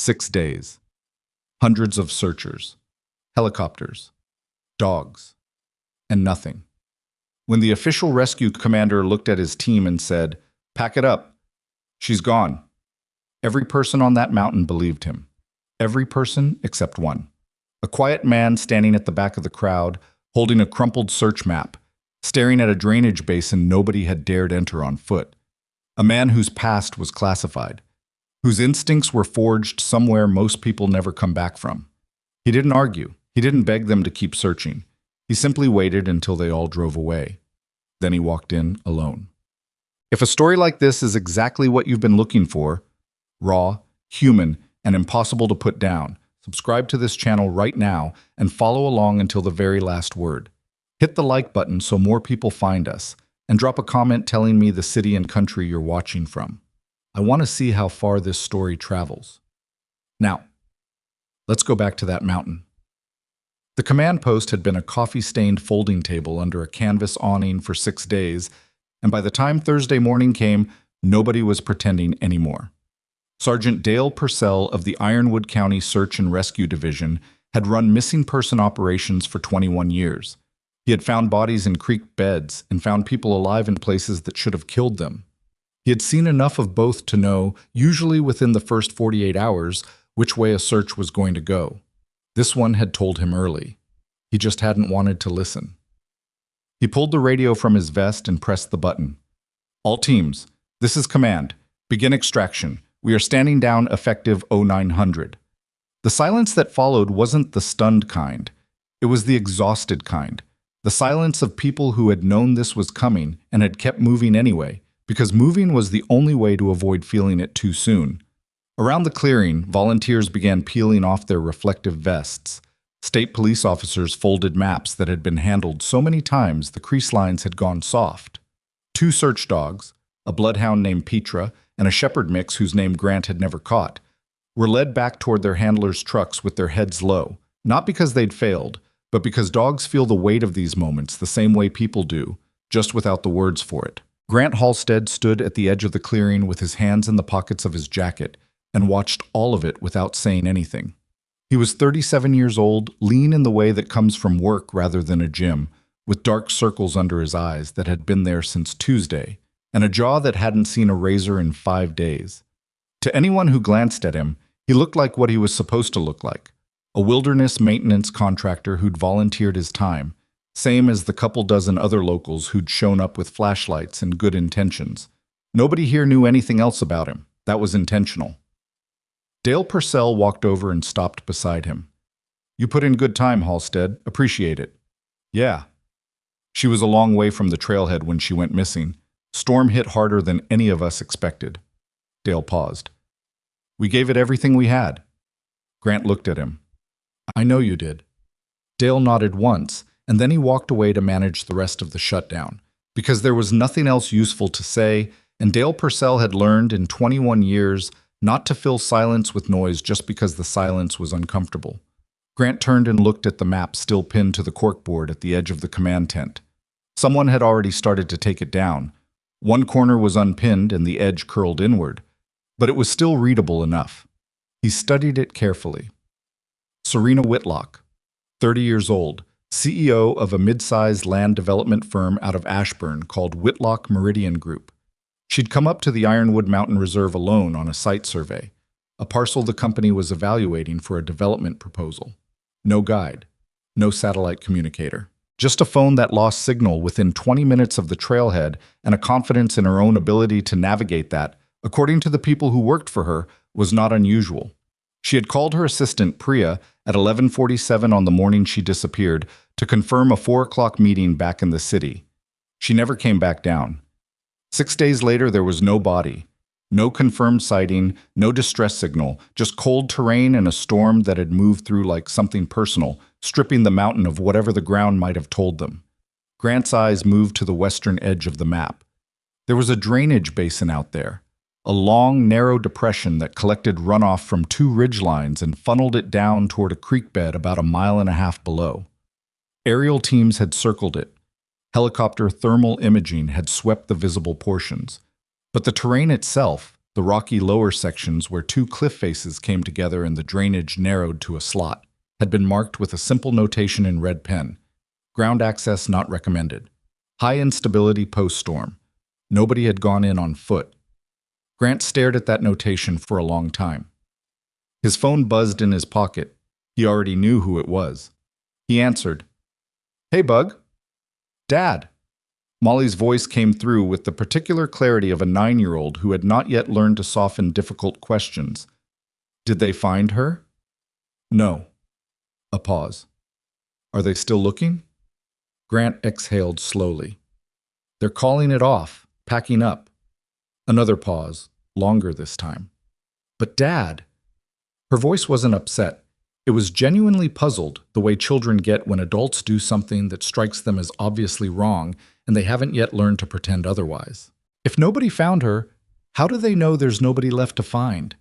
6 days. Hundreds of searchers, helicopters, dogs, and nothing. When the official rescue commander looked at his team and said, "Pack it up, she's gone," every person on that mountain believed him. Every person except one. A quiet man standing at the back of the crowd, holding a crumpled search map, staring at a drainage basin nobody had dared enter on foot. A man whose past was classified, whose instincts were forged somewhere most people never come back from. He didn't argue. He didn't beg them to keep searching. He simply waited until they all drove away. Then he walked in alone. If a story like this is exactly what you've been looking for, raw, human, and impossible to put down, subscribe to this channel right now and follow along until the very last word. Hit the like button so more people find us, and drop a comment telling me the city and country you're watching from. I want to see how far this story travels. Now, let's go back to that mountain. The command post had been a coffee-stained folding table under a canvas awning for 6 days, and by the time Thursday morning came, nobody was pretending anymore. Sergeant Dale Purcell of the Ironwood County Search and Rescue Division had run missing person operations for 21 years. He had found bodies in creek beds and found people alive in places that should have killed them. He had seen enough of both to know, usually within the first 48 hours, which way a search was going to go. This one had told him early. He just hadn't wanted to listen. He pulled the radio from his vest and pressed the button. "All teams, this is command. Begin extraction. We are standing down effective 0900. The silence that followed wasn't the stunned kind. It was the exhausted kind. The silence of people who had known this was coming and had kept moving anyway, because moving was the only way to avoid feeling it too soon. Around the clearing, volunteers began peeling off their reflective vests. State police officers folded maps that had been handled so many times the crease lines had gone soft. 2 search dogs, a bloodhound named Petra and a shepherd mix whose name Grant had never caught, were led back toward their handlers' trucks with their heads low, not because they'd failed, but because dogs feel the weight of these moments the same way people do, just without the words for it. Grant Halstead stood at the edge of the clearing with his hands in the pockets of his jacket and watched all of it without saying anything. He was 37 years old, lean in the way that comes from work rather than a gym, with dark circles under his eyes that had been there since Tuesday, and a jaw that hadn't seen a razor in 5 days. To anyone who glanced at him, he looked like what he was supposed to look like, a wilderness maintenance contractor who'd volunteered his time, same as the couple dozen other locals who'd shown up with flashlights and good intentions. Nobody here knew anything else about him. That was intentional. Dale Purcell walked over and stopped beside him. "You put in good time, Halstead. Appreciate it." "Yeah." She was a long way from the trailhead when she went missing. Storm hit harder than any of us expected. Dale paused. "We gave it everything we had." Grant looked at him. "I know you did." Dale nodded once, and then he walked away to manage the rest of the shutdown, because there was nothing else useful to say, and Dale Purcell had learned in 21 years not to fill silence with noise just because the silence was uncomfortable. Grant turned and looked at the map still pinned to the corkboard at the edge of the command tent. Someone had already started to take it down. One corner was unpinned and the edge curled inward, but it was still readable enough. He studied it carefully. Serena Whitlock, 30 years old, CEO of a mid-sized land development firm out of Ashburn called Whitlock Meridian Group. She'd come up to the Ironwood Mountain Reserve alone on a site survey, a parcel the company was evaluating for a development proposal. No guide, no satellite communicator. Just a phone that lost signal within 20 minutes of the trailhead and a confidence in her own ability to navigate that, according to the people who worked for her, was not unusual. She had called her assistant, Priya, at 11:47 on the morning she disappeared to confirm a 4 o'clock meeting back in the city. She never came back down. 6 days later, there was no body, no confirmed sighting, no distress signal, just cold terrain and a storm that had moved through like something personal, stripping the mountain of whatever the ground might have told them. Grant's eyes moved to the western edge of the map. There was a drainage basin out there, a long, narrow depression that collected runoff from 2 ridgelines and funneled it down toward a creek bed about 1.5 miles below. Aerial teams had circled it. Helicopter thermal imaging had swept the visible portions. But the terrain itself, The rocky lower sections, where two cliff faces came together and the drainage narrowed to a slot, had been marked with a simple notation in red pen. Ground access not recommended. High instability post-storm. Nobody had gone in on foot. Grant stared at that notation for a long time. His phone buzzed in his pocket. He already knew who it was. He answered. "Hey, Bug." "Dad." Molly's voice came through with the particular clarity of a 9-year-old who had not yet learned to soften difficult questions. "Did they find her?" "No." A pause. "Are they still looking?" Grant exhaled slowly. "They're calling it off, packing up." Another pause, longer this time. "But Dad..." Her voice wasn't upset. It was genuinely puzzled, the way children get when adults do something that strikes them as obviously wrong and they haven't yet learned to pretend otherwise. If nobody found her, how do they know there's nobody left to find?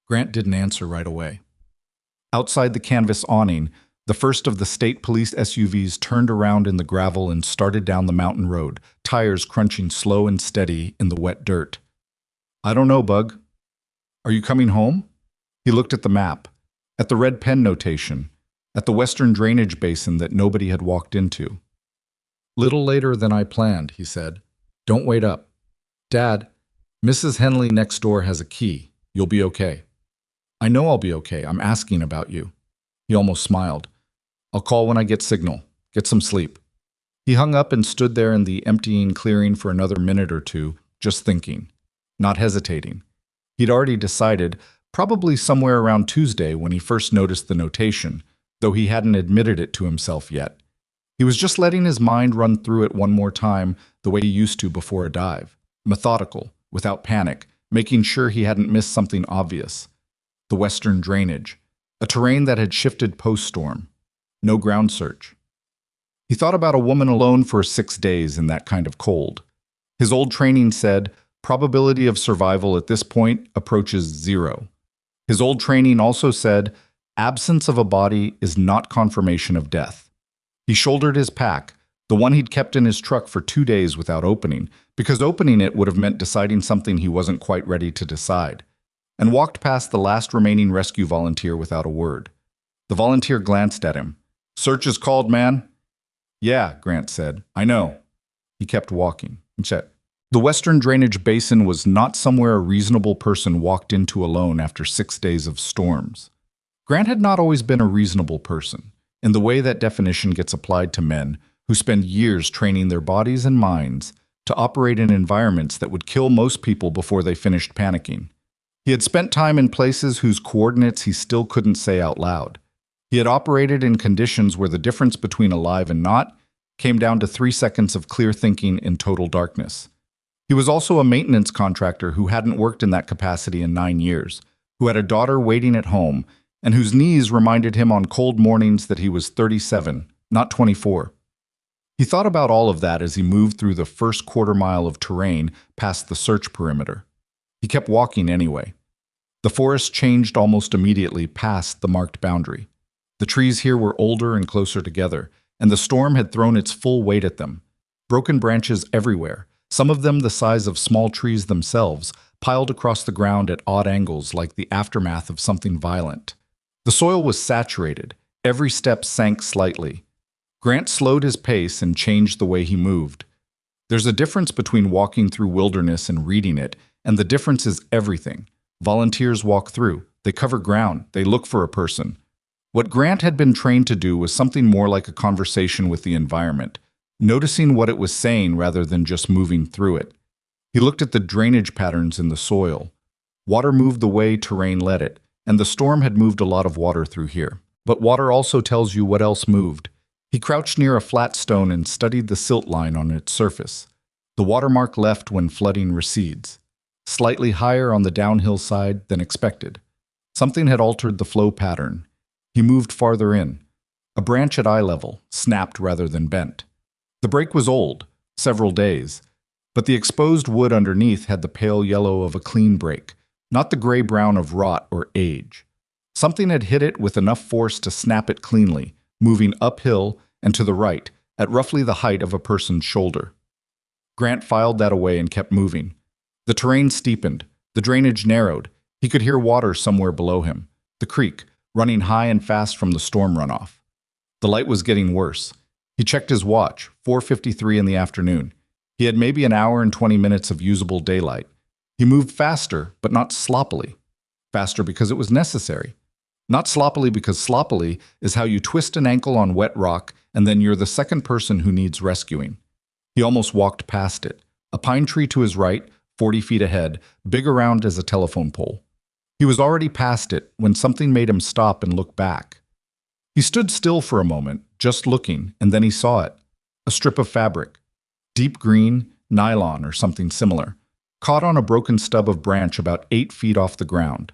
Grant didn't answer right away. Outside the canvas awning, the first of the state police SUVs turned around in the gravel and started down the mountain road, tires crunching slow and steady in the wet dirt. "I don't know, Bug. Are you coming home?" He looked at the map, at the red pen notation, at the western drainage basin that nobody had walked into. "Little later than I planned," he said. "Don't wait up. Dad, Mrs. Henley next door has a key. You'll be okay." "I know I'll be okay. I'm asking about you." He almost smiled. "I'll call when I get signal. Get some sleep." He hung up and stood there in the emptying clearing for another minute or two, just thinking, not hesitating. He'd already decided, probably somewhere around Tuesday when he first noticed the notation, though he hadn't admitted it to himself yet. He was just letting his mind run through it one more time the way he used to before a dive. Methodical, without panic, making sure he hadn't missed something obvious. The western drainage, a terrain that had shifted post-storm. No ground search. He thought about a woman alone for 6 days in that kind of cold. His old training said, probability of survival at this point approaches 0. His old training also said, absence of a body is not confirmation of death. He shouldered his pack, the one he'd kept in his truck for 2 days without opening, because opening it would have meant deciding something he wasn't quite ready to decide, and walked past the last remaining rescue volunteer without a word. The volunteer glanced at him. "Search is called, man." "Yeah," Grant said. "I know." He kept walking. The western drainage basin was not somewhere a reasonable person walked into alone after 6 days of storms. Grant had not always been a reasonable person, in the way that definition gets applied to men who spend years training their bodies and minds to operate in environments that would kill most people before they finished panicking. He had spent time in places whose coordinates he still couldn't say out loud. He had operated in conditions where the difference between alive and not came down to 3 seconds of clear thinking in total darkness. He was also a maintenance contractor who hadn't worked in that capacity in 9 years, who had a daughter waiting at home, and whose knees reminded him on cold mornings that he was 37, not 24. He thought about all of that as he moved through the first quarter-mile of terrain past the search perimeter. He kept walking anyway. The forest changed almost immediately past the marked boundary. The trees here were older and closer together, and the storm had thrown its full weight at them. Broken branches everywhere, some of them the size of small trees themselves, piled across the ground at odd angles like the aftermath of something violent. The soil was saturated. Every step sank slightly. Grant slowed his pace and changed the way he moved. There's a difference between walking through wilderness and reading it, and the difference is everything. Volunteers walk through. They cover ground. They look for a person. What Grant had been trained to do was something more like a conversation with the environment, noticing what it was saying rather than just moving through it. He looked at the drainage patterns in the soil. Water moved the way terrain let it, and the storm had moved a lot of water through here. But water also tells you what else moved. He crouched near a flat stone and studied the silt line on its surface. The watermark left when flooding recedes, slightly higher on the downhill side than expected. Something had altered the flow pattern. He moved farther in. A branch at eye level, snapped rather than bent. The break was old, several days, but the exposed wood underneath had the pale yellow of a clean break, not the gray-brown of rot or age. Something had hit it with enough force to snap it cleanly, moving uphill and to the right, at roughly the height of a person's shoulder. Grant filed that away and kept moving. The terrain steepened. The drainage narrowed. He could hear water somewhere below him. The creek, running high and fast from the storm runoff. The light was getting worse. He checked his watch, 4:53 in the afternoon. He had maybe an hour and 20 minutes of usable daylight. He moved faster, but not sloppily. Faster because it was necessary. Not sloppily because sloppily is how you twist an ankle on wet rock and then you're the second person who needs rescuing. He almost walked past it. A pine tree to his right, 40 feet ahead, big around as a telephone pole. He was already past it when something made him stop and look back. He stood still for a moment, just looking, and then he saw it. A strip of fabric. Deep green, nylon or something similar, caught on a broken stub of branch about 8 feet off the ground.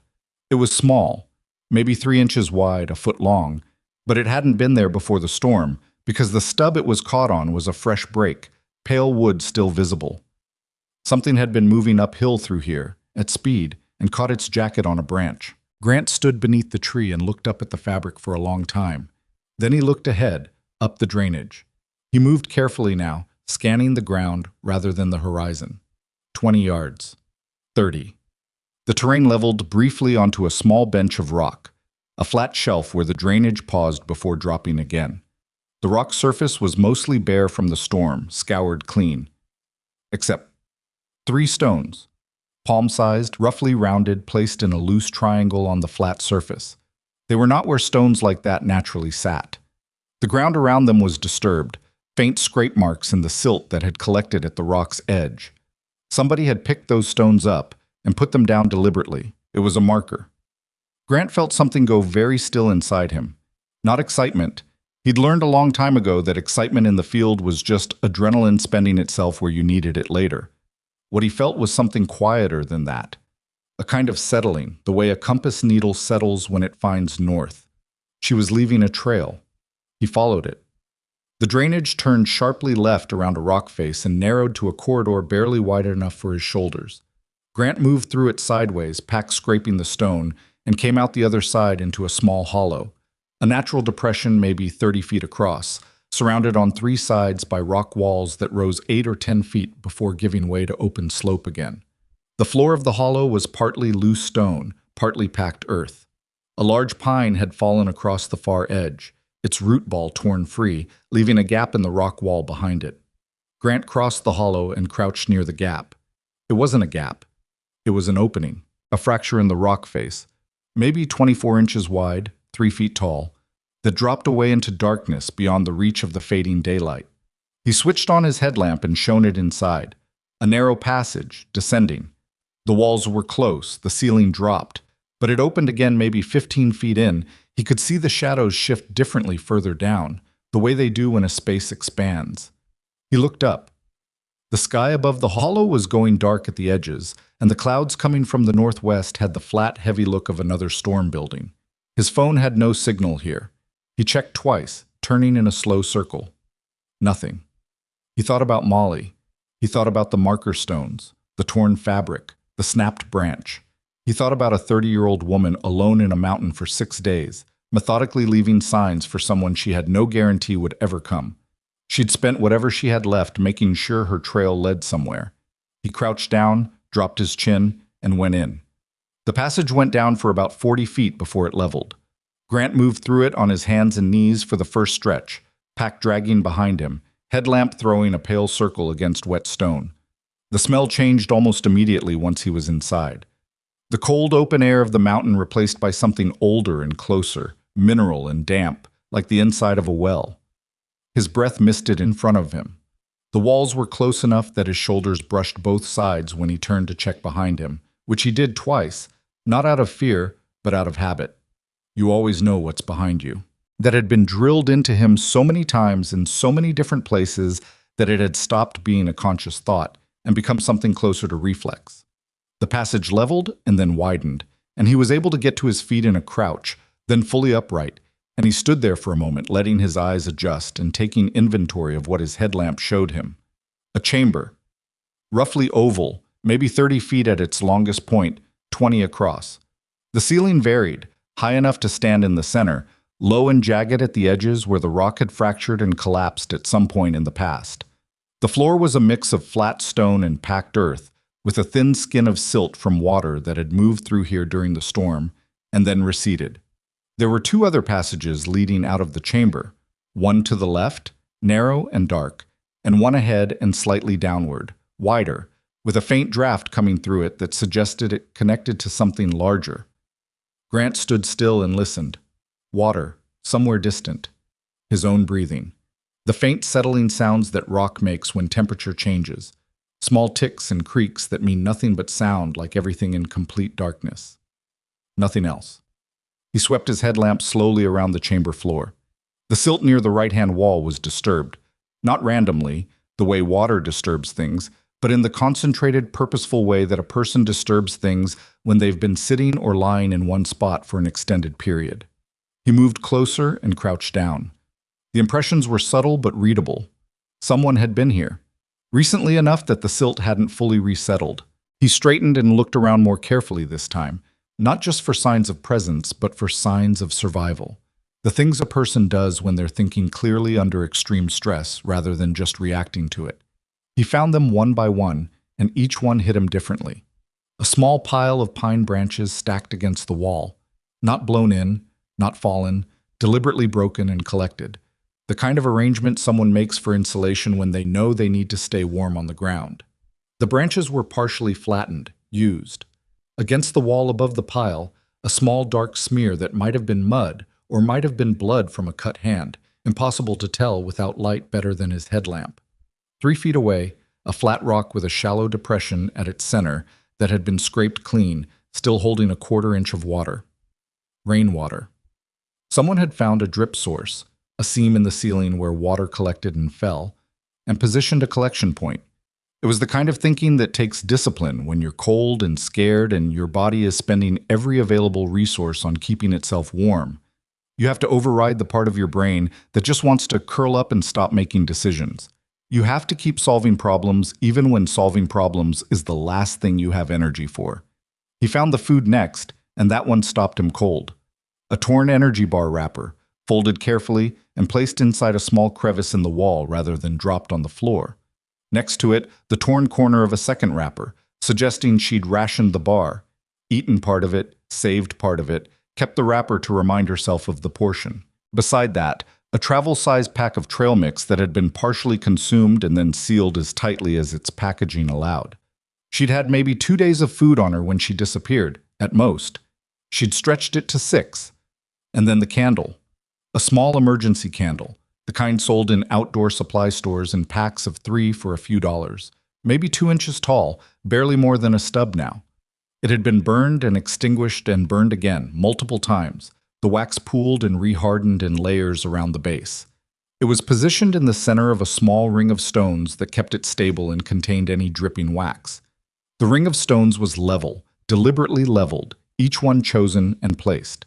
It was small, maybe 3 inches wide, a foot long, but it hadn't been there before the storm because the stub it was caught on was a fresh break, pale wood still visible. Something had been moving uphill through here, at speed, and caught its jacket on a branch. Grant stood beneath the tree and looked up at the fabric for a long time. Then he looked ahead, up the drainage. He moved carefully now, scanning the ground rather than the horizon. 20 yards. 30. The terrain leveled briefly onto a small bench of rock, a flat shelf where the drainage paused before dropping again. The rock surface was mostly bare from the storm, scoured clean. Except 3 stones, palm-sized, roughly rounded, placed in a loose triangle on the flat surface. They were not where stones like that naturally sat. The ground around them was disturbed, faint scrape marks in the silt that had collected at the rock's edge. Somebody had picked those stones up and put them down deliberately. It was a marker. Grant felt something go very still inside him. Not excitement. He'd learned a long time ago that excitement in the field was just adrenaline spending itself where you needed it later. What he felt was something quieter than that. A kind of settling, the way a compass needle settles when it finds north. She was leaving a trail. He followed it. The drainage turned sharply left around a rock face and narrowed to a corridor barely wide enough for his shoulders. Grant moved through it sideways, pack scraping the stone, and came out the other side into a small hollow. A natural depression maybe 30 feet across, surrounded on 3 sides by rock walls that rose 8 or 10 feet before giving way to open slope again. The floor of the hollow was partly loose stone, partly packed earth. A large pine had fallen across the far edge, its root ball torn free, leaving a gap in the rock wall behind it. Grant crossed the hollow and crouched near the gap. It wasn't a gap. It was an opening, a fracture in the rock face, maybe 24 inches wide, 3 feet tall, that dropped away into darkness beyond the reach of the fading daylight. He switched on his headlamp and shone it inside. A narrow passage, descending. The walls were close, the ceiling dropped, but it opened again maybe 15 feet in. He could see the shadows shift differently further down, the way they do when a space expands. He looked up. The sky above the hollow was going dark at the edges, and the clouds coming from the northwest had the flat, heavy look of another storm building. His phone had no signal here. He checked twice, turning in a slow circle. Nothing. He thought about Molly. He thought about the marker stones, the torn fabric, the snapped branch. He thought about a 30-year-old woman alone in a mountain for 6 days, methodically leaving signs for someone she had no guarantee would ever come. She'd spent whatever she had left making sure her trail led somewhere. He crouched down, dropped his chin, and went in. The passage went down for about 40 feet before it leveled. Grant moved through it on his hands and knees for the first stretch, pack dragging behind him, headlamp throwing a pale circle against wet stone. The smell changed almost immediately once he was inside. The cold open air of the mountain replaced by something older and closer, mineral and damp, like the inside of a well. His breath misted in front of him. The walls were close enough that his shoulders brushed both sides when he turned to check behind him, which he did twice, not out of fear, but out of habit. You always know what's behind you. That had been drilled into him so many times in so many different places that it had stopped being a conscious thought and become something closer to reflex. The passage leveled and then widened, and he was able to get to his feet in a crouch, then fully upright, and he stood there for a moment, letting his eyes adjust and taking inventory of what his headlamp showed him. A chamber, roughly oval, maybe 30 feet at its longest point, 20 across. The ceiling varied, high enough to stand in the center, low and jagged at the edges where the rock had fractured and collapsed at some point in the past. The floor was a mix of flat stone and packed earth, with a thin skin of silt from water that had moved through here during the storm and then receded. There were two other passages leading out of the chamber, one to the left, narrow and dark, and one ahead and slightly downward, wider, with a faint draft coming through it that suggested it connected to something larger. Grant stood still and listened. Water, somewhere distant. His own breathing. The faint settling sounds that rock makes when temperature changes. Small ticks and creaks that mean nothing but sound, like everything in complete darkness. Nothing else. He swept his headlamp slowly around the chamber floor. The silt near the right-hand wall was disturbed, not randomly, the way water disturbs things, but in the concentrated, purposeful way that a person disturbs things when they've been sitting or lying in one spot for an extended period. He moved closer and crouched down. The impressions were subtle but readable. Someone had been here. Recently enough that the silt hadn't fully resettled. He straightened and looked around more carefully this time, not just for signs of presence, but for signs of survival. The things a person does when they're thinking clearly under extreme stress rather than just reacting to it. He found them one by one, and each one hit him differently. A small pile of pine branches stacked against the wall, not blown in, not fallen, deliberately broken and collected. The kind of arrangement someone makes for insulation when they know they need to stay warm on the ground. The branches were partially flattened, used. Against the wall above the pile, a small dark smear that might have been mud or might have been blood from a cut hand, impossible to tell without light better than his headlamp. 3 feet away, a flat rock with a shallow depression at its center that had been scraped clean, still holding a 1/4 inch of water. Rainwater. Someone had found a drip source, a seam in the ceiling where water collected and fell, and positioned a collection point. It was the kind of thinking that takes discipline when you're cold and scared and your body is spending every available resource on keeping itself warm. You have to override the part of your brain that just wants to curl up and stop making decisions. You have to keep solving problems even when solving problems is the last thing you have energy for. He found the food next, and that one stopped him cold. A torn energy bar wrapper, folded carefully and placed inside a small crevice in the wall rather than dropped on the floor. Next to it, the torn corner of a second wrapper, suggesting she'd rationed the bar, eaten part of it, saved part of it, kept the wrapper to remind herself of the portion. Beside that, a travel-sized pack of trail mix that had been partially consumed and then sealed as tightly as its packaging allowed. She'd had maybe 2 days of food on her when she disappeared, at most. She'd stretched it to 6. And then the candle. A small emergency candle, the kind sold in outdoor supply stores in packs of 3 for a few dollars, maybe 2 inches tall, barely more than a stub now. It had been burned and extinguished and burned again, multiple times, the wax pooled and rehardened in layers around the base. It was positioned in the center of a small ring of stones that kept it stable and contained any dripping wax. The ring of stones was level, deliberately leveled, each one chosen and placed.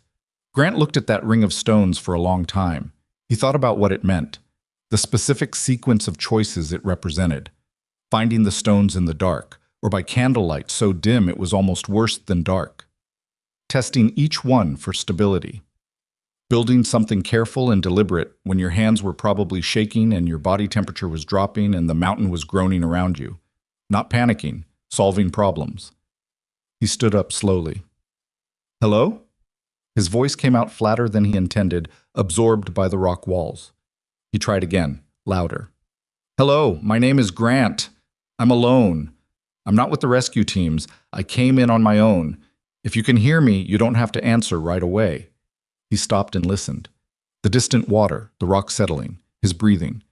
Grant looked at that ring of stones for a long time. He thought about what it meant, the specific sequence of choices it represented. Finding the stones in the dark, or by candlelight so dim it was almost worse than dark. Testing each one for stability. Building something careful and deliberate when your hands were probably shaking and your body temperature was dropping and the mountain was groaning around you. Not panicking, solving problems. He stood up slowly. "Hello?" His voice came out flatter than he intended, absorbed by the rock walls. He tried again, louder. "Hello, my name is Grant. I'm alone. I'm not with the rescue teams. I came in on my own. If you can hear me, you don't have to answer right away." He stopped and listened. The distant water, the rock settling, his breathing.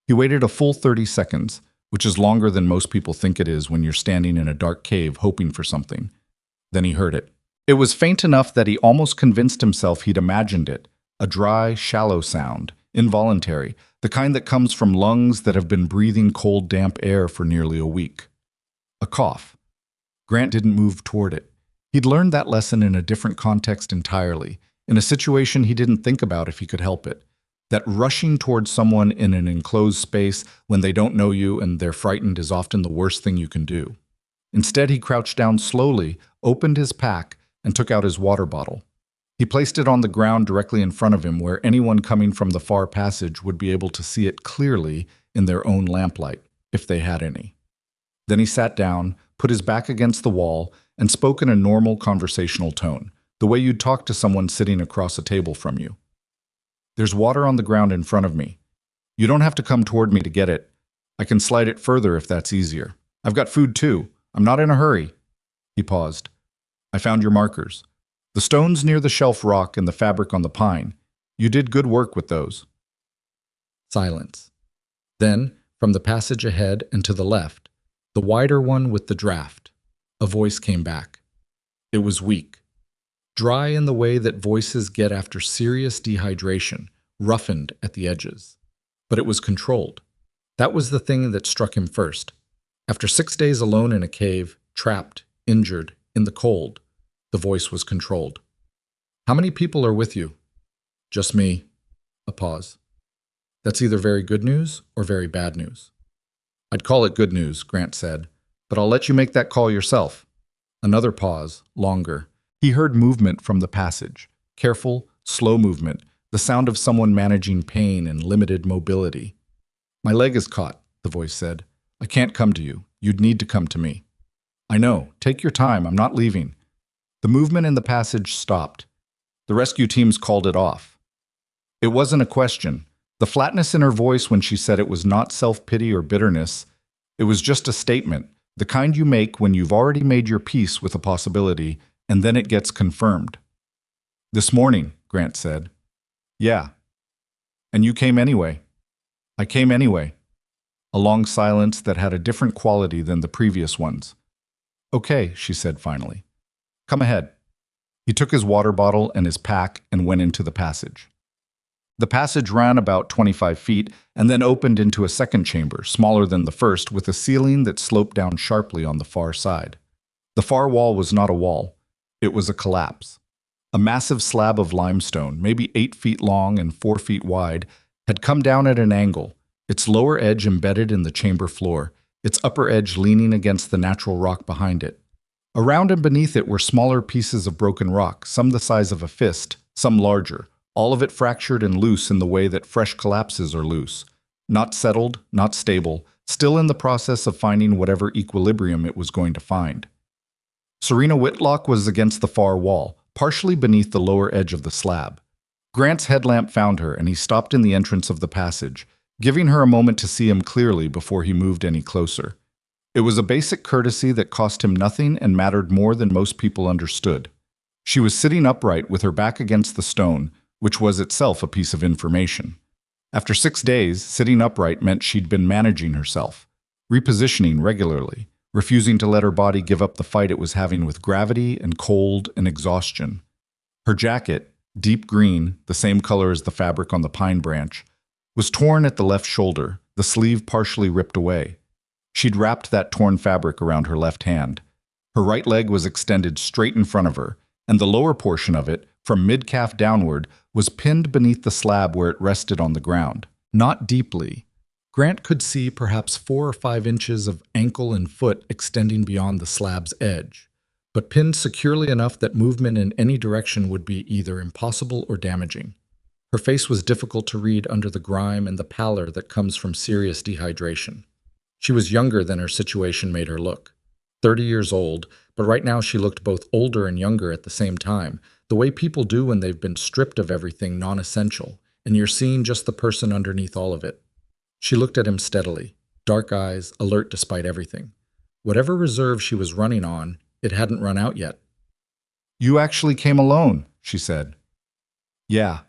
He waited a full 30 seconds, which is longer than most people think it is when you're standing in a dark cave hoping for something. Then he heard it. It was faint enough that he almost convinced himself he'd imagined it, a dry, shallow sound, involuntary, the kind that comes from lungs that have been breathing cold, damp air for nearly a week. A cough. Grant didn't move toward it. He'd learned that lesson in a different context entirely, in a situation he didn't think about if he could help it. That rushing towards someone in an enclosed space when they don't know you and they're frightened is often the worst thing you can do. Instead, he crouched down slowly, opened his pack, and took out his water bottle. He placed it on the ground directly in front of him where anyone coming from the far passage would be able to see it clearly in their own lamplight, if they had any. Then he sat down, put his back against the wall, and spoke in a normal conversational tone, the way you'd talk to someone sitting across a table from you. There's water on the ground in front of me. You don't have to come toward me to get it. I can slide it further if that's easier. I've got food too. I'm not in a hurry. He paused. I found your markers. The stones near the shelf rock and the fabric on the pine. You did good work with those. Silence. Then, from the passage ahead and to the left, the wider one with the draft, a voice came back. It was weak. Dry in the way that voices get after serious dehydration, roughened at the edges. But it was controlled. That was the thing that struck him first. After 6 days alone in a cave, trapped, injured, in the cold, the voice was controlled. How many people are with you? Just me. A pause. That's either very good news or very bad news. I'd call it good news, Grant said, but I'll let you make that call yourself. Another pause, longer. He heard movement from the passage. Careful, slow movement, the sound of someone managing pain and limited mobility. My leg is caught, the voice said. I can't come to you. You'd need to come to me. I know. Take your time. I'm not leaving. The movement in the passage stopped. The rescue teams called it off. It wasn't a question. The flatness in her voice when she said it was not self-pity or bitterness. It was just a statement, the kind you make when you've already made your peace with a possibility, and then it gets confirmed. This morning, Grant said. Yeah. And you came anyway. I came anyway. A long silence that had a different quality than the previous ones. Okay, she said finally. Come ahead. He took his water bottle and his pack and went into the passage. The passage ran about 25 feet and then opened into a second chamber, smaller than the first, with a ceiling that sloped down sharply on the far side. The far wall was not a wall. It was a collapse. A massive slab of limestone, maybe 8 feet long and 4 feet wide, had come down at an angle, its lower edge embedded in the chamber floor, its upper edge leaning against the natural rock behind it. Around and beneath it were smaller pieces of broken rock, some the size of a fist, some larger, all of it fractured and loose in the way that fresh collapses are loose. Not settled, not stable, still in the process of finding whatever equilibrium it was going to find. Serena Whitlock was against the far wall, partially beneath the lower edge of the slab. Grant's headlamp found her, and he stopped in the entrance of the passage, giving her a moment to see him clearly before he moved any closer. It was a basic courtesy that cost him nothing and mattered more than most people understood. She was sitting upright with her back against the stone, which was itself a piece of information. After 6 days, sitting upright meant she'd been managing herself, repositioning regularly, refusing to let her body give up the fight it was having with gravity and cold and exhaustion. Her jacket, deep green, the same color as the fabric on the pine branch, was torn at the left shoulder, the sleeve partially ripped away. She'd wrapped that torn fabric around her left hand. Her right leg was extended straight in front of her, and the lower portion of it, from mid-calf downward, was pinned beneath the slab where it rested on the ground. Not deeply. Grant could see perhaps 4 or 5 inches of ankle and foot extending beyond the slab's edge, but pinned securely enough that movement in any direction would be either impossible or damaging. Her face was difficult to read under the grime and the pallor that comes from serious dehydration. She was younger than her situation made her look. 30 years old, but right now she looked both older and younger at the same time, the way people do when they've been stripped of everything non-essential, and you're seeing just the person underneath all of it. She looked at him steadily, dark eyes, alert despite everything. Whatever reserve she was running on, it hadn't run out yet. You actually came alone, she said. Yeah.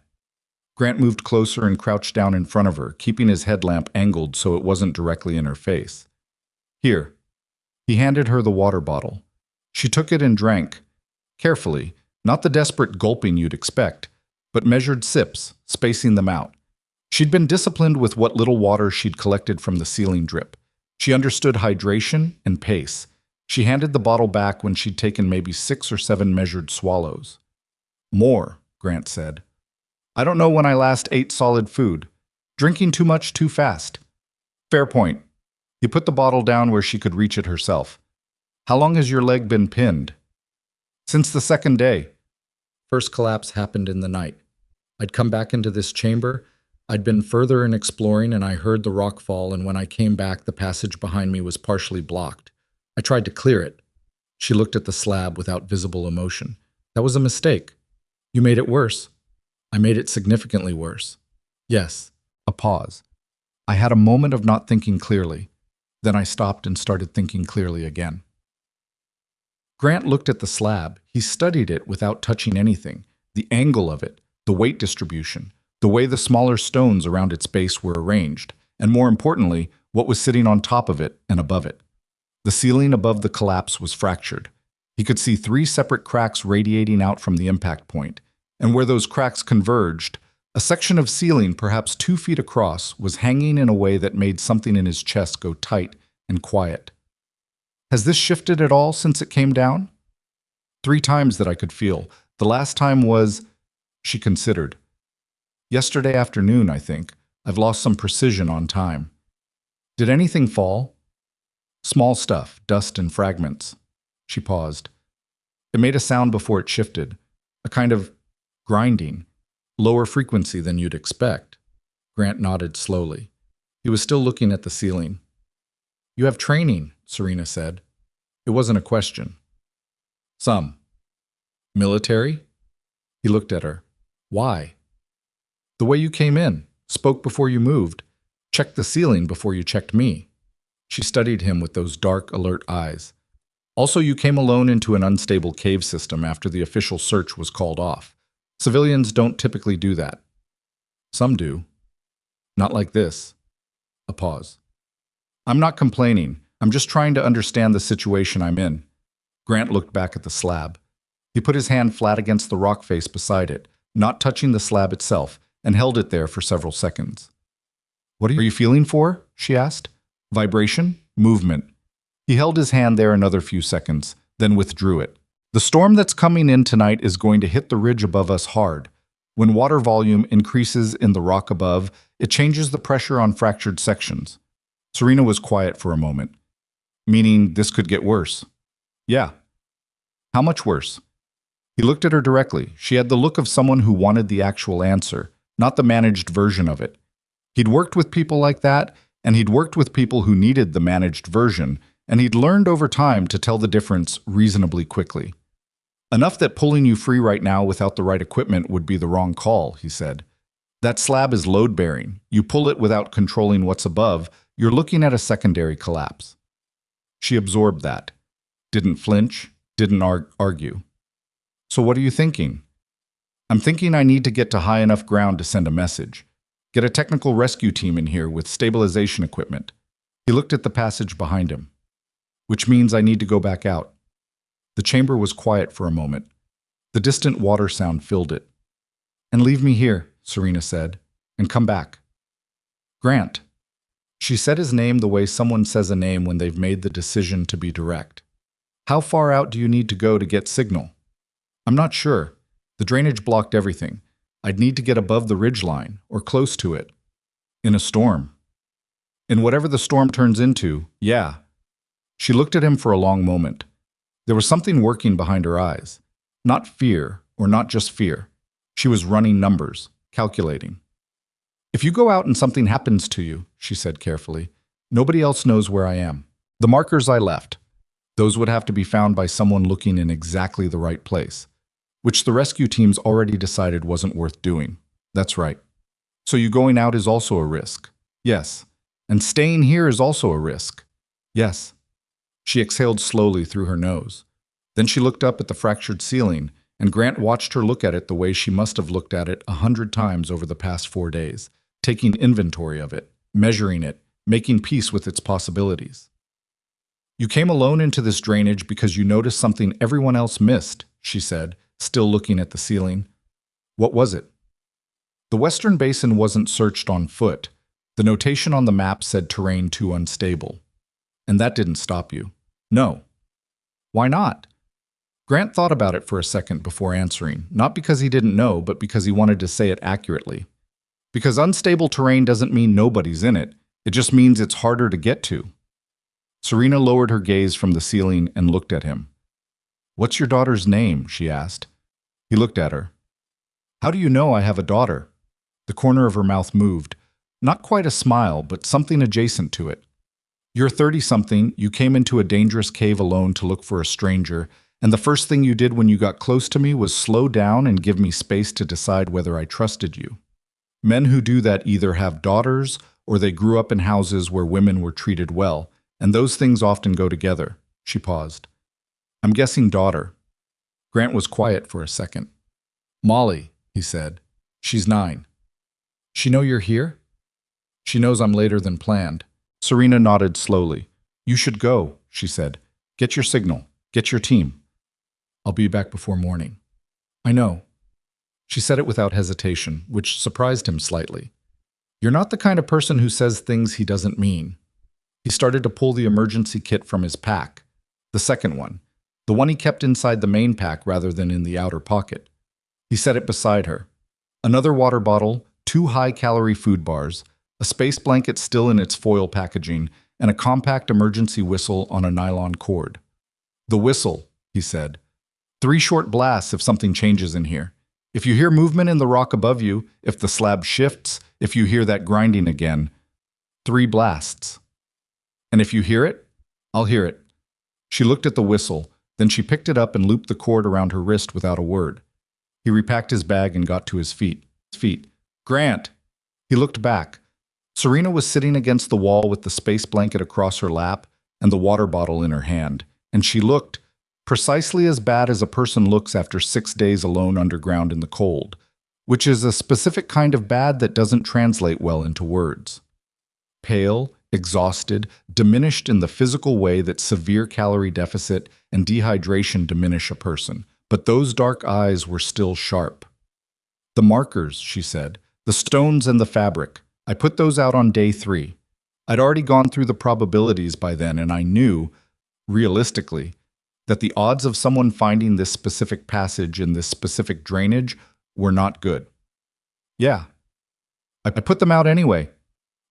Grant moved closer and crouched down in front of her, keeping his headlamp angled so it wasn't directly in her face. Here. He handed her the water bottle. She took it and drank, carefully, not the desperate gulping you'd expect, but measured sips, spacing them out. She'd been disciplined with what little water she'd collected from the ceiling drip. She understood hydration and pace. She handed the bottle back when she'd taken maybe 6 or 7 measured swallows. More, Grant said. I don't know when I last ate solid food. Drinking too much too fast. Fair point. He put the bottle down where she could reach it herself. How long has your leg been pinned? Since the 2nd day. First collapse happened in the night. I'd come back into this chamber. I'd been further in exploring and I heard the rock fall, and when I came back, the passage behind me was partially blocked. I tried to clear it. She looked at the slab without visible emotion. That was a mistake. You made it worse. I made it significantly worse. Yes. A pause. I had a moment of not thinking clearly. Then I stopped and started thinking clearly again. Grant looked at the slab. He studied it without touching anything. The angle of it, the weight distribution, the way the smaller stones around its base were arranged, and more importantly, what was sitting on top of it and above it. The ceiling above the collapse was fractured. He could see 3 separate cracks radiating out from the impact point, and where those cracks converged, a section of ceiling perhaps 2 feet across was hanging in a way that made something in his chest go tight and quiet. Has this shifted at all since it came down? 3 times that I could feel. The last time was, she considered. Yesterday afternoon, I think. I've lost some precision on time. Did anything fall? Small stuff, dust and fragments. She paused. It made a sound before it shifted, a kind of grinding, lower frequency than you'd expect. Grant nodded slowly. He was still looking at the ceiling. You have training, Serena said. It wasn't a question. Some. Military? He looked at her. Why? The way you came in, spoke before you moved, checked the ceiling before you checked me. She studied him with those dark, alert eyes. Also, you came alone into an unstable cave system after the official search was called off. Civilians don't typically do that. Some do. Not like this. A pause. I'm not complaining. I'm just trying to understand the situation I'm in. Grant looked back at the slab. He put his hand flat against the rock face beside it, not touching the slab itself, and held it there for several seconds. What are you feeling for? She asked. Vibration? Movement. He held his hand there another few seconds, then withdrew it. The storm that's coming in tonight is going to hit the ridge above us hard. When water volume increases in the rock above, it changes the pressure on fractured sections. Serena was quiet for a moment. Meaning this could get worse. Yeah. How much worse? He looked at her directly. She had the look of someone who wanted the actual answer, not the managed version of it. He'd worked with people like that, and he'd worked with people who needed the managed version, and he'd learned over time to tell the difference reasonably quickly. Enough that pulling you free right now without the right equipment would be the wrong call, he said. That slab is load-bearing. You pull it without controlling what's above, you're looking at a secondary collapse. She absorbed that. Didn't flinch, didn't argue. So what are you thinking? I'm thinking I need to get to high enough ground to send a message. Get a technical rescue team in here with stabilization equipment. He looked at the passage behind him. Which means I need to go back out. The chamber was quiet for a moment. The distant water sound filled it. And leave me here, Serena said, and come back. Grant. She said his name the way someone says a name when they've made the decision to be direct. How far out do you need to go to get signal? I'm not sure. The drainage blocked everything. I'd need to get above the ridgeline, or close to it. In a storm. In whatever the storm turns into, yeah. She looked at him for a long moment. There was something working behind her eyes. Not fear, or not just fear. She was running numbers, calculating. If you go out and something happens to you, she said carefully, nobody else knows where I am. The markers I left. Those would have to be found by someone looking in exactly the right place, which the rescue teams already decided wasn't worth doing. That's right. So you going out is also a risk. Yes. And staying here is also a risk. Yes. She exhaled slowly through her nose. Then she looked up at the fractured ceiling, and Grant watched her look at it the way she must have looked at it 100 times over the past 4 days, taking inventory of it, measuring it, making peace with its possibilities. You came alone into this drainage because you noticed something everyone else missed, she said, still looking at the ceiling. What was it? The western basin wasn't searched on foot. The notation on the map said terrain too unstable. And that didn't stop you. No. Why not? Grant thought about it for a second before answering, not because he didn't know, but because he wanted to say it accurately. Because unstable terrain doesn't mean nobody's in it. It just means it's harder to get to. Serena lowered her gaze from the ceiling and looked at him. What's your daughter's name? She asked. He looked at her. How do you know I have a daughter? The corner of her mouth moved. Not quite a smile, but something adjacent to it. You're 30-something, you came into a dangerous cave alone to look for a stranger, and the first thing you did when you got close to me was slow down and give me space to decide whether I trusted you. Men who do that either have daughters or they grew up in houses where women were treated well, and those things often go together." She paused. "I'm guessing daughter." Grant was quiet for a second. "Molly," he said. "She's 9. She know you're here?" "She knows I'm later than planned." Serena nodded slowly. "You should go," she said. "Get your signal. Get your team. I'll be back before morning." "I know." She said it without hesitation, which surprised him slightly. "You're not the kind of person who says things he doesn't mean." He started to pull the emergency kit from his pack. The second one. The one he kept inside the main pack rather than in the outer pocket. He set it beside her. Another water bottle, 2 high-calorie food bars, a space blanket still in its foil packaging, and a compact emergency whistle on a nylon cord. "The whistle," he said. 3 short blasts if something changes in here. If you hear movement in the rock above you, if the slab shifts, if you hear that grinding again, 3 blasts. And if you hear it, I'll hear it." She looked at the whistle, then she picked it up and looped the cord around her wrist without a word. He repacked his bag and got to his feet. "Grant!" He looked back. Serena was sitting against the wall with the space blanket across her lap and the water bottle in her hand, and she looked precisely as bad as a person looks after 6 days alone underground in the cold, which is a specific kind of bad that doesn't translate well into words. Pale, exhausted, diminished in the physical way that severe calorie deficit and dehydration diminish a person, but those dark eyes were still sharp. "The markers," she said, "the stones and the fabric. I put those out on day 3. I'd already gone through the probabilities by then, and I knew, realistically, that the odds of someone finding this specific passage in this specific drainage were not good." "Yeah. I put them out anyway."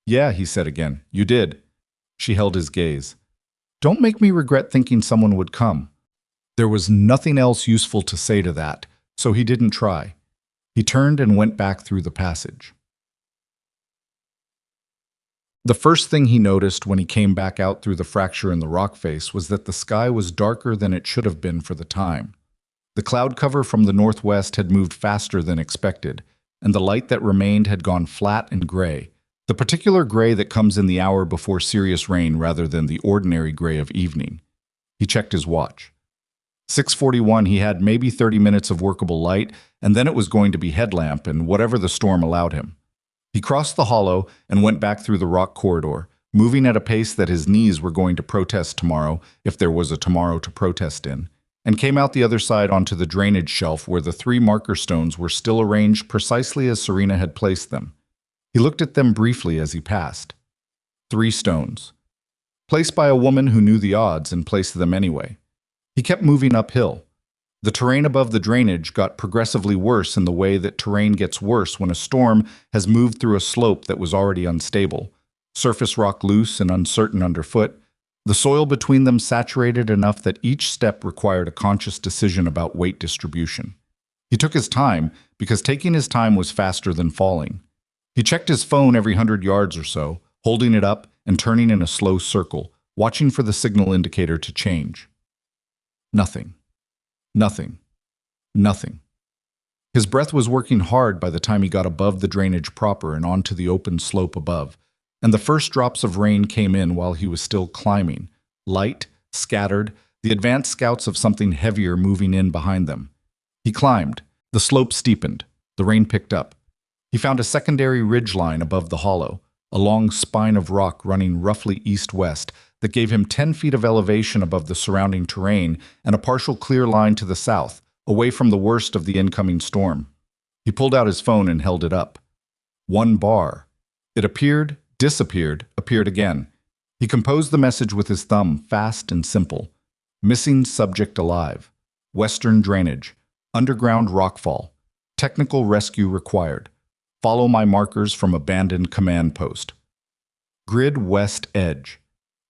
"Yeah," he said again. "You did." She held his gaze. "Don't make me regret thinking someone would come." There was nothing else useful to say to that, so he didn't try. He turned and went back through the passage. The first thing he noticed when he came back out through the fracture in the rock face was that the sky was darker than it should have been for the time. The cloud cover from the northwest had moved faster than expected, and the light that remained had gone flat and gray, the particular gray that comes in the hour before serious rain rather than the ordinary gray of evening. He checked his watch. 6:41, he had maybe 30 minutes of workable light, and then it was going to be headlamp and whatever the storm allowed him. He crossed the hollow and went back through the rock corridor, moving at a pace that his knees were going to protest tomorrow, if there was a tomorrow to protest in, and came out the other side onto the drainage shelf where the 3 marker stones were still arranged precisely as Serena had placed them. He looked at them briefly as he passed. 3 stones. Placed by a woman who knew the odds and placed them anyway. He kept moving uphill. The terrain above the drainage got progressively worse in the way that terrain gets worse when a storm has moved through a slope that was already unstable, surface rock loose and uncertain underfoot, the soil between them saturated enough that each step required a conscious decision about weight distribution. He took his time because taking his time was faster than falling. He checked his phone every 100 yards or so, holding it up and turning in a slow circle, watching for the signal indicator to change. Nothing. Nothing. Nothing. His breath was working hard by the time he got above the drainage proper and onto the open slope above, and the first drops of rain came in while he was still climbing, light, scattered, the advanced scouts of something heavier moving in behind them. He climbed. The slope steepened. The rain picked up. He found a secondary ridgeline above the hollow, a long spine of rock running roughly east-west, that gave him 10 feet of elevation above the surrounding terrain and a partial clear line to the south, away from the worst of the incoming storm. He pulled out his phone and held it up. 1 bar. It appeared, disappeared, appeared again. He composed the message with his thumb, fast and simple. Missing subject alive. Western drainage. Underground rockfall. Technical rescue required. Follow my markers from abandoned command post. Grid west edge.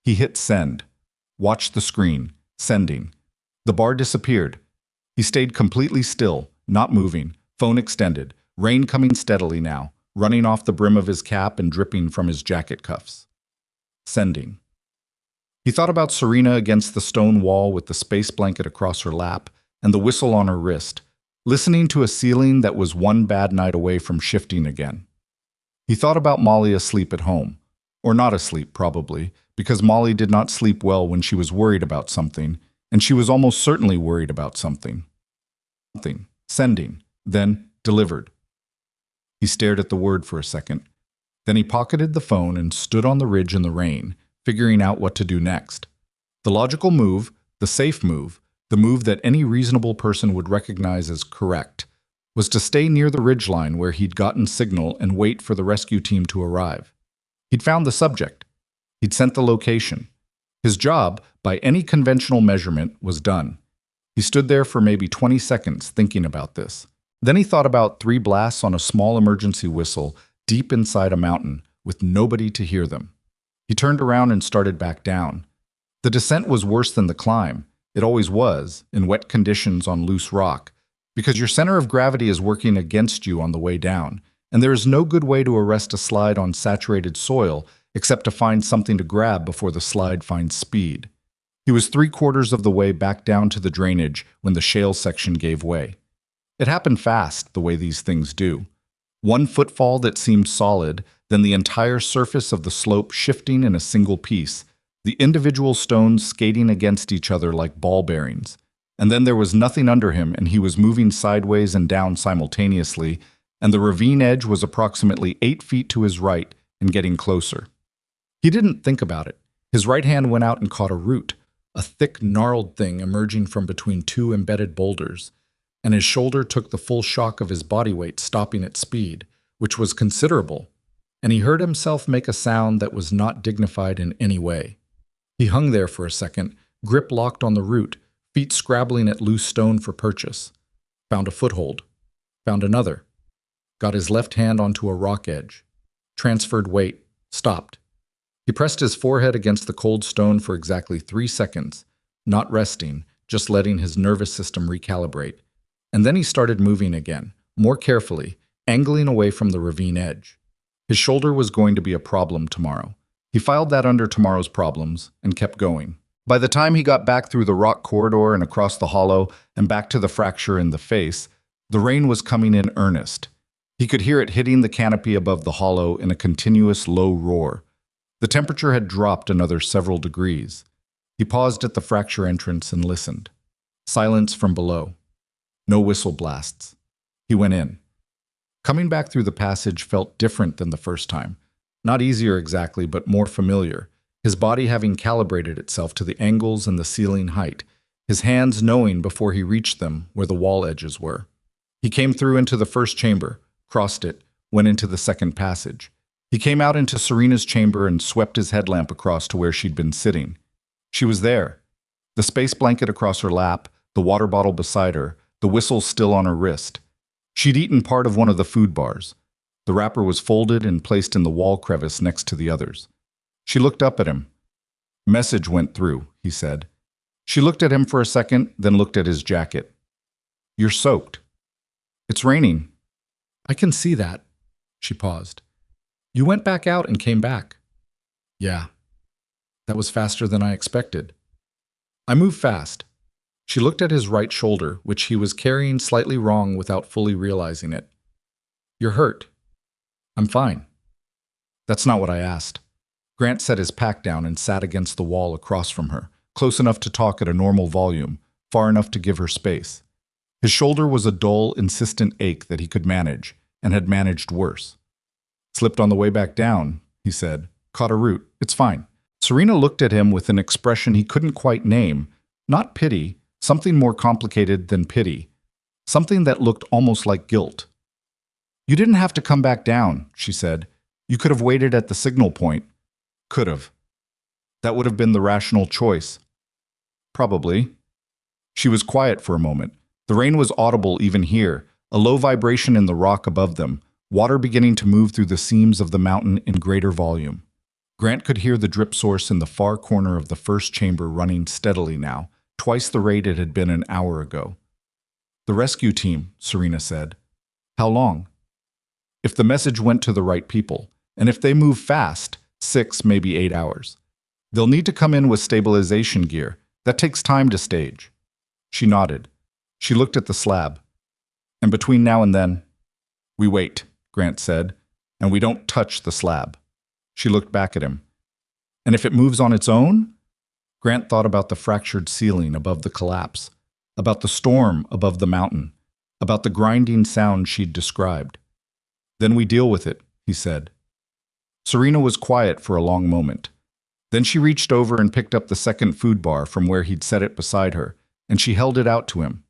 He hit send. Watched the screen. Sending. The bar disappeared. He stayed completely still, not moving, phone extended, rain coming steadily now, running off the brim of his cap and dripping from his jacket cuffs. Sending. He thought about Serena against the stone wall with the space blanket across her lap and the whistle on her wrist, listening to a ceiling that was one bad night away from shifting again. He thought about Molly asleep at home, or not asleep probably, because Molly did not sleep well when she was worried about something, and she was almost certainly worried about something. Sending, then delivered. He stared at the word for a second. Then he pocketed the phone and stood on the ridge in the rain, figuring out what to do next. The logical move, the safe move, the move that any reasonable person would recognize as correct, was to stay near the ridgeline where he'd gotten signal and wait for the rescue team to arrive. He'd found the subject. He'd sent the location. His job, by any conventional measurement, was done. He stood there for maybe 20 seconds thinking about this. Then he thought about 3 blasts on a small emergency whistle deep inside a mountain with nobody to hear them. He turned around and started back down. The descent was worse than the climb. It always was, in wet conditions on loose rock, because your center of gravity is working against you on the way down, and there is no good way to arrest a slide on saturated soil except to find something to grab before the slide finds speed. He was 3/4 of the way back down to the drainage when the shale section gave way. It happened fast, the way these things do. One footfall that seemed solid, then the entire surface of the slope shifting in a single piece, the individual stones skating against each other like ball bearings. And then there was nothing under him, and he was moving sideways and down simultaneously, and the ravine edge was approximately 8 feet to his right and getting closer. He didn't think about it. His right hand went out and caught a root, a thick, gnarled thing emerging from between 2 embedded boulders, and his shoulder took the full shock of his body weight stopping its speed, which was considerable, and he heard himself make a sound that was not dignified in any way. He hung there for a second, grip locked on the root, feet scrabbling at loose stone for purchase. Found a foothold. Found another. Got his left hand onto a rock edge. Transferred weight. Stopped. He pressed his forehead against the cold stone for exactly 3 seconds, not resting, just letting his nervous system recalibrate. And then he started moving again, more carefully, angling away from the ravine edge. His shoulder was going to be a problem tomorrow. He filed that under tomorrow's problems and kept going. By the time he got back through the rock corridor and across the hollow and back to the fracture in the face, the rain was coming in earnest. He could hear it hitting the canopy above the hollow in a continuous low roar. The temperature had dropped another several degrees. He paused at the fracture entrance and listened. Silence from below. No whistle blasts. He went in. Coming back through the passage felt different than the first time. Not easier exactly, but more familiar, his body having calibrated itself to the angles and the ceiling height, his hands knowing before he reached them where the wall edges were. He came through into the first chamber, crossed it, went into the second passage. He came out into Serena's chamber and swept his headlamp across to where she'd been sitting. She was there, the space blanket across her lap, the water bottle beside her, the whistle still on her wrist. She'd eaten part of one of the food bars. The wrapper was folded and placed in the wall crevice next to the others. She looked up at him. "Message went through," he said. She looked at him for a second, then looked at his jacket. "You're soaked." "It's raining." "I can see that." She paused. "You went back out and came back." "Yeah. That was faster than I expected." "I move fast." She looked at his right shoulder, which he was carrying slightly wrong without fully realizing it. "You're hurt." "I'm fine." "That's not what I asked." Grant set his pack down and sat against the wall across from her, close enough to talk at a normal volume, far enough to give her space. His shoulder was a dull, insistent ache that he could manage, and had managed worse. "Slipped on the way back down," he said. "Caught a root. It's fine." Serena looked at him with an expression he couldn't quite name. Not pity, something more complicated than pity. Something that looked almost like guilt. "You didn't have to come back down," she said. "You could have waited at the signal point." "Could have. That would have been the rational choice." "Probably." She was quiet for a moment. The rain was audible even here, a low vibration in the rock above them, water beginning to move through the seams of the mountain in greater volume. Grant could hear the drip source in the far corner of the first chamber running steadily now, twice the rate it had been an hour ago. "The rescue team," Serena said. "How long?" "If the message went to the right people, and if they move fast, 6, maybe 8 hours." They'll need to come in with stabilization gear. That takes time to stage. She nodded. She looked at the slab. And between now and then, we wait, Grant said, and we don't touch the slab. She looked back at him. And if it moves on its own? Grant thought about the fractured ceiling above the collapse, about the storm above the mountain, about the grinding sound she'd described. Then we deal with it, he said. Serena was quiet for a long moment. Then she reached over and picked up the second food bar from where he'd set it beside her, and she held it out to him.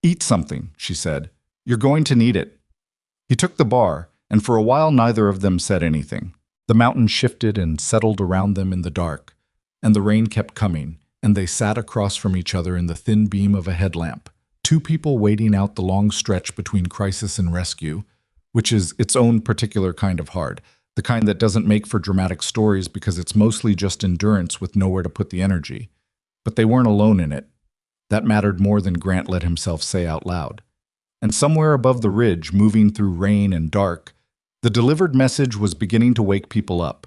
Eat something, she said. You're going to need it. He took the bar, and for a while neither of them said anything. The mountain shifted and settled around them in the dark, and the rain kept coming, and they sat across from each other in the thin beam of a headlamp, two people waiting out the long stretch between crisis and rescue, which is its own particular kind of hard, the kind that doesn't make for dramatic stories because it's mostly just endurance with nowhere to put the energy. But they weren't alone in it. That mattered more than Grant let himself say out loud. And somewhere above the ridge, moving through rain and dark, the delivered message was beginning to wake people up.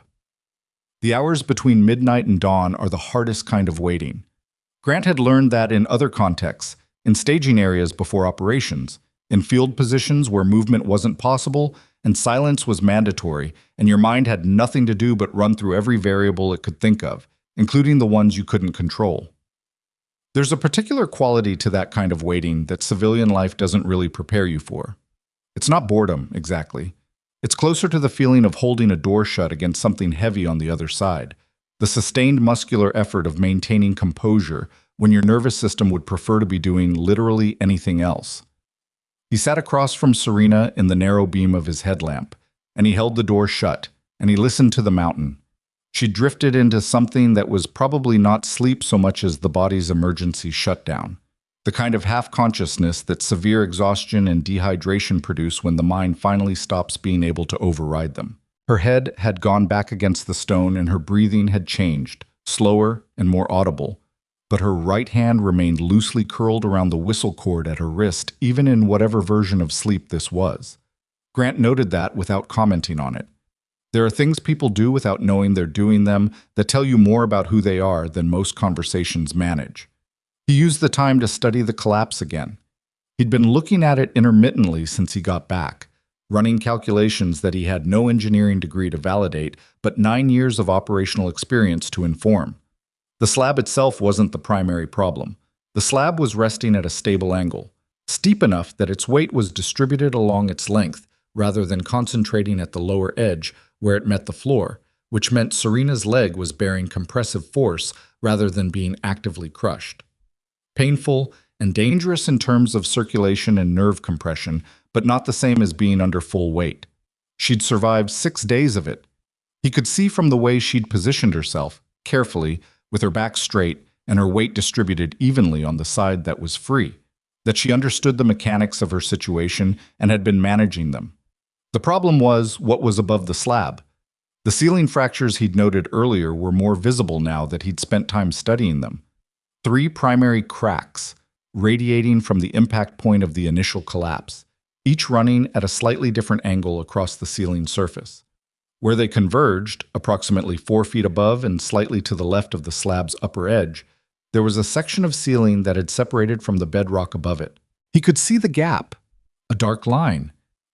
The hours between midnight and dawn are the hardest kind of waiting. Grant had learned that in other contexts, in staging areas before operations, in field positions where movement wasn't possible and silence was mandatory, and your mind had nothing to do but run through every variable it could think of, including the ones you couldn't control. There's a particular quality to that kind of waiting that civilian life doesn't really prepare you for. It's not boredom, exactly. It's closer to the feeling of holding a door shut against something heavy on the other side, the sustained muscular effort of maintaining composure when your nervous system would prefer to be doing literally anything else. He sat across from Serena in the narrow beam of his headlamp, and he held the door shut, and he listened to the mountain. She drifted into something that was probably not sleep so much as the body's emergency shutdown, the kind of half-consciousness that severe exhaustion and dehydration produce when the mind finally stops being able to override them. Her head had gone back against the stone and her breathing had changed, slower and more audible, but her right hand remained loosely curled around the whistle cord at her wrist, even in whatever version of sleep this was. Grant noted that without commenting on it. There are things people do without knowing they're doing them that tell you more about who they are than most conversations manage. He used the time to study the collapse again. He'd been looking at it intermittently since he got back, running calculations that he had no engineering degree to validate, but 9 years of operational experience to inform. The slab itself wasn't the primary problem. The slab was resting at a stable angle, steep enough that its weight was distributed along its length rather than concentrating at the lower edge where it met the floor, which meant Serena's leg was bearing compressive force rather than being actively crushed. Painful and dangerous in terms of circulation and nerve compression, but not the same as being under full weight. She'd survived 6 days of it. He could see from the way she'd positioned herself, carefully, with her back straight and her weight distributed evenly on the side that was free, that she understood the mechanics of her situation and had been managing them. The problem was what was above the slab. The ceiling fractures he'd noted earlier were more visible now that he'd spent time studying them. 3 primary cracks, radiating from the impact point of the initial collapse, each running at a slightly different angle across the ceiling surface. Where they converged, approximately 4 feet above and slightly to the left of the slab's upper edge, there was a section of ceiling that had separated from the bedrock above it. He could see the gap, a dark line,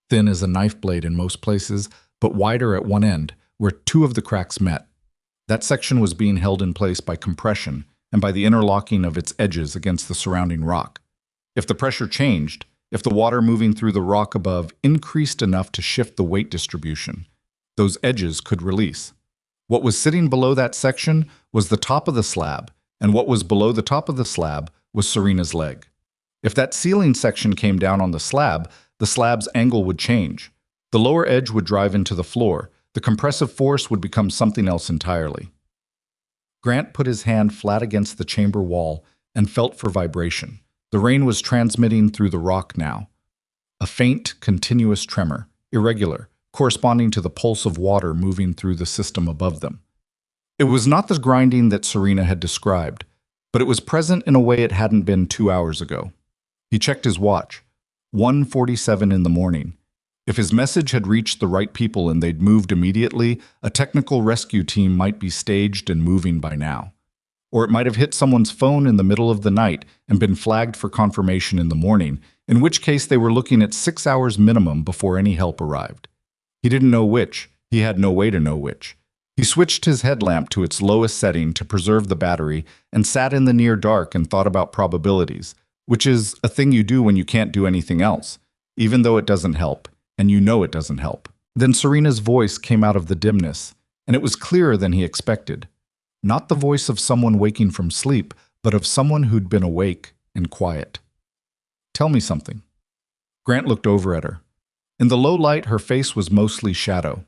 thin as a knife blade in most places, but wider at one end, where 2 of the cracks met. That section was being held in place by compression and by the interlocking of its edges against the surrounding rock. If the pressure changed, if the water moving through the rock above increased enough to shift the weight distribution, those edges could release. What was sitting below that section was the top of the slab, and what was below the top of the slab was Serena's leg. If that ceiling section came down on the slab's angle would change. The lower edge would drive into the floor. The compressive force would become something else entirely. Grant put his hand flat against the chamber wall and felt for vibration. The rain was transmitting through the rock now. A faint, continuous tremor, irregular, corresponding to the pulse of water moving through the system above them. It was not the grinding that Serena had described, but it was present in a way it hadn't been 2 hours ago. He checked his watch. 1:47 in the morning. If his message had reached the right people and they'd moved immediately, a technical rescue team might be staged and moving by now. Or it might have hit someone's phone in the middle of the night and been flagged for confirmation in the morning, in which case they were looking at 6 hours minimum before any help arrived. He didn't know which. He had no way to know which. He switched his headlamp to its lowest setting to preserve the battery and sat in the near dark and thought about probabilities, which is a thing you do when you can't do anything else, even though it doesn't help, and you know it doesn't help. Then Serena's voice came out of the dimness, and it was clearer than he expected. Not the voice of someone waking from sleep, but of someone who'd been awake and quiet. "Tell me something." Grant looked over at her. In the low light, her face was mostly shadow.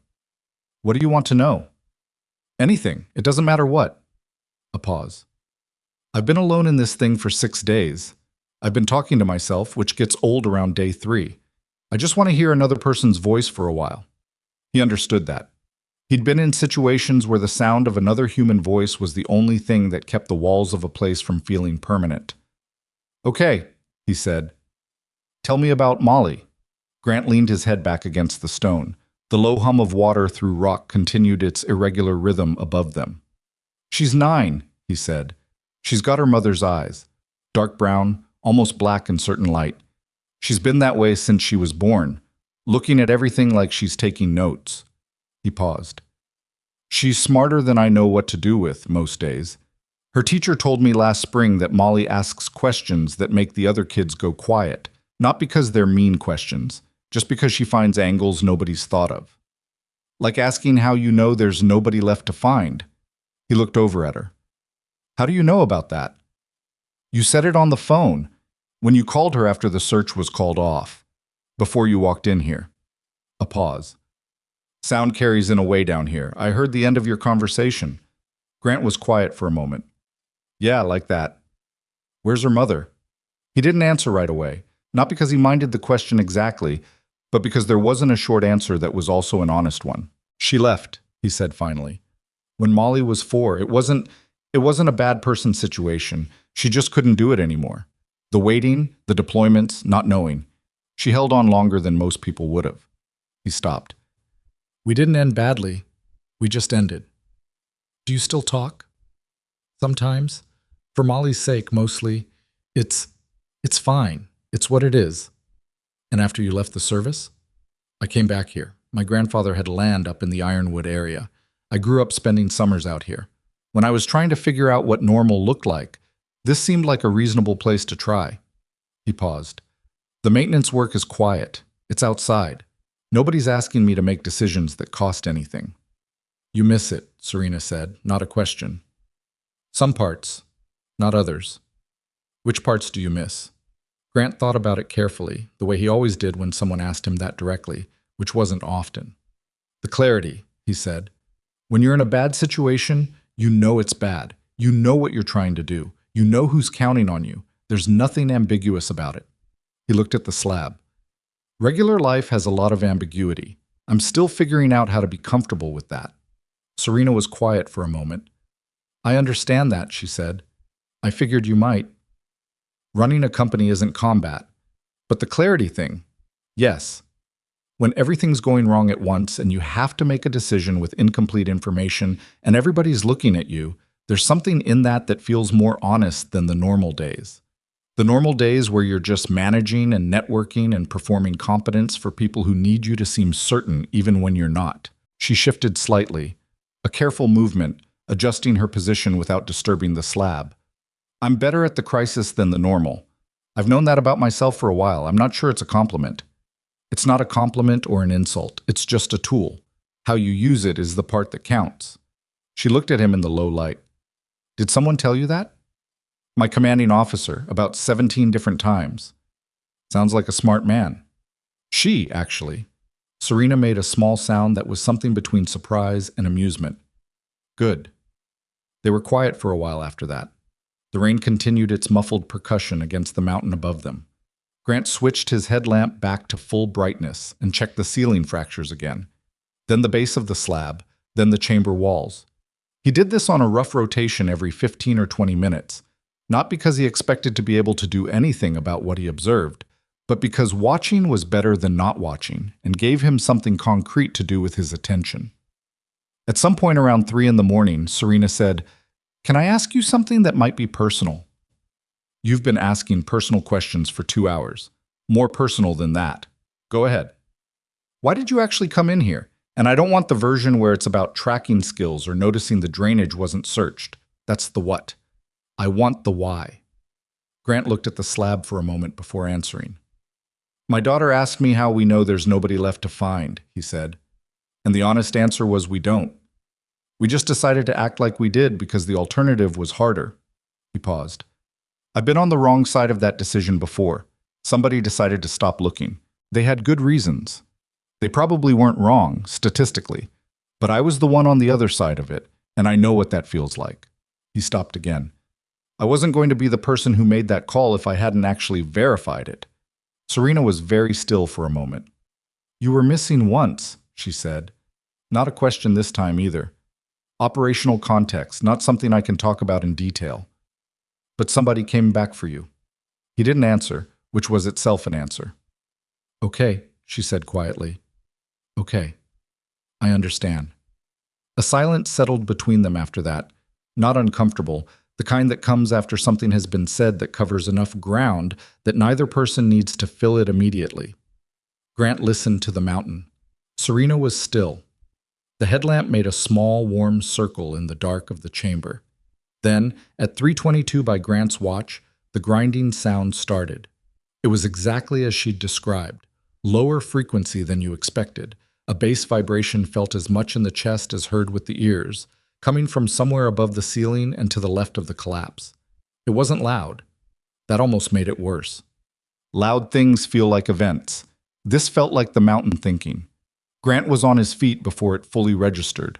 "What do you want to know?" "Anything. It doesn't matter what." A pause. "I've been alone in this thing for 6 days. I've been talking to myself, which gets old around day 3. I just want to hear another person's voice for a while." He understood that. He'd been in situations where the sound of another human voice was the only thing that kept the walls of a place from feeling permanent. "Okay," he said. "Tell me about Molly." Grant leaned his head back against the stone. The low hum of water through rock continued its irregular rhythm above them. "She's 9, he said. "She's got her mother's eyes. Dark brown, almost black in certain light. She's been that way since she was born, looking at everything like she's taking notes." He paused. "She's smarter than I know what to do with most days. Her teacher told me last spring that Molly asks questions that make the other kids go quiet, not because they're mean questions, just because she finds angles nobody's thought of. Like asking how you know there's nobody left to find." He looked over at her. "How do you know about that?" "You said it on the phone, when you called her after the search was called off, before you walked in here." A pause. "Sound carries in a way down here. I heard the end of your conversation." Grant was quiet for a moment. "Yeah, like that." "Where's her mother?" He didn't answer right away, not because he minded the question exactly, but because there wasn't a short answer that was also an honest one. "She left," he said finally. "When Molly was 4, it wasn't a bad person situation. She just couldn't do it anymore. The waiting, the deployments, not knowing. She held on longer than most people would have." He stopped. "We didn't end badly. We just ended. Do you still talk?" "Sometimes. For Molly's sake, mostly. It's fine. It's what it is." "And after you left the service?" "I came back here. My grandfather had land up in the Ironwood area. I grew up spending summers out here. When I was trying to figure out what normal looked like, this seemed like a reasonable place to try." He paused. "The maintenance work is quiet. It's outside. Nobody's asking me to make decisions that cost anything." "You miss it," Serena said, not a question. "Some parts, not others." "Which parts do you miss?" Grant thought about it carefully, the way he always did when someone asked him that directly, which wasn't often. "The clarity," he said. "When you're in a bad situation, you know it's bad. You know what you're trying to do. You know who's counting on you. There's nothing ambiguous about it." He looked at the slab. "Regular life has a lot of ambiguity. I'm still figuring out how to be comfortable with that." Serena was quiet for a moment. "I understand that," she said. "I figured you might. Running a company isn't combat. But the clarity thing, yes. When everything's going wrong at once and you have to make a decision with incomplete information and everybody's looking at you, there's something in that feels more honest than the normal days. The normal days where you're just managing and networking and performing competence for people who need you to seem certain even when you're not." She shifted slightly, a careful movement, adjusting her position without disturbing the slab. "I'm better at the crisis than the normal. I've known that about myself for a while. I'm not sure it's a compliment." "It's not a compliment or an insult. It's just a tool. How you use it is the part that counts." She looked at him in the low light. "Did someone tell you that?" "My commanding officer, about 17 different times." "Sounds like a smart man." "She, actually." Serena made a small sound that was something between surprise and amusement. "Good." They were quiet for a while after that. The rain continued its muffled percussion against the mountain above them. Grant switched his headlamp back to full brightness and checked the ceiling fractures again, then the base of the slab, then the chamber walls. He did this on a rough rotation every 15 or 20 minutes, not because he expected to be able to do anything about what he observed, but because watching was better than not watching and gave him something concrete to do with his attention. At some point around 3 in the morning, Serena said, "Can I ask you something that might be personal?" "You've been asking personal questions for 2 hours. More personal than that. Go ahead." "Why did you actually come in here? And I don't want the version where it's about tracking skills or noticing the drainage wasn't searched. That's the what. I want the why." Grant looked at the slab for a moment before answering. "My daughter asked me how we know there's nobody left to find," he said. "And the honest answer was we don't. We just decided to act like we did because the alternative was harder." He paused. "I've been on the wrong side of that decision before. Somebody decided to stop looking. They had good reasons. They probably weren't wrong, statistically. But I was the one on the other side of it, and I know what that feels like." He stopped again. "I wasn't going to be the person who made that call if I hadn't actually verified it." Serena was very still for a moment. "You were missing once," she said. "Not a question this time either. Operational context, not something I can talk about in detail. But somebody came back for you." He didn't answer, which was itself an answer. "Okay," she said quietly. "Okay. I understand." A silence settled between them after that, not uncomfortable, the kind that comes after something has been said that covers enough ground that neither person needs to fill it immediately. Grant listened to the mountain. Serena was still. The headlamp made a small, warm circle in the dark of the chamber. Then, at 3:22 by Grant's watch, the grinding sound started. It was exactly as she'd described, lower frequency than you expected. A bass vibration felt as much in the chest as heard with the ears, coming from somewhere above the ceiling and to the left of the collapse. It wasn't loud. That almost made it worse. Loud things feel like events. This felt like the mountain thinking. Grant was on his feet before it fully registered.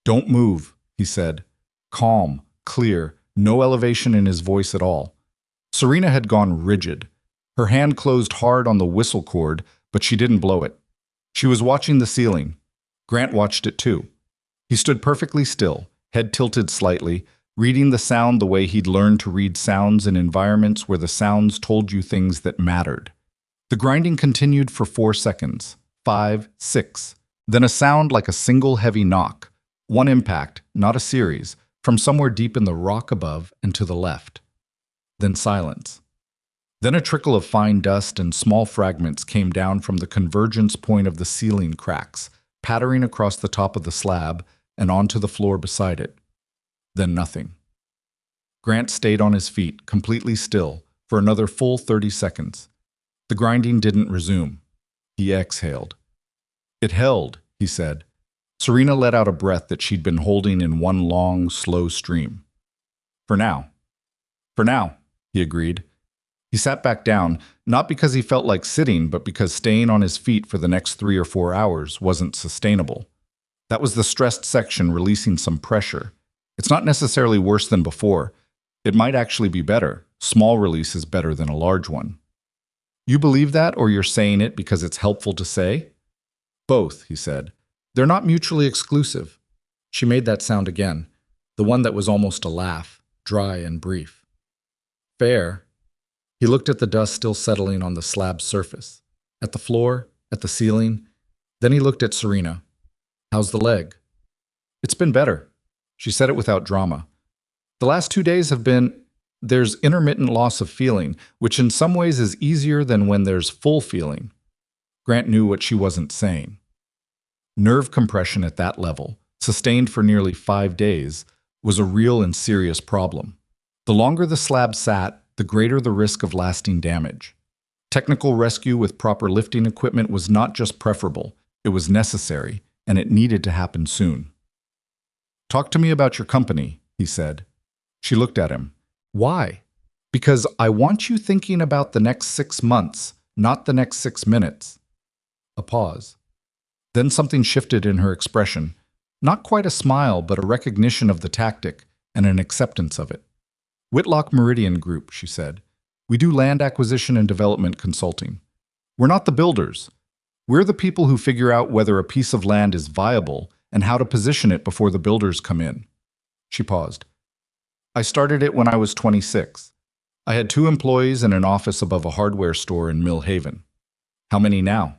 "Don't move," he said. Calm, clear, no elevation in his voice at all. Serena had gone rigid. Her hand closed hard on the whistle cord, but she didn't blow it. She was watching the ceiling. Grant watched it too. He stood perfectly still, head tilted slightly, reading the sound the way he'd learned to read sounds in environments where the sounds told you things that mattered. The grinding continued for 4 seconds, 5, 6. Then a sound like a single heavy knock. One impact, not a series, from somewhere deep in the rock above and to the left. Then silence. Then a trickle of fine dust and small fragments came down from the convergence point of the ceiling cracks, pattering across the top of the slab and onto the floor beside it. Then nothing. Grant stayed on his feet, completely still, for another full 30 seconds. The grinding didn't resume. He exhaled. "It held," he said. Serena let out a breath that she'd been holding in one long, slow stream. "For now." "For now," he agreed. He sat back down, not because he felt like sitting, but because staying on his feet for the next 3 or 4 hours wasn't sustainable. That was the stressed section releasing some pressure. It's not necessarily worse than before. It might actually be better. Small release is better than a large one. "You believe that, or you're saying it because it's helpful to say?" "Both," he said. "They're not mutually exclusive." She made that sound again, the one that was almost a laugh, dry and brief. "Fair." He looked at the dust still settling on the slab's surface, at the floor, at the ceiling. Then he looked at Serena. "How's the leg?" "It's been better." She said it without drama. "The last 2 days have been... There's intermittent loss of feeling, which in some ways is easier than when there's full feeling." Grant knew what she wasn't saying. Nerve compression at that level, sustained for nearly 5 days, was a real and serious problem. The longer the slab sat, the greater the risk of lasting damage. Technical rescue with proper lifting equipment was not just preferable, it was necessary, and it needed to happen soon. "Talk to me about your company," he said. She looked at him. "Why?" "Because I want you thinking about the next 6 months, not the next 6 minutes." A pause. Then something shifted in her expression. Not quite a smile, but a recognition of the tactic and an acceptance of it. "Whitlock Meridian Group," she said. "We do land acquisition and development consulting. We're not the builders. We're the people who figure out whether a piece of land is viable and how to position it before the builders come in." She paused. "I started it when I was 26. I had 2 employees and an office above a hardware store in Mill Haven. How many now?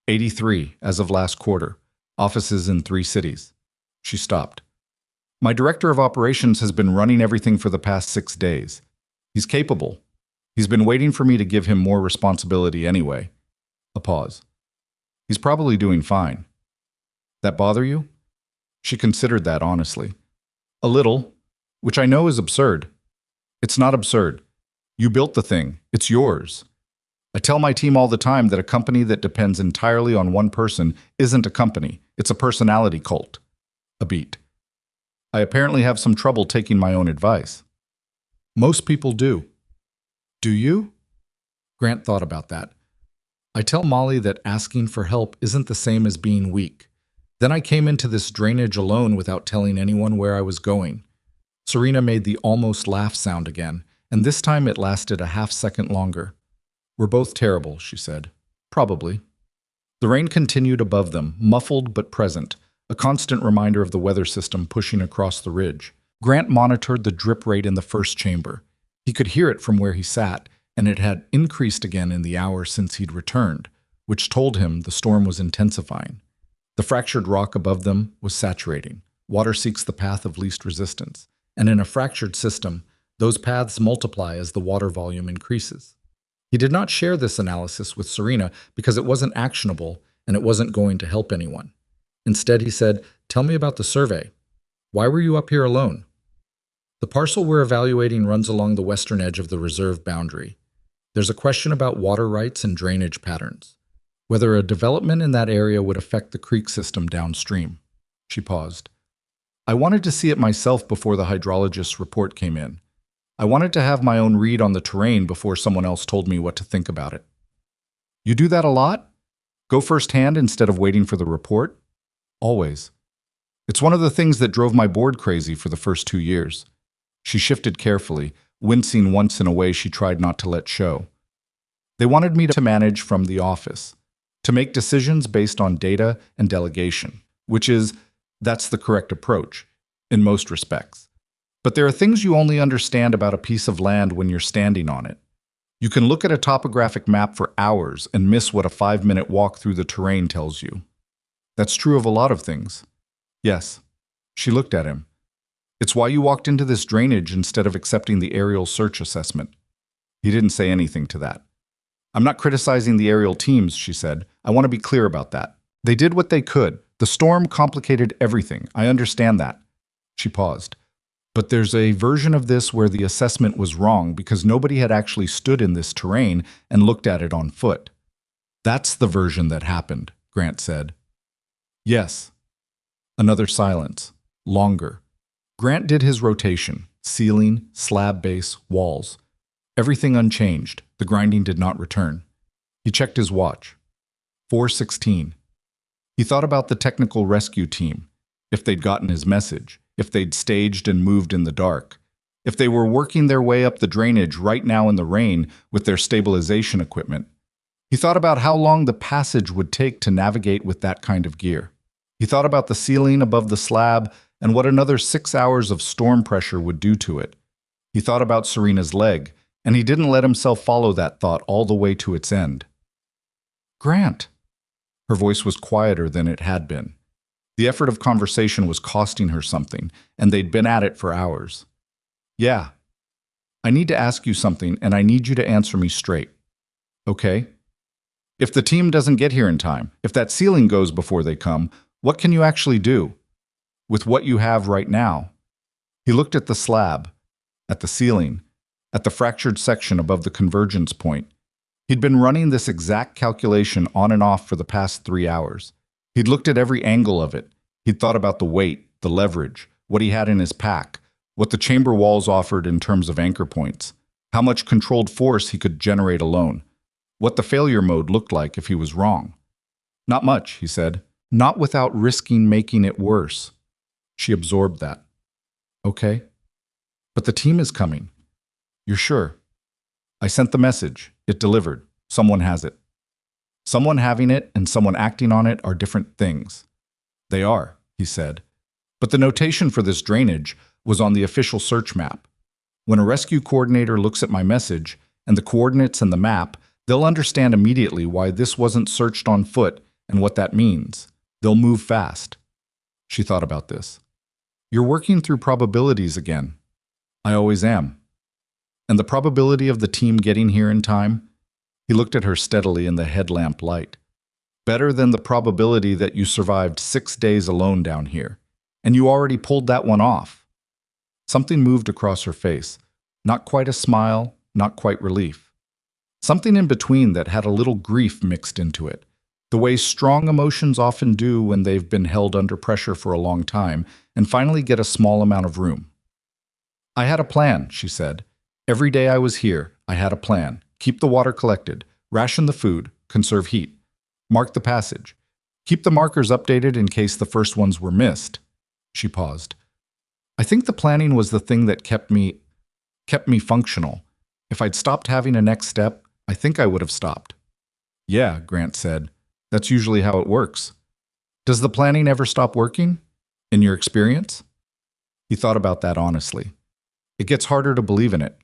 83, as of last quarter. Offices in 3 cities. She stopped. My director of operations has been running everything for the past 6 days. He's capable. He's been waiting for me to give him more responsibility anyway. A pause. He's probably doing fine. That bother you? She considered that honestly. A little, which I know is absurd. It's not absurd. You built the thing. It's yours. I tell my team all the time that a company that depends entirely on one person isn't a company. It's a personality cult. A beat. I apparently have some trouble taking my own advice. Most people do. Do you? Grant thought about that. I tell Molly that asking for help isn't the same as being weak. Then I came into this drainage alone without telling anyone where I was going. Serena made the almost laugh sound again, and this time it lasted a half-second longer. We're both terrible, she said. Probably. The rain continued above them, muffled but present, a constant reminder of the weather system pushing across the ridge. Grant monitored the drip rate in the first chamber. He could hear it from where he sat, and it had increased again in the hour since he'd returned, which told him the storm was intensifying. The fractured rock above them was saturating. Water seeks the path of least resistance, and in a fractured system, those paths multiply as the water volume increases. He did not share this analysis with Serena because it wasn't actionable and it wasn't going to help anyone. Instead, he said, "Tell me about the survey. Why were you up here alone?" The parcel we're evaluating runs along the western edge of the reserve boundary. There's a question about water rights and drainage patterns, whether a development in that area would affect the creek system downstream. She paused. I wanted to see it myself before the hydrologist's report came in. I wanted to have my own read on the terrain before someone else told me what to think about it. You do that a lot? Go firsthand instead of waiting for the report? Always. It's one of the things that drove my board crazy for the first 2 years. She shifted carefully, wincing once in a way she tried not to let show. They wanted me to manage from the office, to make decisions based on data and delegation, that's the correct approach, in most respects. But there are things you only understand about a piece of land when you're standing on it. You can look at a topographic map for hours and miss what a 5-minute walk through the terrain tells you. That's true of a lot of things. Yes. She looked at him. It's why you walked into this drainage instead of accepting the aerial search assessment. He didn't say anything to that. I'm not criticizing the aerial teams, she said. I want to be clear about that. They did what they could. The storm complicated everything. I understand that. She paused. But there's a version of this where the assessment was wrong because nobody had actually stood in this terrain and looked at it on foot. That's the version that happened, Grant said. Yes. Another silence. Longer. Grant did his rotation. Ceiling, slab base, walls. Everything unchanged. The grinding did not return. He checked his watch. 4:16. He thought about the technical rescue team, if they'd gotten his message, if they'd staged and moved in the dark, if they were working their way up the drainage right now in the rain with their stabilization equipment. He thought about how long the passage would take to navigate with that kind of gear. He thought about the ceiling above the slab and what another 6 hours of storm pressure would do to it. He thought about Serena's leg, and he didn't let himself follow that thought all the way to its end. Grant. Her voice was quieter than it had been. The effort of conversation was costing her something, and they'd been at it for hours. Yeah. I need to ask you something, and I need you to answer me straight. Okay? If the team doesn't get here in time, if that ceiling goes before they come, what can you actually do? With what you have right now? He looked at the slab, at the ceiling, at the fractured section above the convergence point. He'd been running this exact calculation on and off for the past 3 hours. He'd looked at every angle of it. He'd thought about the weight, the leverage, what he had in his pack, what the chamber walls offered in terms of anchor points, how much controlled force he could generate alone, what the failure mode looked like if he was wrong. Not much, he said. Not without risking making it worse. She absorbed that. Okay. But the team is coming. You're sure? I sent the message. It delivered. Someone has it. Someone having it and someone acting on it are different things. They are, he said. But the notation for this drainage was on the official search map. When a rescue coordinator looks at my message and the coordinates and the map, they'll understand immediately why this wasn't searched on foot and what that means. They'll move fast. She thought about this. You're working through probabilities again. I always am. And the probability of the team getting here in time? He looked at her steadily in the headlamp light. Better than the probability that you survived 6 days alone down here. And you already pulled that one off. Something moved across her face. Not quite a smile, not quite relief. Something in between that had a little grief mixed into it. The way strong emotions often do when they've been held under pressure for a long time and finally get a small amount of room. I had a plan, she said. Every day I was here, I had a plan. Keep the water collected, ration the food, conserve heat. Mark the passage. Keep the markers updated in case the first ones were missed. She paused. I think the planning was the thing that kept me functional. If I'd stopped having a next step, I think I would have stopped. Yeah, Grant said. That's usually how it works. Does the planning ever stop working? In your experience? He thought about that honestly. It gets harder to believe in it.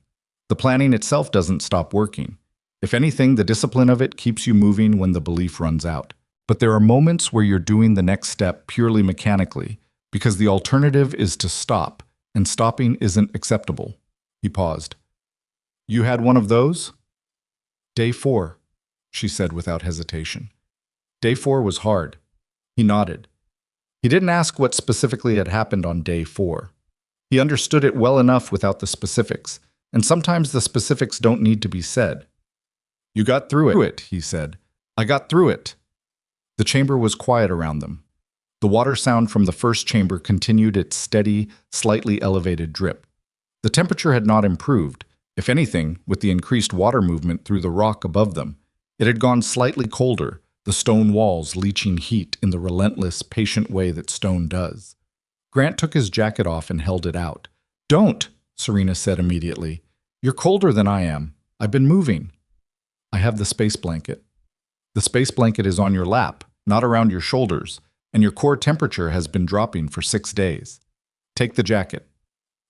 The planning itself doesn't stop working. If anything, the discipline of it keeps you moving when the belief runs out. But there are moments where you're doing the next step purely mechanically, because the alternative is to stop, and stopping isn't acceptable. He paused. You had one of those? Day 4, she said without hesitation. Day 4 was hard. He nodded. He didn't ask what specifically had happened on day 4. He understood it well enough without the specifics, and sometimes the specifics don't need to be said. You got through it, he said. I got through it. The chamber was quiet around them. The water sound from the first chamber continued its steady, slightly elevated drip. The temperature had not improved. If anything, with the increased water movement through the rock above them, it had gone slightly colder, the stone walls leaching heat in the relentless, patient way that stone does. Grant took his jacket off and held it out. Don't, Serena said immediately. You're colder than I am. I've been moving. I have the space blanket. The space blanket is on your lap, not around your shoulders, and your core temperature has been dropping for 6 days. Take the jacket.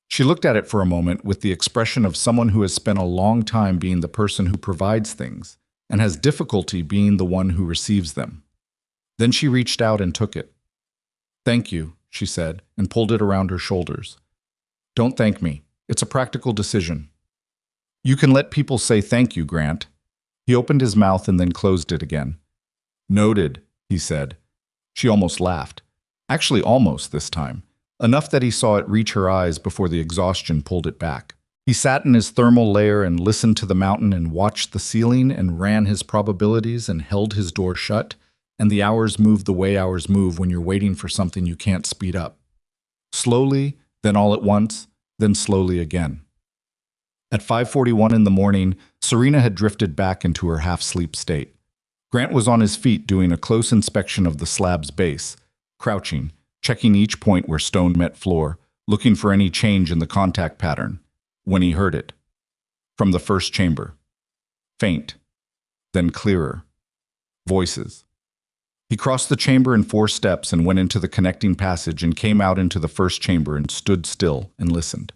She looked at it for a moment with the expression of someone who has spent a long time being the person who provides things and has difficulty being the one who receives them. Then she reached out and took it. Thank you, she said, and pulled it around her shoulders. Don't thank me. It's a practical decision. You can let people say thank you, Grant. He opened his mouth and then closed it again. Noted, he said. She almost laughed. Actually, almost this time. Enough that he saw it reach her eyes before the exhaustion pulled it back. He sat in his thermal lair and listened to the mountain and watched the ceiling and ran his probabilities and held his door shut, and the hours moved the way hours move when you're waiting for something you can't speed up. Slowly, then all at once, then slowly again. At 5:41 in the morning, Serena had drifted back into her half-sleep state. Grant was on his feet doing a close inspection of the slab's base, crouching, checking each point where stone met floor, looking for any change in the contact pattern, when he heard it. From the first chamber. Faint, then clearer. Voices. He crossed the chamber in 4 steps and went into the connecting passage and came out into the first chamber and stood still and listened.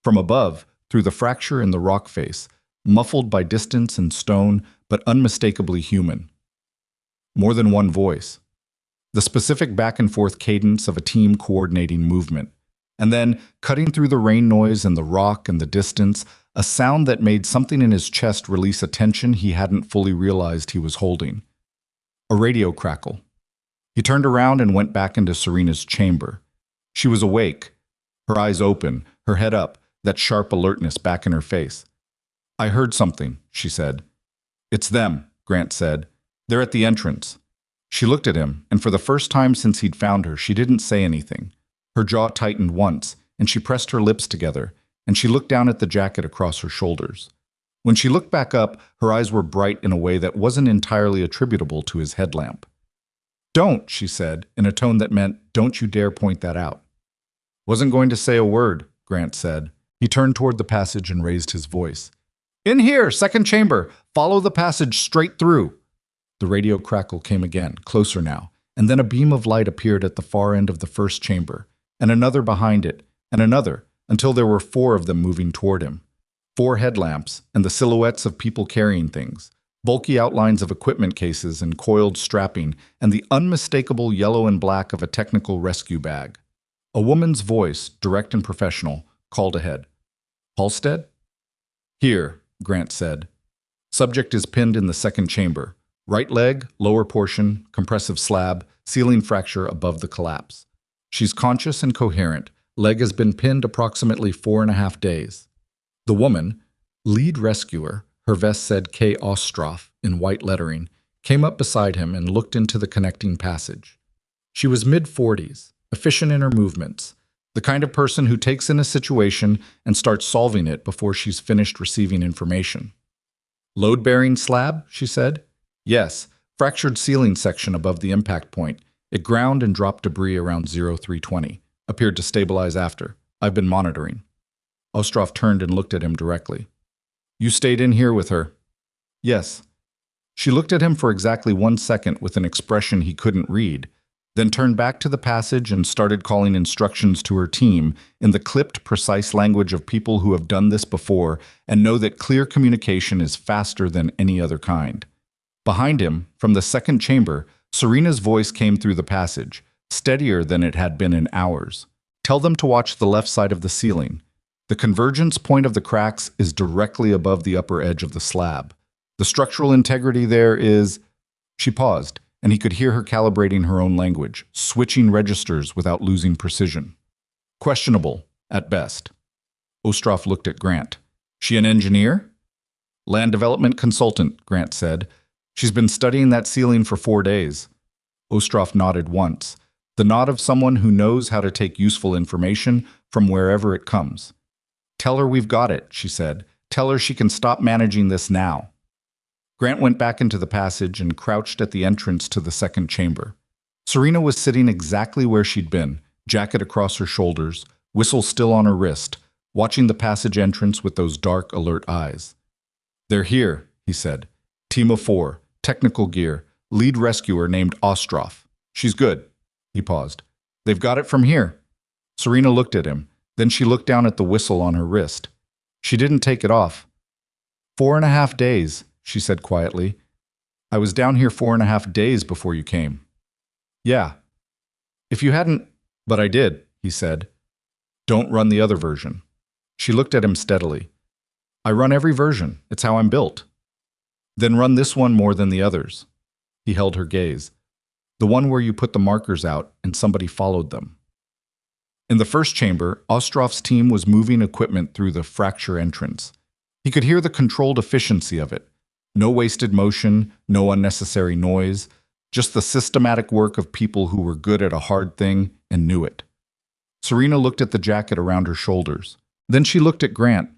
From above, through the fracture in the rock face, muffled by distance and stone, but unmistakably human. More than one voice. The specific back-and-forth cadence of a team coordinating movement. And then, cutting through the rain noise and the rock and the distance, a sound that made something in his chest release a tension he hadn't fully realized he was holding. A radio crackle. He turned around and went back into Serena's chamber. She was awake, her eyes open, her head up, that sharp alertness back in her face. I heard something, she said. It's them, Grant said. They're at the entrance. She looked at him, and for the first time since he'd found her, she didn't say anything. Her jaw tightened once, and she pressed her lips together, and she looked down at the jacket across her shoulders. When she looked back up, her eyes were bright in a way that wasn't entirely attributable to his headlamp. Don't, she said, in a tone that meant, don't you dare point that out. Wasn't going to say a word, Grant said. He turned toward the passage and raised his voice. In here, second chamber. Follow the passage straight through. The radio crackle came again, closer now, and then a beam of light appeared at the far end of the first chamber, and another behind it, and another, until there were 4 of them moving toward him. 4 headlamps and the silhouettes of people carrying things, bulky outlines of equipment cases and coiled strapping, and the unmistakable yellow and black of a technical rescue bag. A woman's voice, direct and professional, called ahead. "Halstead?" "Here," Grant said. "Subject is pinned in the second chamber. Right leg, lower portion, compressive slab, ceiling fracture above the collapse. She's conscious and coherent. Leg has been pinned approximately 4.5 days." The woman, lead rescuer, her vest said K. Ostroff in white lettering, came up beside him and looked into the connecting passage. She was mid-40s, efficient in her movements, the kind of person who takes in a situation and starts solving it before she's finished receiving information. "Load-bearing slab?" she said. "Yes, fractured ceiling section above the impact point. It ground and dropped debris around 0320. Appeared to stabilize after. I've been monitoring." Ostroff turned and looked at him directly. "You stayed in here with her?" "Yes." She looked at him for exactly 1 second with an expression he couldn't read, then turned back to the passage and started calling instructions to her team in the clipped, precise language of people who have done this before and know that clear communication is faster than any other kind. Behind him, from the second chamber, Serena's voice came through the passage, steadier than it had been in hours. "Tell them to watch the left side of the ceiling. The convergence point of the cracks is directly above the upper edge of the slab. The structural integrity there is—" She paused, and he could hear her calibrating her own language, switching registers without losing precision. "Questionable, at best." Ostroff looked at Grant. "She an engineer?" "Land development consultant," Grant said. "She's been studying that ceiling for 4 days." Ostroff nodded once, the nod of someone who knows how to take useful information from wherever it comes. "Tell her we've got it," she said. "Tell her she can stop managing this now." Grant went back into the passage and crouched at the entrance to the second chamber. Serena was sitting exactly where she'd been, jacket across her shoulders, whistle still on her wrist, watching the passage entrance with those dark, alert eyes. "They're here," he said. "Team of 4, technical gear, lead rescuer named Ostroff. She's good." He paused. "They've got it from here." Serena looked at him. Then she looked down at the whistle on her wrist. She didn't take it off. 4.5 days, she said quietly. "I was down here 4.5 days before you came." "Yeah. If you hadn't—" "But I did," he said. "Don't run the other version." She looked at him steadily. "I run every version. It's how I'm built." "Then run this one more than the others." He held her gaze. "The one where you put the markers out and somebody followed them." In the first chamber, Ostroff's team was moving equipment through the fracture entrance. He could hear the controlled efficiency of it. No wasted motion, no unnecessary noise, just the systematic work of people who were good at a hard thing and knew it. Serena looked at the jacket around her shoulders. Then she looked at Grant.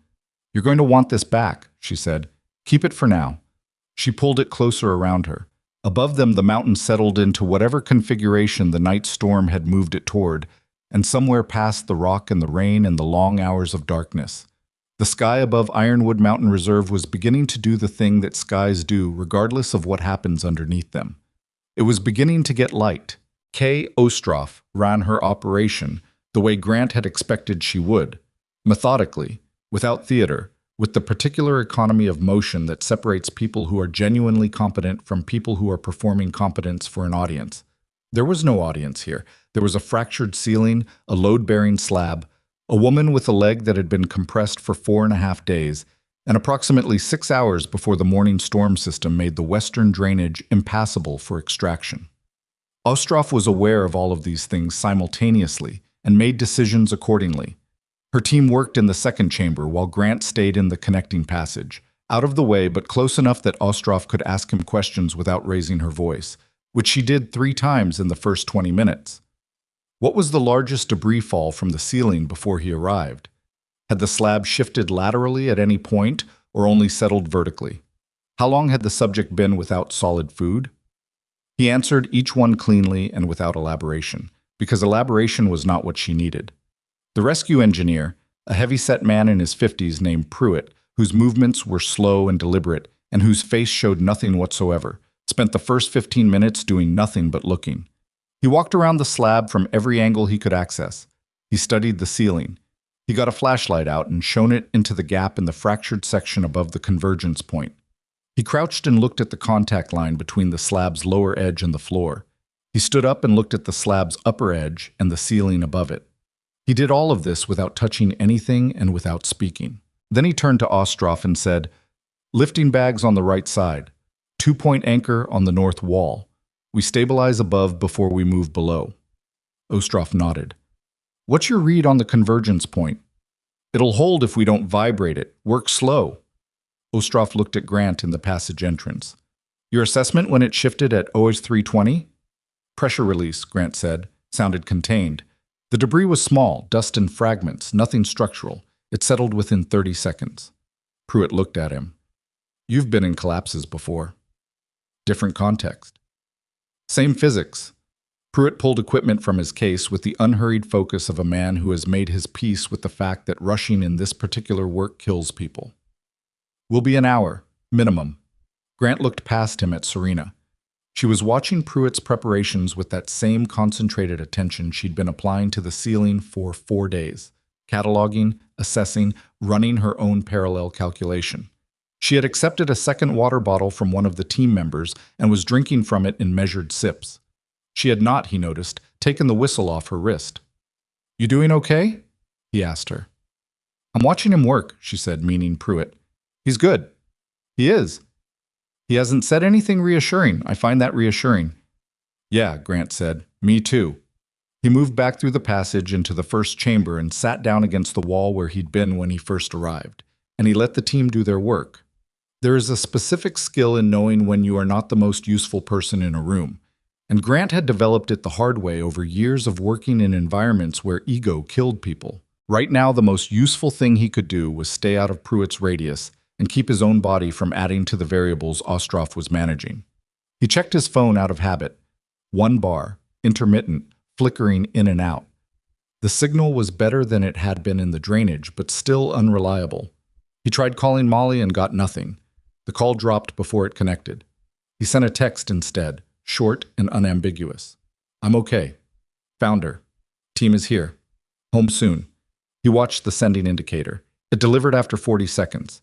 "You're going to want this back," she said. "Keep it for now." She pulled it closer around her. Above them, the mountain settled into whatever configuration the night storm had moved it toward, and somewhere past the rock and the rain and the long hours of darkness. The sky above Ironwood Mountain Reserve was beginning to do the thing that skies do regardless of what happens underneath them. It was beginning to get light. K. Ostroff ran her operation the way Grant had expected she would, methodically, without theater, with the particular economy of motion that separates people who are genuinely competent from people who are performing competence for an audience. There was no audience here. There was a fractured ceiling, a load-bearing slab, a woman with a leg that had been compressed for 4.5 days, and approximately 6 hours before the morning storm system made the western drainage impassable for extraction. Ostroff was aware of all of these things simultaneously and made decisions accordingly. Her team worked in the second chamber while Grant stayed in the connecting passage, out of the way but close enough that Ostroff could ask him questions without raising her voice, which she did 3 times in the first 20 minutes. What was the largest debris fall from the ceiling before he arrived? Had the slab shifted laterally at any point or only settled vertically? How long had the subject been without solid food? He answered each one cleanly and without elaboration, because elaboration was not what she needed. The rescue engineer, a heavy-set man in his 50s named Pruitt, whose movements were slow and deliberate and whose face showed nothing whatsoever, spent the first 15 minutes doing nothing but looking. He walked around the slab from every angle he could access. He studied the ceiling. He got a flashlight out and shone it into the gap in the fractured section above the convergence point. He crouched and looked at the contact line between the slab's lower edge and the floor. He stood up and looked at the slab's upper edge and the ceiling above it. He did all of this without touching anything and without speaking. Then he turned to Ostroff and said, "Lifting bags on the right side. 2-point anchor on the north wall. We stabilize above before we move below." Ostroff nodded. "What's your read on the convergence point?" "It'll hold if we don't vibrate it. Work slow." Ostroff looked at Grant in the passage entrance. "Your assessment when it shifted at OS 320? "Pressure release," Grant said. Sounded contained. The debris was small, dust and fragments, nothing structural. It settled within 30 seconds. Pruitt looked at him. "You've been in collapses before." "Different context." "Same physics." Pruitt pulled equipment from his case with the unhurried focus of a man who has made his peace with the fact that rushing in this particular work kills people. "We'll be an hour, minimum." Grant looked past him at Serena. She was watching Pruitt's preparations with that same concentrated attention she'd been applying to the ceiling for 4 days, cataloging, assessing, running her own parallel calculation. She had accepted a second water bottle from one of the team members and was drinking from it in measured sips. She had not, he noticed, taken the whistle off her wrist. "You doing okay?" he asked her. "I'm watching him work," she said, meaning Pruitt. "He's good." "He is." "He hasn't said anything reassuring. I find that reassuring." "Yeah," Grant said. "Me too." He moved back through the passage into the first chamber and sat down against the wall where he'd been when he first arrived, and he let the team do their work. There is a specific skill in knowing when you are not the most useful person in a room, and Grant had developed it the hard way over years of working in environments where ego killed people. Right now, the most useful thing he could do was stay out of Pruitt's radius and keep his own body from adding to the variables Ostroff was managing. He checked his phone out of habit. 1 bar, intermittent, flickering in and out. The signal was better than it had been in the drainage, but still unreliable. He tried calling Molly and got nothing. The call dropped before it connected. He sent a text instead, short and unambiguous. "I'm okay. Found her. Team is here. Home soon." He watched the sending indicator. It delivered after 40 seconds.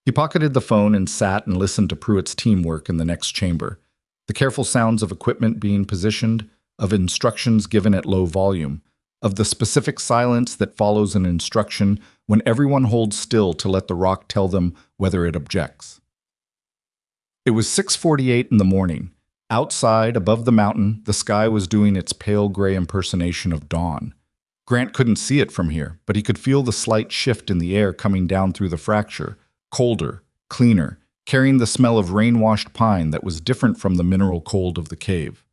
He pocketed the phone and sat and listened to Pruitt's teamwork in the next chamber. The careful sounds of equipment being positioned, of instructions given at low volume, of the specific silence that follows an instruction when everyone holds still to let the rock tell them whether it objects. It was 6:48 in the morning. Outside, above the mountain, the sky was doing its pale gray impersonation of dawn. Grant couldn't see it from here, but he could feel the slight shift in the air coming down through the fracture, colder, cleaner, carrying the smell of rain-washed pine that was different from the mineral cold of the cave.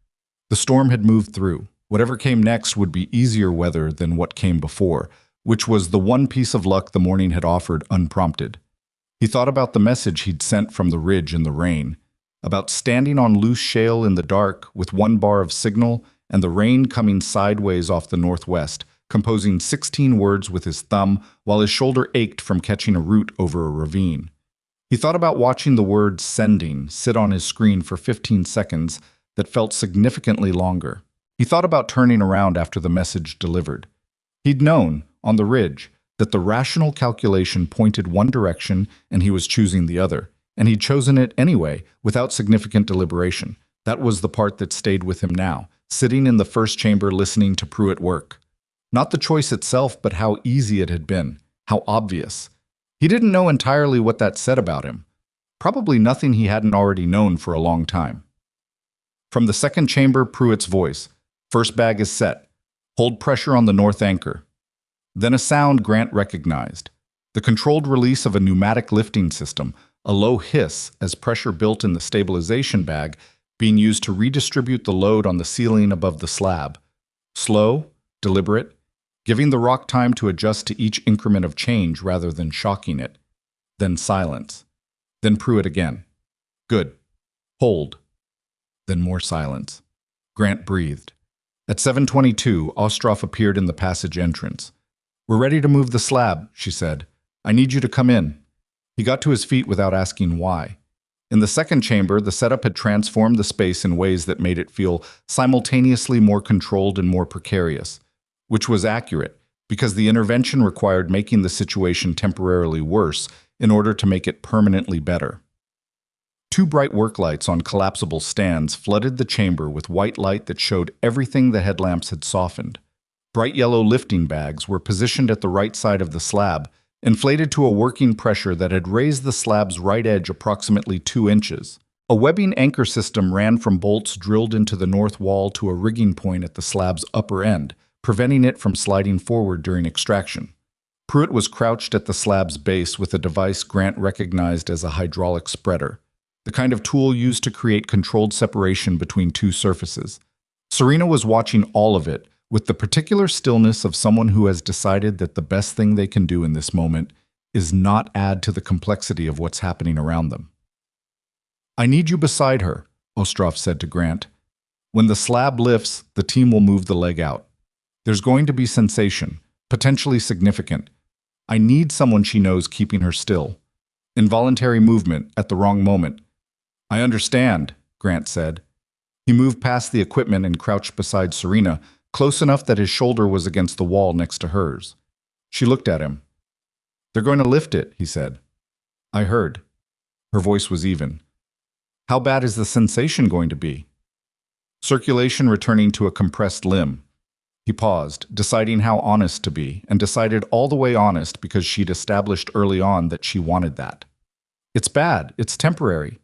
The storm had moved through. Whatever came next would be easier weather than what came before, which was the one piece of luck the morning had offered unprompted. He thought about the message he'd sent from the ridge in the rain, about standing on loose shale in the dark with 1 bar of signal and the rain coming sideways off the northwest, composing 16 words with his thumb while his shoulder ached from catching a root over a ravine. He thought about watching the word "sending" sit on his screen for 15 seconds that felt significantly longer. He thought about turning around after the message delivered. He'd known, on the ridge, that the rational calculation pointed one direction and he was choosing the other, and he'd chosen it anyway, without significant deliberation. That was the part that stayed with him now, sitting in the first chamber listening to Pruitt work. Not the choice itself, but how easy it had been, how obvious. He didn't know entirely what that said about him. Probably nothing he hadn't already known for a long time. From the second chamber, Pruitt's voice. "First bag is set. Hold pressure on the north anchor." Then a sound Grant recognized. The controlled release of a pneumatic lifting system, a low hiss as pressure built in the stabilization bag, being used to redistribute the load on the ceiling above the slab. Slow, deliberate, giving the rock time to adjust to each increment of change rather than shocking it. Then silence. Then Pruitt again. "Good. Hold." Then more silence. Grant breathed. At 7:22, Ostroff appeared in the passage entrance. "We're ready to move the slab," she said. "I need you to come in." He got to his feet without asking why. In the second chamber, the setup had transformed the space in ways that made it feel simultaneously more controlled and more precarious. Which was accurate. because the intervention required making the situation temporarily worse in order to make it permanently better. Two bright work lights on collapsible stands flooded the chamber with white light that showed everything the headlamps had softened. Bright yellow lifting bags were positioned at the right side of the slab, inflated to a working pressure that had raised the slab's right edge approximately 2 inches. A webbing anchor system ran from bolts drilled into the north wall to a rigging point at the slab's upper end, preventing it from sliding forward during extraction. Pruitt was crouched at the slab's base with a device Grant recognized as a hydraulic spreader, the kind of tool used to create controlled separation between two surfaces. Serena was watching all of it, with the particular stillness of someone who has decided that the best thing they can do in this moment is not add to the complexity of what's happening around them. "I need you beside her," Ostroff said to Grant. "When the slab lifts, the team will move the leg out. There's going to be sensation, potentially significant. I need someone she knows keeping her still. Involuntary movement at the wrong moment." "I understand," Grant said. He moved past the equipment and crouched beside Serena, close enough that his shoulder was against the wall next to hers. She looked at him. "They're going to lift it," he said. "I heard." Her voice was even. "How bad is the sensation going to be?" "Circulation returning to a compressed limb." He paused, deciding how honest to be, and decided all the way honest because she'd established early on that she wanted that. "It's bad. It's temporary."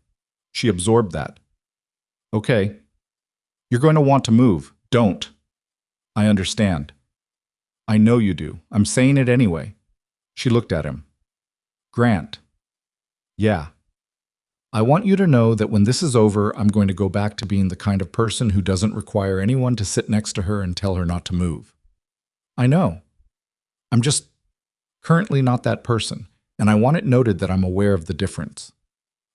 She absorbed that. "Okay. You're going to want to move. Don't." "I understand." "I know you do. I'm saying it anyway." She looked at him. "Grant." "Yeah. I want you to know that when this is over, I'm going to go back to being the kind of person who doesn't require anyone to sit next to her and tell her not to move." "I know. I'm just currently not that person, and I want it noted that I'm aware of the difference."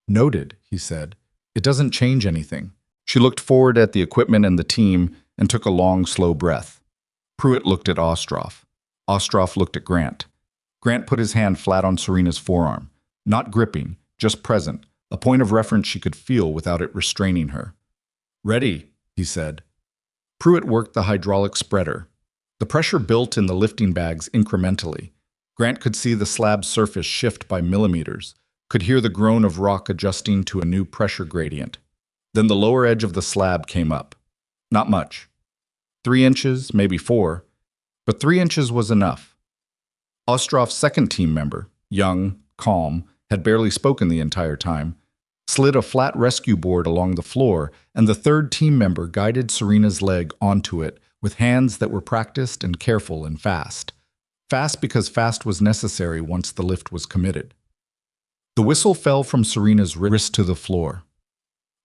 "Noted," he said. "It doesn't change anything." She looked forward at the equipment and the team and took a long, slow breath. Pruitt looked at Ostroff. Ostroff looked at Grant. Grant put his hand flat on Serena's forearm, not gripping, just present, a point of reference she could feel without it restraining her. "Ready," he said. Pruitt worked the hydraulic spreader. The pressure built in the lifting bags incrementally. Grant could see the slab's surface shift by millimeters, could hear the groan of rock adjusting to a new pressure gradient. Then the lower edge of the slab came up. Not much. 3 inches, maybe 4, but 3 inches was enough. Ostroff's second team member, young, calm, had barely spoken the entire time, slid a flat rescue board along the floor, and the third team member guided Serena's leg onto it with hands that were practiced and careful and fast. Fast because fast was necessary once the lift was committed. The whistle fell from Serena's wrist to the floor.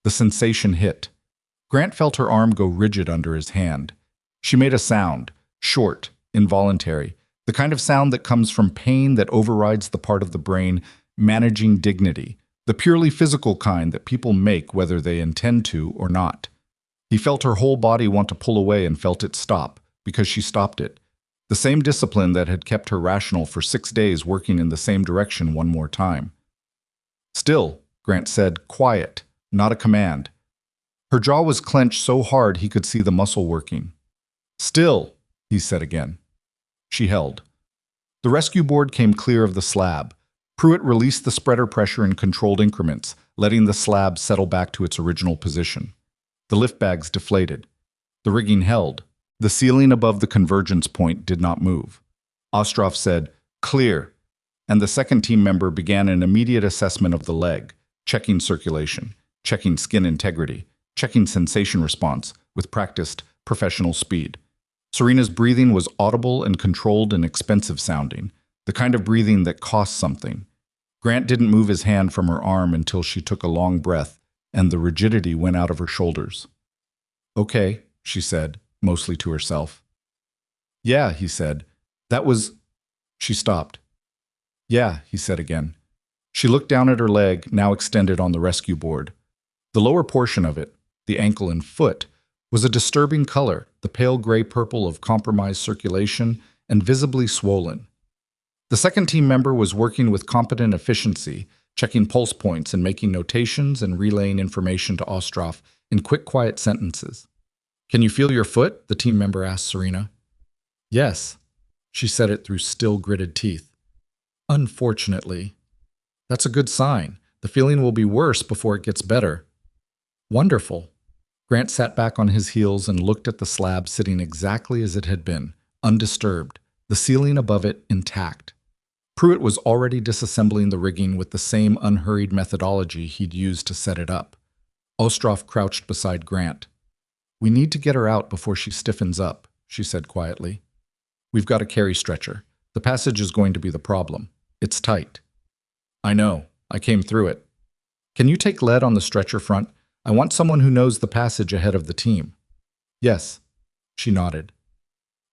The sensation hit. Grant felt her arm go rigid under his hand. She made a sound, short, involuntary, the kind of sound that comes from pain that overrides the part of the brain managing dignity, the purely physical kind that people make whether they intend to or not. He felt her whole body want to pull away and felt it stop, because she stopped it. The same discipline that had kept her rational for 6 days working in the same direction one more time. "Still," Grant said, quiet, not a command. Her jaw was clenched so hard he could see the muscle working. "Still," he said again. She held. The rescue board came clear of the slab. Pruitt released the spreader pressure in controlled increments, letting the slab settle back to its original position. The lift bags deflated. The rigging held. The ceiling above the convergence point did not move. Ostroff said, "Clear," and the second team member began an immediate assessment of the leg, checking circulation, checking skin integrity, checking sensation response with practiced, professional speed. Serena's breathing was audible and controlled and expensive sounding, the kind of breathing that costs something. Grant didn't move his hand from her arm until she took a long breath and the rigidity went out of her shoulders. "Okay," she said, mostly to herself. "Yeah," he said. "That was—" She stopped. "Yeah," he said again. She looked down at her leg, now extended on the rescue board. The lower portion of it, the ankle and foot, was a disturbing color, the pale gray-purple of compromised circulation and visibly swollen. The second team member was working with competent efficiency, checking pulse points and making notations and relaying information to Ostroff in quick, quiet sentences. "Can you feel your foot?" the team member asked Serena. "Yes." She said it through still gritted teeth. Unfortunately. That's a good sign. The feeling will be worse before it gets better. Wonderful. Grant sat back on his heels and looked at the slab sitting exactly as it had been, undisturbed, the ceiling above it intact. Pruitt was already disassembling the rigging with the same unhurried methodology he'd used to set it up. Ostroff crouched beside Grant. "We need to get her out before she stiffens up," she said quietly. "We've got a carry stretcher. The passage is going to be the problem. It's tight." "I know. I came through it. Can you take lead on the stretcher front? I want someone who knows the passage ahead of the team." "Yes." She nodded.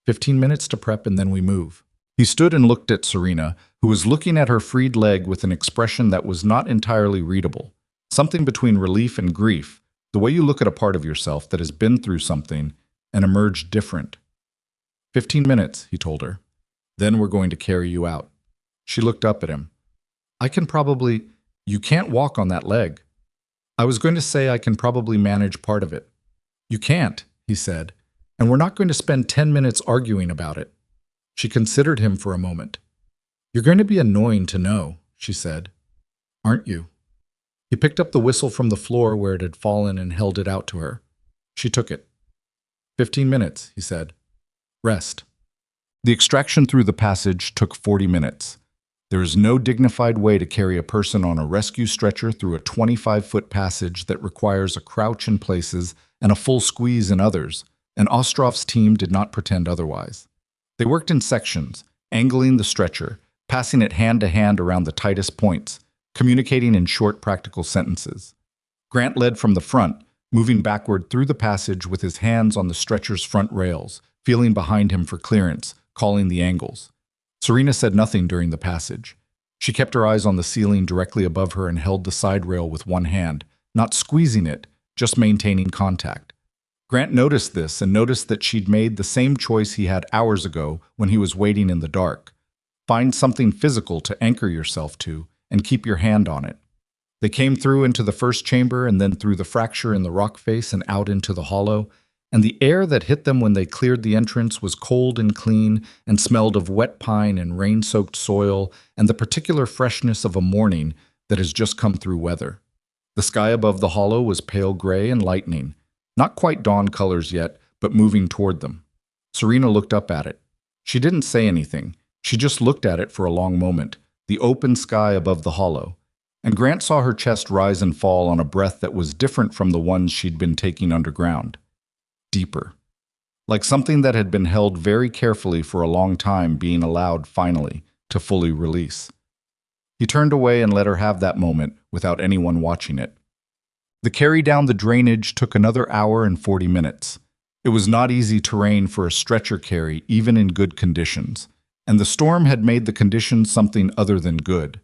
15 minutes to prep and then we move." He stood and looked at Serena, who was looking at her freed leg with an expression that was not entirely readable. Something between relief and grief, the way you look at a part of yourself that has been through something and emerged different. 15 minutes, he told her. "Then we're going to carry you out." She looked up at him. You can't walk on that leg." "I was going to say I can probably manage part of it." "You can't," he said, "and we're not going to spend 10 minutes arguing about it." She considered him for a moment. "You're going to be annoying to know," she said. "Aren't you?" He picked up the whistle from the floor where it had fallen and held it out to her. She took it. 15 minutes, he said. "Rest." The extraction through the passage took 40 minutes. There is no dignified way to carry a person on a rescue stretcher through a 25-foot passage that requires a crouch in places and a full squeeze in others, and Ostroff's team did not pretend otherwise. They worked in sections, angling the stretcher, passing it hand to hand around the tightest points, communicating in short, practical sentences. Grant led from the front, moving backward through the passage with his hands on the stretcher's front rails, feeling behind him for clearance, calling the angles. Serena said nothing during the passage. She kept her eyes on the ceiling directly above her and held the side rail with one hand, not squeezing it, just maintaining contact. Grant noticed this and noticed that she'd made the same choice he had hours ago when he was waiting in the dark. Find something physical to anchor yourself to and keep your hand on it. They came through into the first chamber and then through the fracture in the rock face and out into the hollow, and the air that hit them when they cleared the entrance was cold and clean and smelled of wet pine and rain-soaked soil and the particular freshness of a morning that has just come through weather. The sky above the hollow was pale gray and lightning, not quite dawn colors yet, but moving toward them. Serena looked up at it. She didn't say anything. She just looked at it for a long moment, the open sky above the hollow. And Grant saw her chest rise and fall on a breath that was different from the ones she'd been taking underground. Deeper. Like something that had been held very carefully for a long time being allowed, finally, to fully release. He turned away and let her have that moment without anyone watching it. The carry down the drainage took another hour and 40 minutes. It was not easy terrain for a stretcher carry, even in good conditions, and the storm had made the conditions something other than good.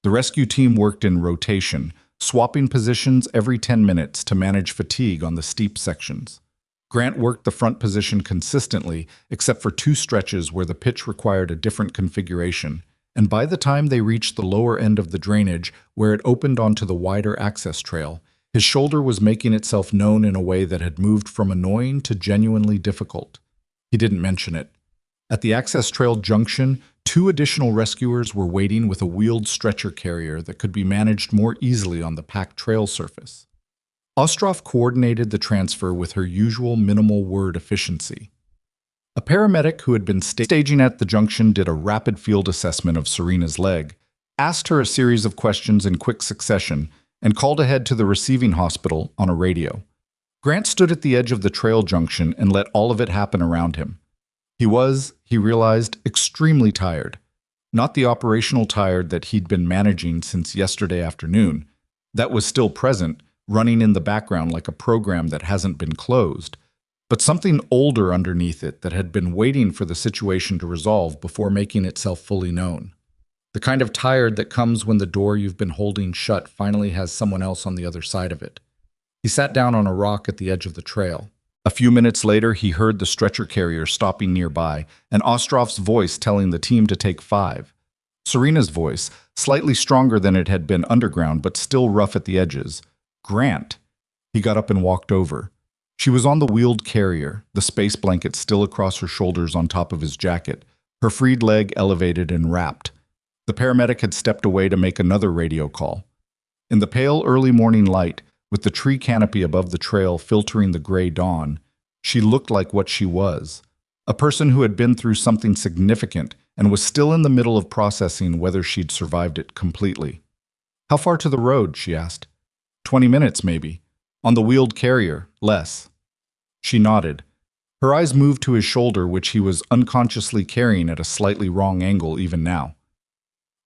The rescue team worked in rotation, swapping positions every 10 minutes to manage fatigue on the steep sections. Grant worked the front position consistently, except for 2 stretches where the pitch required a different configuration, and by the time they reached the lower end of the drainage, where it opened onto the wider access trail, his shoulder was making itself known in a way that had moved from annoying to genuinely difficult. He didn't mention it. At the access trail junction, 2 additional rescuers were waiting with a wheeled stretcher carrier that could be managed more easily on the packed trail surface. Ostroff coordinated the transfer with her usual minimal word efficiency. A paramedic who had been staging at the junction did a rapid field assessment of Serena's leg, asked her a series of questions in quick succession, and called ahead to the receiving hospital on a radio. Grant stood at the edge of the trail junction and let all of it happen around him. He was, he realized, extremely tired. Not the operational tired that he'd been managing since yesterday afternoon. That was still present, running in the background like a program that hasn't been closed, but something older underneath it that had been waiting for the situation to resolve before making itself fully known. The kind of tired that comes when the door you've been holding shut finally has someone else on the other side of it. He sat down on a rock at the edge of the trail. A few minutes later, he heard the stretcher carrier stopping nearby, and Ostroff's voice telling the team to take 5. Serena's voice, slightly stronger than it had been underground, but still rough at the edges. "Grant." He got up and walked over. She was on the wheeled carrier, the space blanket still across her shoulders on top of his jacket, Her freed leg elevated and rapped. The paramedic had stepped away to make another radio call. In the pale early morning light, with the tree canopy above the trail filtering the gray dawn, she looked like what she was, a person who had been through something significant and was still in the middle of processing whether she'd survived it completely. "How far to the road?" she asked. 20 minutes, maybe. On the wheeled carrier, less." She nodded. Her eyes moved to his shoulder, which he was unconsciously carrying at a slightly wrong angle even now.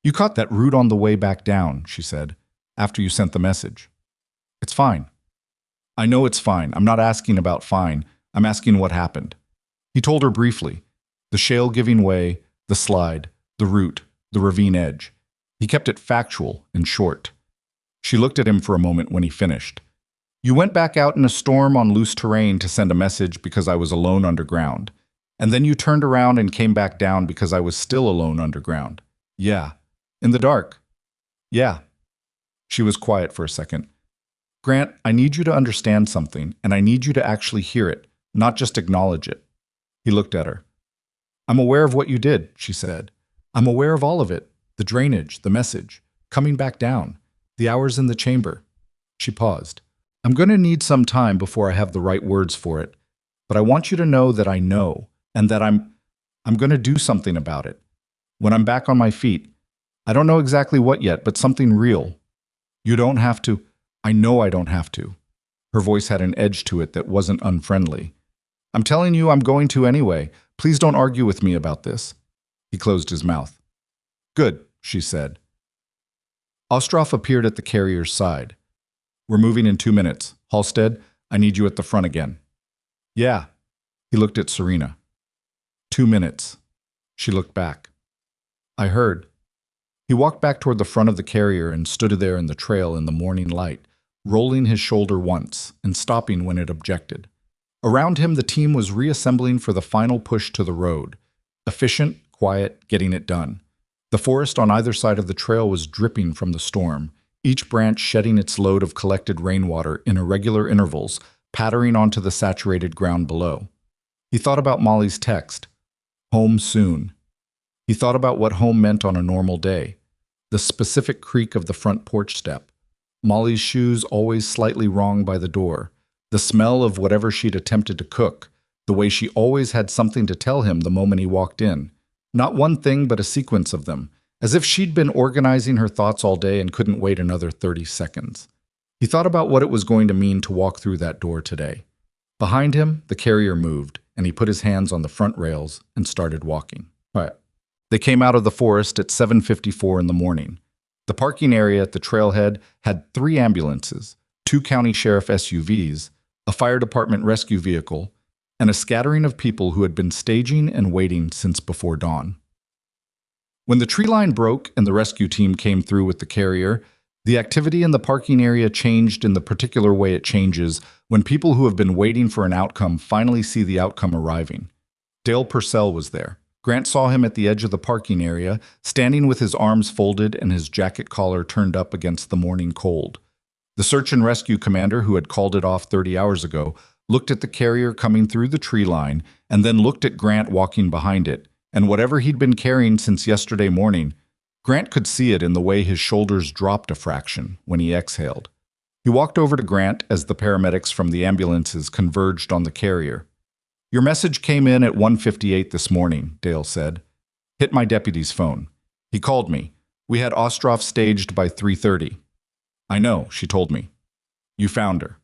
"You caught that route on the way back down," she said, "after you sent the message." "It's fine." "I know it's fine. I'm not asking about fine. I'm asking what happened." He told her briefly. The shale giving way, the slide, the route, the ravine edge. He kept it factual and short. She looked at him for a moment when he finished. "You went back out in a storm on loose terrain to send a message because I was alone underground. And then you turned around and came back down because I was still alone underground." "Yeah." "In the dark." "Yeah." She was quiet for a second. "Grant, I need you to understand something, and I need you to actually hear it, not just acknowledge it." He looked at her. "I'm aware of what you did," she said. "I'm aware of all of it. The drainage, the message, coming back down, the hours in the chamber." She paused. "I'm going to need some time before I have the right words for it, but I want you to know that I know, and that I'm going to do something about it. When I'm back on my feet, I don't know exactly what yet, but something real. You don't have to. I know I don't have to." Her voice had an edge to it that wasn't unfriendly. "I'm telling you I'm going to anyway. Please don't argue with me about this." He closed his mouth. "Good," she said. Ostroff appeared at the carrier's side. "We're moving in 2 minutes. Halstead, I need you at the front again." "Yeah." He looked at Serena. 2 minutes. She looked back. "I heard." He walked back toward the front of the carrier and stood there in the trail in the morning light, rolling his shoulder once and stopping when it objected. Around him, the team was reassembling for the final push to the road. Efficient, quiet, getting it done. The forest on either side of the trail was dripping from the storm, each branch shedding its load of collected rainwater in irregular intervals, pattering onto the saturated ground below. He thought about Molly's text, "Home soon." He thought about what home meant on a normal day. The specific creak of the front porch step. Molly's shoes always slightly wrong by the door. The smell of whatever she'd attempted to cook. The way she always had something to tell him the moment he walked in. Not one thing, but a sequence of them, as if she'd been organizing her thoughts all day and couldn't wait another 30 seconds. He thought about what it was going to mean to walk through that door today. Behind him, the carrier moved, and he put his hands on the front rails and started walking. They came out of the forest at 7:54 in the morning. The parking area at the trailhead had 3 ambulances, 2 county sheriff SUVs, a fire department rescue vehicle, and a scattering of people who had been staging and waiting since before dawn. When the tree line broke and the rescue team came through with the carrier, the activity in the parking area changed in the particular way it changes when people who have been waiting for an outcome finally see the outcome arriving. Dale Purcell was there. Grant saw him at the edge of the parking area, standing with his arms folded and his jacket collar turned up against the morning cold. The search and rescue commander, who had called it off 30 hours ago, looked at the carrier coming through the tree line and then looked at Grant walking behind it, and whatever he'd been carrying since yesterday morning, Grant could see it in the way his shoulders dropped a fraction when he exhaled. He walked over to Grant as the paramedics from the ambulances converged on the carrier. "Your message came in at 1:58 this morning," Dale said. "Hit my deputy's phone. He called me. We had Ostroff staged by 3:30. "I know," she told me. "You found her."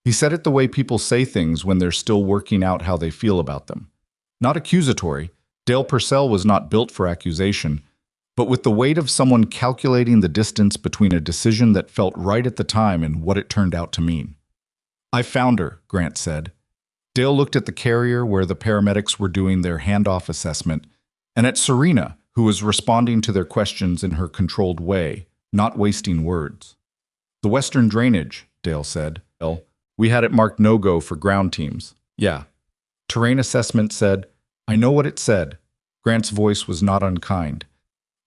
He said it the way people say things when they're still working out how they feel about them. Not accusatory. Dale Purcell was not built for accusation, but with the weight of someone calculating the distance between a decision that felt right at the time and what it turned out to mean. "I found her," Grant said. Dale looked at the carrier where the paramedics were doing their handoff assessment, and at Serena, who was responding to their questions in her controlled way, not wasting words. "The western drainage," Dale said. "Well, we had it marked no-go for ground teams." "Yeah." Terrain assessment said, "I know what it said." Grant's voice was not unkind.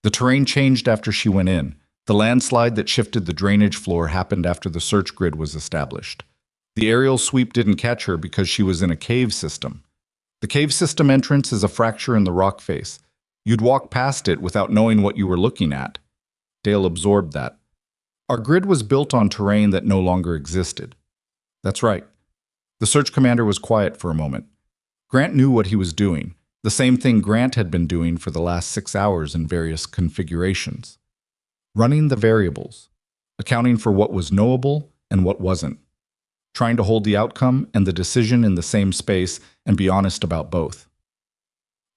"The terrain changed after she went in. The landslide that shifted the drainage floor happened after the search grid was established. The aerial sweep didn't catch her because she was in a cave system. The cave system entrance is a fracture in the rock face. You'd walk past it without knowing what you were looking at. Dale absorbed that. Our grid was built on terrain that no longer existed. That's right. The search commander was quiet for a moment. Grant knew what he was doing, the same thing Grant had been doing for the last 6 hours in various configurations. Running the variables, accounting for what was knowable and what wasn't. Trying to hold the outcome and the decision in the same space and be honest about both.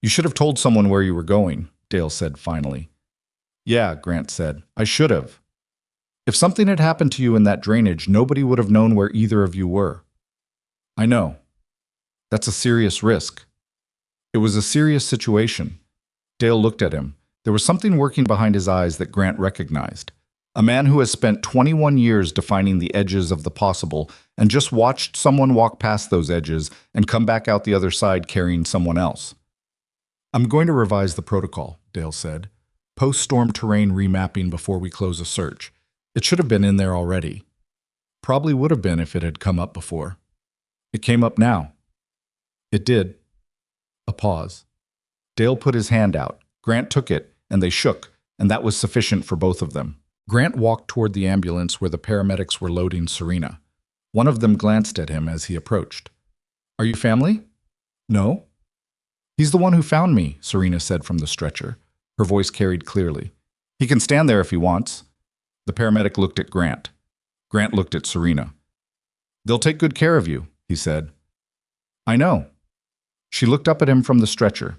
You should have told someone where you were going, Dale said finally. Yeah, Grant said, I should have. If something had happened to you in that drainage, nobody would have known where either of you were. I know. That's a serious risk. It was a serious situation. Dale looked at him. There was something working behind his eyes that Grant recognized. A man who has spent 21 years defining the edges of the possible and just watched someone walk past those edges and come back out the other side carrying someone else. I'm going to revise the protocol, Dale said. Post-storm terrain remapping before we close a search. It should have been in there already. Probably would have been if it had come up before. It came up now. It did. A pause. Dale put his hand out. Grant took it, and they shook, and that was sufficient for both of them. Grant walked toward the ambulance where the paramedics were loading Serena. One of them glanced at him as he approached. Are you family? No. He's the one who found me, Serena said from the stretcher. Her voice carried clearly. He can stand there if he wants. The paramedic looked at Grant. Grant looked at Serena. They'll take good care of you, he said. I know. She looked up at him from the stretcher.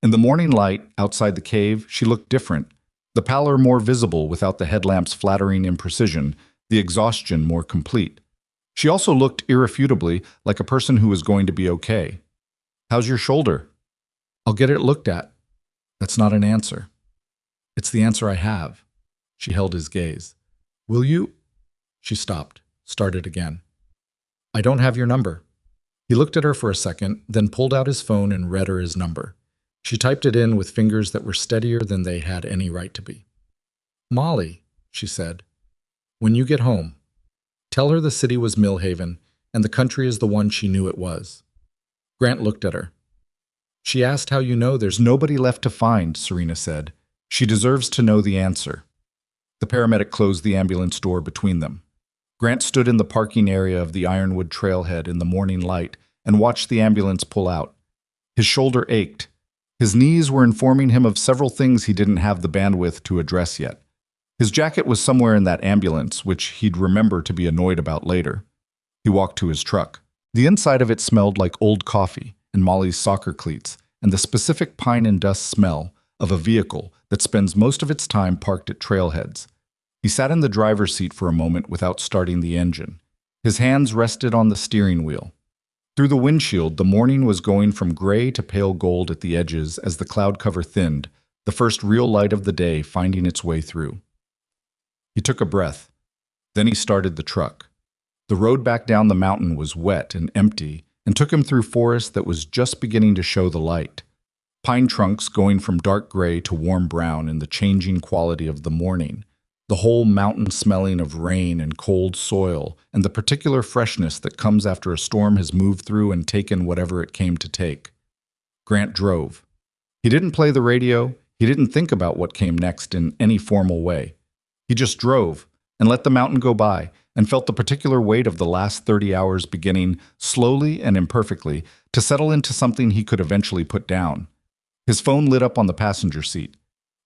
In the morning light, outside the cave, she looked different. The pallor more visible without the headlamp's flattering imprecision, the exhaustion more complete. She also looked irrefutably like a person who was going to be okay. How's your shoulder? I'll get it looked at. That's not an answer. It's the answer I have. She held his gaze. Will you? She stopped, started again. I don't have your number. He looked at her for a second, then pulled out his phone and read her his number. She typed it in with fingers that were steadier than they had any right to be. Molly, she said, when you get home, tell her the city was Millhaven and the country is the one she knew it was. Grant looked at her. She asked how you know there's nobody left to find, Serena said. She deserves to know the answer. The paramedic closed the ambulance door between them. Grant stood in the parking area of the Ironwood trailhead in the morning light and watched the ambulance pull out. His shoulder ached. His knees were informing him of several things he didn't have the bandwidth to address yet. His jacket was somewhere in that ambulance, which he'd remember to be annoyed about later. He walked to his truck. The inside of it smelled like old coffee and Molly's soccer cleats and the specific pine and dust smell of a vehicle that spends most of its time parked at trailheads. He sat in the driver's seat for a moment without starting the engine. His hands rested on the steering wheel. Through the windshield, the morning was going from gray to pale gold at the edges as the cloud cover thinned, the first real light of the day finding its way through. He took a breath. Then he started the truck. The road back down the mountain was wet and empty and took him through forest that was just beginning to show the light. Pine trunks going from dark gray to warm brown in the changing quality of the morning. The whole mountain smelling of rain and cold soil and the particular freshness that comes after a storm has moved through and taken whatever it came to take. Grant drove. He didn't play the radio. He didn't think about what came next in any formal way. He just drove and let the mountain go by and felt the particular weight of the last 30 hours beginning, slowly and imperfectly, to settle into something he could eventually put down. His phone lit up on the passenger seat.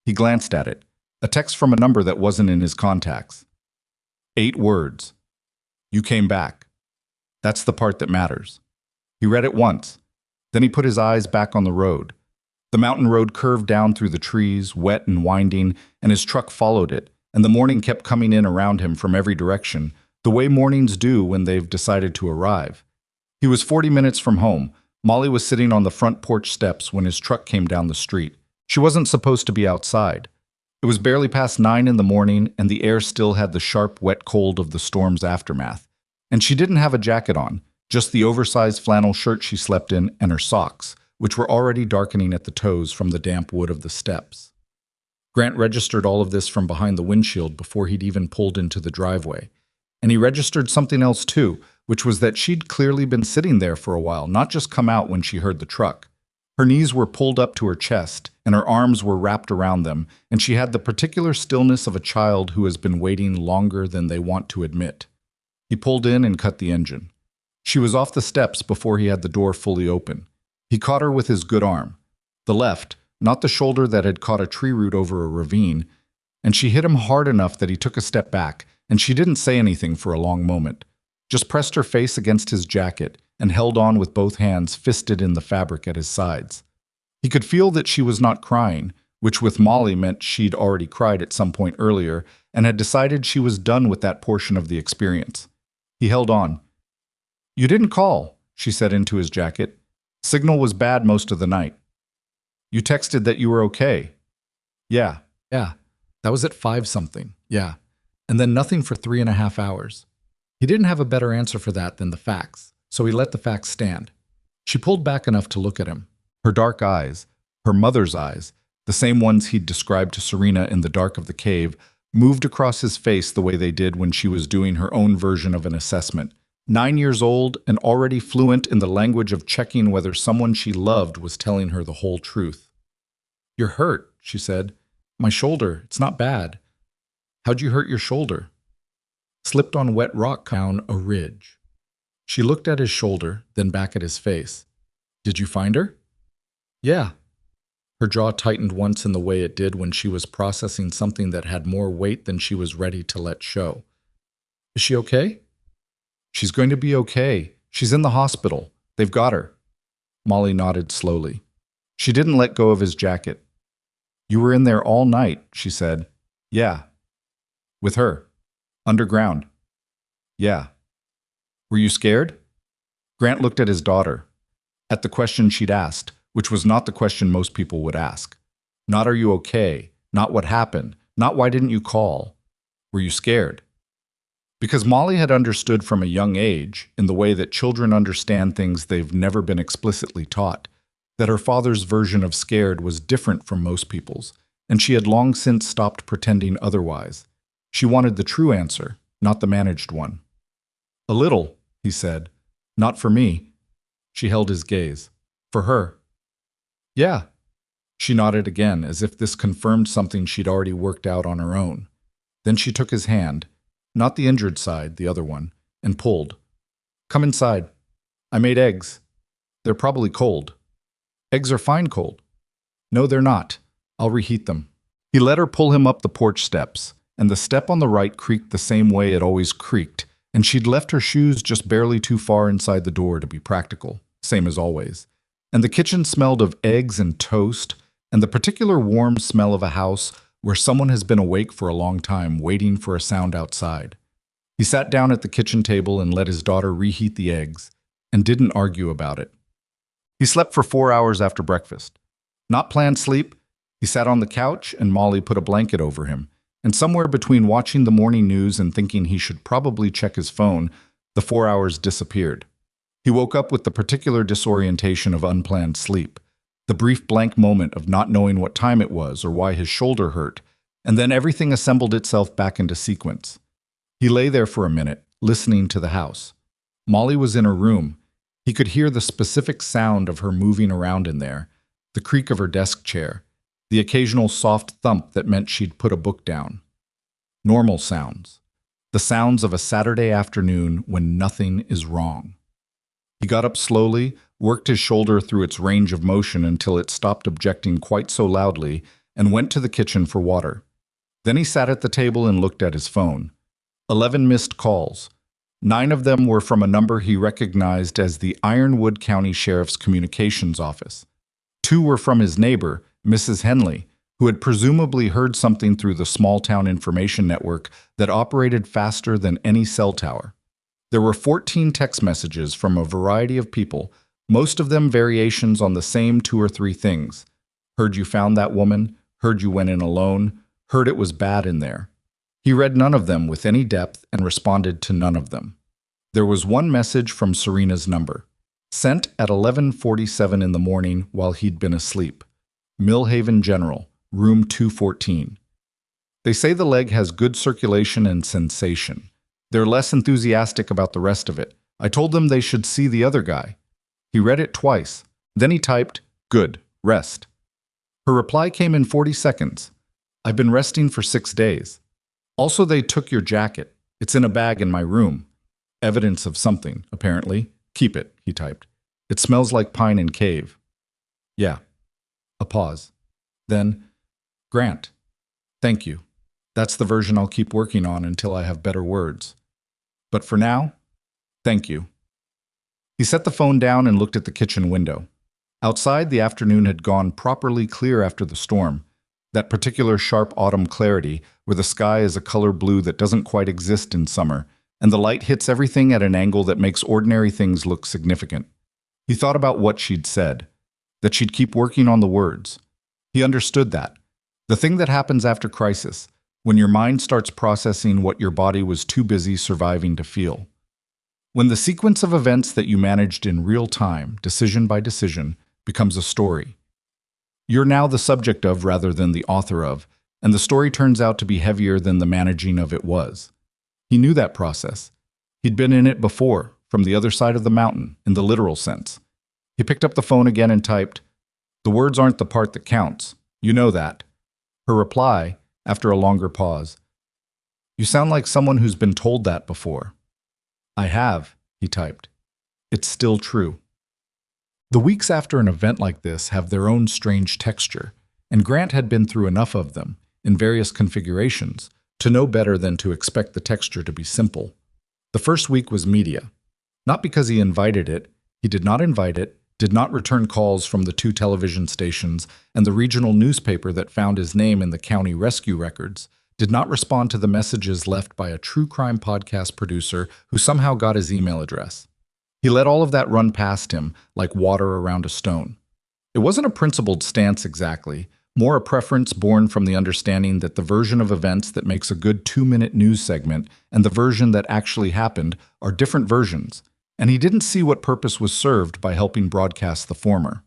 He glanced at it. A text from a number that wasn't in his contacts. 8 words. You came back. That's the part that matters. He read it once. Then he put his eyes back on the road. The mountain road curved down through the trees, wet and winding, and his truck followed it, and the morning kept coming in around him from every direction, the way mornings do when they've decided to arrive. He was 40 minutes from home. Molly was sitting on the front porch steps when his truck came down the street. She wasn't supposed to be outside. It was barely past 9 in the morning, and the air still had the sharp, wet cold of the storm's aftermath. And she didn't have a jacket on, just the oversized flannel shirt she slept in and her socks, which were already darkening at the toes from the damp wood of the steps. Grant registered all of this from behind the windshield before he'd even pulled into the driveway. And he registered something else too, which was that she'd clearly been sitting there for a while, not just come out when she heard the truck. Her knees were pulled up to her chest, and her arms were wrapped around them, and she had the particular stillness of a child who has been waiting longer than they want to admit. He pulled in and cut the engine. She was off the steps before he had the door fully open. He caught her with his good arm, the left, not the shoulder that had caught a tree root over a ravine, and she hit him hard enough that he took a step back, and she didn't say anything for a long moment, just pressed her face against his jacket and held on with both hands fisted in the fabric at his sides. He could feel that she was not crying, which with Molly meant she'd already cried at some point earlier and had decided she was done with that portion of the experience. He held on. "You didn't call," she said into his jacket. "Signal was bad most of the night." "You texted that you were okay." Yeah. That was at 5-something. Yeah. And then nothing for 3.5 hours. He didn't have a better answer for that than the facts, so he let the facts stand. She pulled back enough to look at him. Her dark eyes, her mother's eyes, the same ones he'd described to Serena in the dark of the cave, moved across his face the way they did when she was doing her own version of an assessment. 9 years old and already fluent in the language of checking whether someone she loved was telling her the whole truth. "You're hurt," she said. "My shoulder, it's not bad." "How'd you hurt your shoulder?" "Slipped on wet rock down a ridge." She looked at his shoulder, then back at his face. "Did you find her?" "Yeah." Her jaw tightened once in the way it did when she was processing something that had more weight than she was ready to let show. "Is she okay?" "She's going to be okay. She's in the hospital. They've got her." Molly nodded slowly. She didn't let go of his jacket. "You were in there all night," she said. "Yeah." "With her? Underground?" "Yeah." "Were you scared?" Grant looked at his daughter, at the question she'd asked, which was not the question most people would ask. Not "are you okay?" Not "what happened?" Not "why didn't you call?" Were you scared? Because Molly had understood from a young age, in the way that children understand things they've never been explicitly taught, that her father's version of scared was different from most people's, and she had long since stopped pretending otherwise. She wanted the true answer, not the managed one. "A little," he said. "Not for me." She held his gaze. "For her." "Yeah." She nodded again, as if this confirmed something she'd already worked out on her own. Then she took his hand, not the injured side, the other one, and pulled. "Come inside. I made eggs. They're probably cold." "Eggs are fine cold." "No, they're not. I'll reheat them." He let her pull him up the porch steps, and the step on the right creaked the same way it always creaked, and she'd left her shoes just barely too far inside the door to be practical, same as always. And the kitchen smelled of eggs and toast, and the particular warm smell of a house where someone has been awake for a long time waiting for a sound outside. He sat down at the kitchen table and let his daughter reheat the eggs, and didn't argue about it. He slept for 4 hours after breakfast. Not planned sleep, he sat on the couch and Molly put a blanket over him, and somewhere between watching the morning news and thinking he should probably check his phone, the 4 hours disappeared. He woke up with the particular disorientation of unplanned sleep, the brief blank moment of not knowing what time it was or why his shoulder hurt, and then everything assembled itself back into sequence. He lay there for a minute, listening to the house. Molly was in her room. He could hear the specific sound of her moving around in there, the creak of her desk chair, the occasional soft thump that meant she'd put a book down. Normal sounds. The sounds of a Saturday afternoon when nothing is wrong. He got up slowly, worked his shoulder through its range of motion until it stopped objecting quite so loudly, and went to the kitchen for water. Then he sat at the table and looked at his phone. 11 missed calls. 9 of them were from a number he recognized as the Ironwood County Sheriff's Communications Office. 2 were from his neighbor, Mrs. Henley, who had presumably heard something through the small-town information network that operated faster than any cell tower. There were 14 text messages from a variety of people, most of them variations on the same 2 or 3 things. Heard you found that woman, heard you went in alone, heard it was bad in there. He read none of them with any depth and responded to none of them. There was one message from Serena's number, sent at 11:47 in the morning while he'd been asleep. Millhaven General, room 214. They say the leg has good circulation and sensation. They're less enthusiastic about the rest of it. I told them they should see the other guy. He read it twice. Then he typed, Good. Rest. Her reply came in 40 seconds. I've been resting for 6 days. Also, they took your jacket. It's in a bag in my room. Evidence of something, apparently. Keep it, he typed. It smells like pine and cave. Yeah. A pause. Then, Grant. Thank you. That's the version I'll keep working on until I have better words. But for now, thank you. He set the phone down and looked at the kitchen window. Outside, the afternoon had gone properly clear after the storm, that particular sharp autumn clarity where the sky is a color blue that doesn't quite exist in summer, and the light hits everything at an angle that makes ordinary things look significant. He thought about what she'd said, that she'd keep working on the words. He understood that. The thing that happens after crisis, when your mind starts processing what your body was too busy surviving to feel. When the sequence of events that you managed in real time, decision by decision, becomes a story. You're now the subject of rather than the author of, and the story turns out to be heavier than the managing of it was. He knew that process. He'd been in it before, from the other side of the mountain, in the literal sense. He picked up the phone again and typed, "The words aren't the part that counts. You know that." Her reply, after a longer pause, "You sound like someone who's been told that before." "I have," he typed. "It's still true." The weeks after an event like this have their own strange texture, and Grant had been through enough of them, in various configurations, to know better than to expect the texture to be simple. The first week was media. Not because he invited it, he did not invite it, did not return calls from the 2 television stations, and the regional newspaper that found his name in the county rescue records, did not respond to the messages left by a true crime podcast producer who somehow got his email address. He let all of that run past him like water around a stone. It wasn't a principled stance exactly, more a preference born from the understanding that the version of events that makes a good 2-minute news segment and the version that actually happened are different versions, and he didn't see what purpose was served by helping broadcast the former.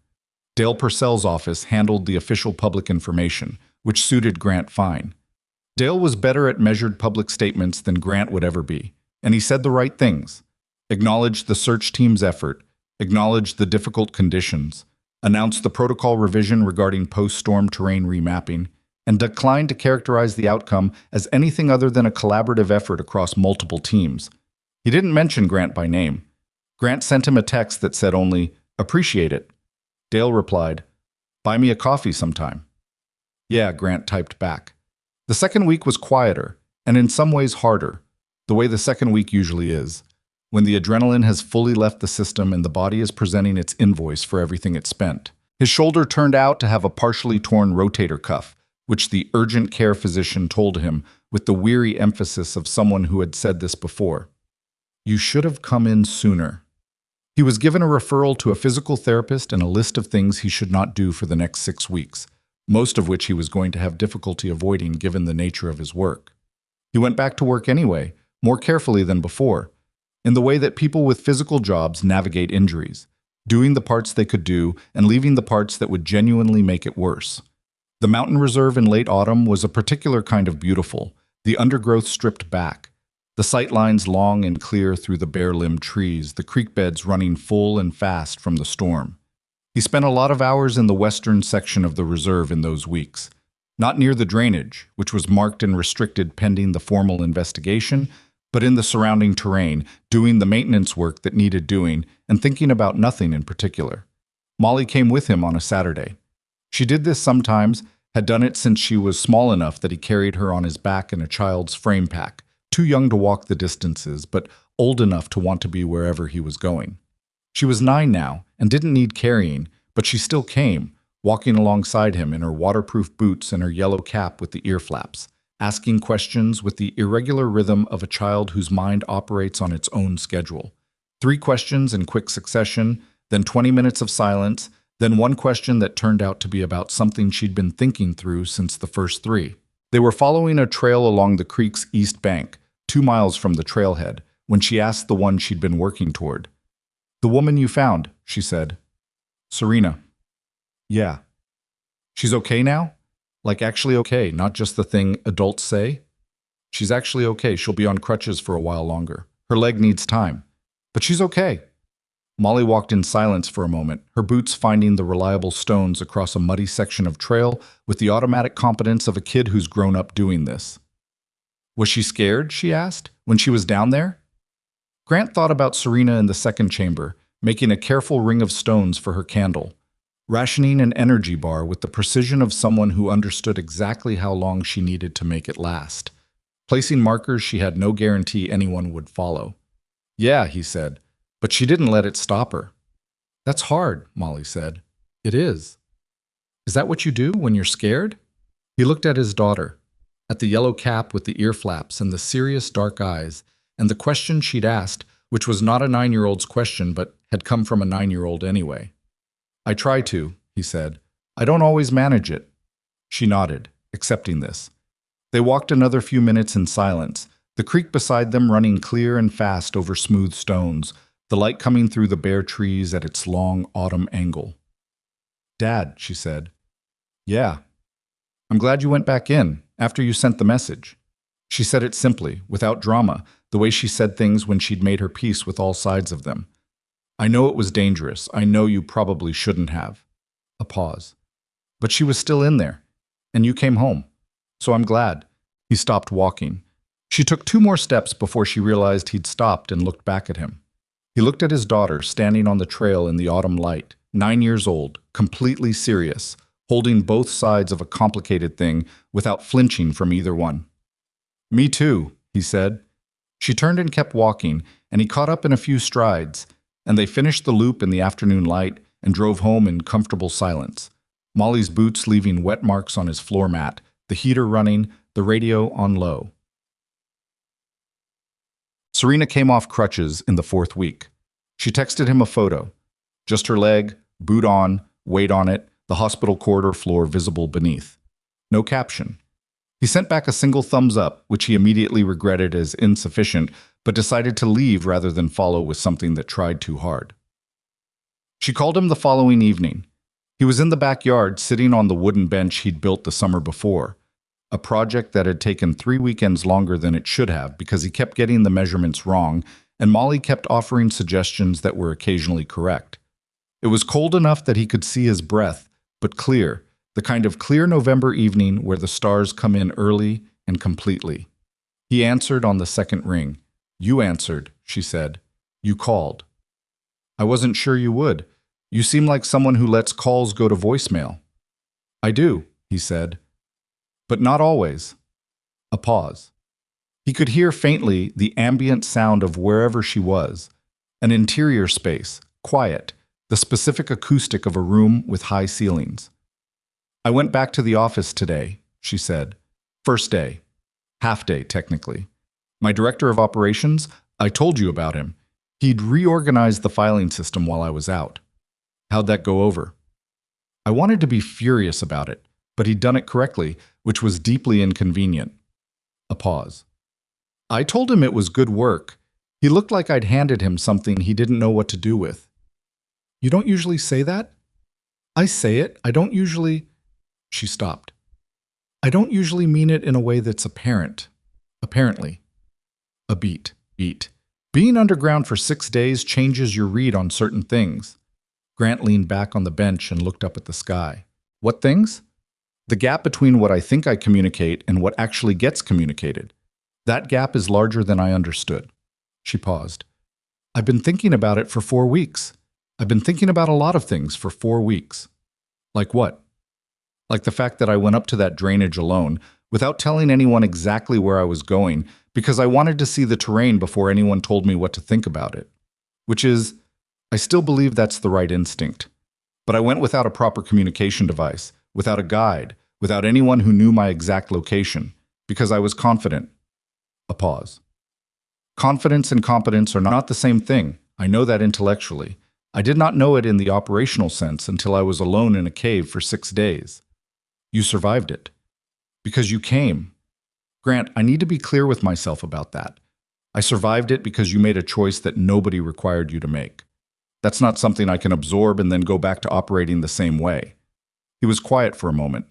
Dale Purcell's office handled the official public information, which suited Grant fine. Dale was better at measured public statements than Grant would ever be, and he said the right things. Acknowledged the search team's effort, acknowledged the difficult conditions, announced the protocol revision regarding post-storm terrain remapping, and declined to characterize the outcome as anything other than a collaborative effort across multiple teams. He didn't mention Grant by name. Grant sent him a text that said only, "Appreciate it." Dale replied, "Buy me a coffee sometime." "Yeah," Grant typed back. The second week was quieter, and in some ways harder, the way the second week usually is, when the adrenaline has fully left the system and the body is presenting its invoice for everything it spent. His shoulder turned out to have a partially torn rotator cuff, which the urgent care physician told him with the weary emphasis of someone who had said this before. "You should have come in sooner." He was given a referral to a physical therapist and a list of things he should not do for the next 6 weeks, most of which he was going to have difficulty avoiding given the nature of his work. He went back to work anyway, more carefully than before, in the way that people with physical jobs navigate injuries, doing the parts they could do and leaving the parts that would genuinely make it worse. The mountain reserve in late autumn was a particular kind of beautiful, the undergrowth stripped back, the sight lines long and clear through the bare-limbed trees, the creek beds running full and fast from the storm. He spent a lot of hours in the western section of the reserve in those weeks, not near the drainage, which was marked and restricted pending the formal investigation, but in the surrounding terrain, doing the maintenance work that needed doing and thinking about nothing in particular. Molly came with him on a Saturday. She did this sometimes, had done it since she was small enough that he carried her on his back in a child's frame pack, too young to walk the distances, but old enough to want to be wherever he was going. She was 9 now and didn't need carrying, but she still came, walking alongside him in her waterproof boots and her yellow cap with the ear flaps, asking questions with the irregular rhythm of a child whose mind operates on its own schedule. 3 questions in quick succession, then 20 minutes of silence, then one question that turned out to be about something she'd been thinking through since the first 3. They were following a trail along the creek's east bank, 2 miles from the trailhead, when she asked the one she'd been working toward. "The woman you found," she said. "Serena." "Yeah." "She's okay now? Like actually okay, not just the thing adults say?" "She's actually okay. She'll be on crutches for a while longer. Her leg needs time. But she's okay." Molly walked in silence for a moment, her boots finding the reliable stones across a muddy section of trail with the automatic competence of a kid who's grown up doing this. Was she scared, she asked, when she was down there? Grant thought about Serena in the second chamber, making a careful ring of stones for her candle, rationing an energy bar with the precision of someone who understood exactly how long she needed to make it last, placing markers she had no guarantee anyone would follow. Yeah, he said, but she didn't let it stop her. That's hard, Molly said. It is. Is that what you do when you're scared? He looked at his daughter, at the yellow cap with the ear flaps and the serious dark eyes, and the question she'd asked, which was not a 9-year-old's question but had come from a 9-year-old anyway. I try to, he said. I don't always manage it. She nodded, accepting this. They walked another few minutes in silence, the creek beside them running clear and fast over smooth stones, the light coming through the bare trees at its long autumn angle. Dad, she said. Yeah. I'm glad you went back in, after you sent the message. She said it simply, without drama, the way she said things when she'd made her peace with all sides of them. I know it was dangerous. I know you probably shouldn't have. A pause. But she was still in there, and you came home. So I'm glad. He stopped walking. She took 2 more steps before she realized he'd stopped and looked back at him. He looked at his daughter standing on the trail in the autumn light, 9 years old, completely serious, holding both sides of a complicated thing without flinching from either one. Me too, he said. She turned and kept walking, and he caught up in a few strides, and they finished the loop in the afternoon light and drove home in comfortable silence, Molly's boots leaving wet marks on his floor mat, the heater running, the radio on low. Serena came off crutches in the 4th week. She texted him a photo. Just her leg, boot on, weight on it, the hospital corridor floor visible beneath. No caption. He sent back a single thumbs up, which he immediately regretted as insufficient, but decided to leave rather than follow with something that tried too hard. She called him the following evening. He was in the backyard, sitting on the wooden bench he'd built the summer before, a project that had taken 3 weekends longer than it should have because he kept getting the measurements wrong, and Molly kept offering suggestions that were occasionally correct. It was cold enough that he could see his breath, but clear, the kind of clear November evening where the stars come in early and completely. He answered on the second ring. You answered, she said. You called. I wasn't sure you would. You seem like someone who lets calls go to voicemail. I do, he said. But not always. A pause. He could hear faintly the ambient sound of wherever she was, an interior space, quiet, the specific acoustic of a room with high ceilings. I went back to the office today, she said. First day. Half day, technically. My director of operations, I told you about him. He'd reorganized the filing system while I was out. How'd that go over? I wanted to be furious about it, but he'd done it correctly, which was deeply inconvenient. A pause. I told him it was good work. He looked like I'd handed him something he didn't know what to do with. You don't usually say that? I say it. I don't usually... She stopped. I don't usually mean it in a way that's apparent. Apparently. A beat. Being underground for 6 days changes your read on certain things. Grant leaned back on the bench and looked up at the sky. What things? The gap between what I think I communicate and what actually gets communicated. That gap is larger than I understood. She paused. I've been thinking about it for 4 weeks. I've been thinking about a lot of things for 4 weeks. Like what? Like the fact that I went up to that drainage alone, without telling anyone exactly where I was going, because I wanted to see the terrain before anyone told me what to think about it. Which is, I still believe that's the right instinct. But I went without a proper communication device, without a guide, without anyone who knew my exact location, because I was confident. A pause. Confidence and competence are not the same thing. I know that intellectually. I did not know it in the operational sense until I was alone in a cave for 6 days. You survived it. Because you came. Grant, I need to be clear with myself about that. I survived it because you made a choice that nobody required you to make. That's not something I can absorb and then go back to operating the same way. He was quiet for a moment.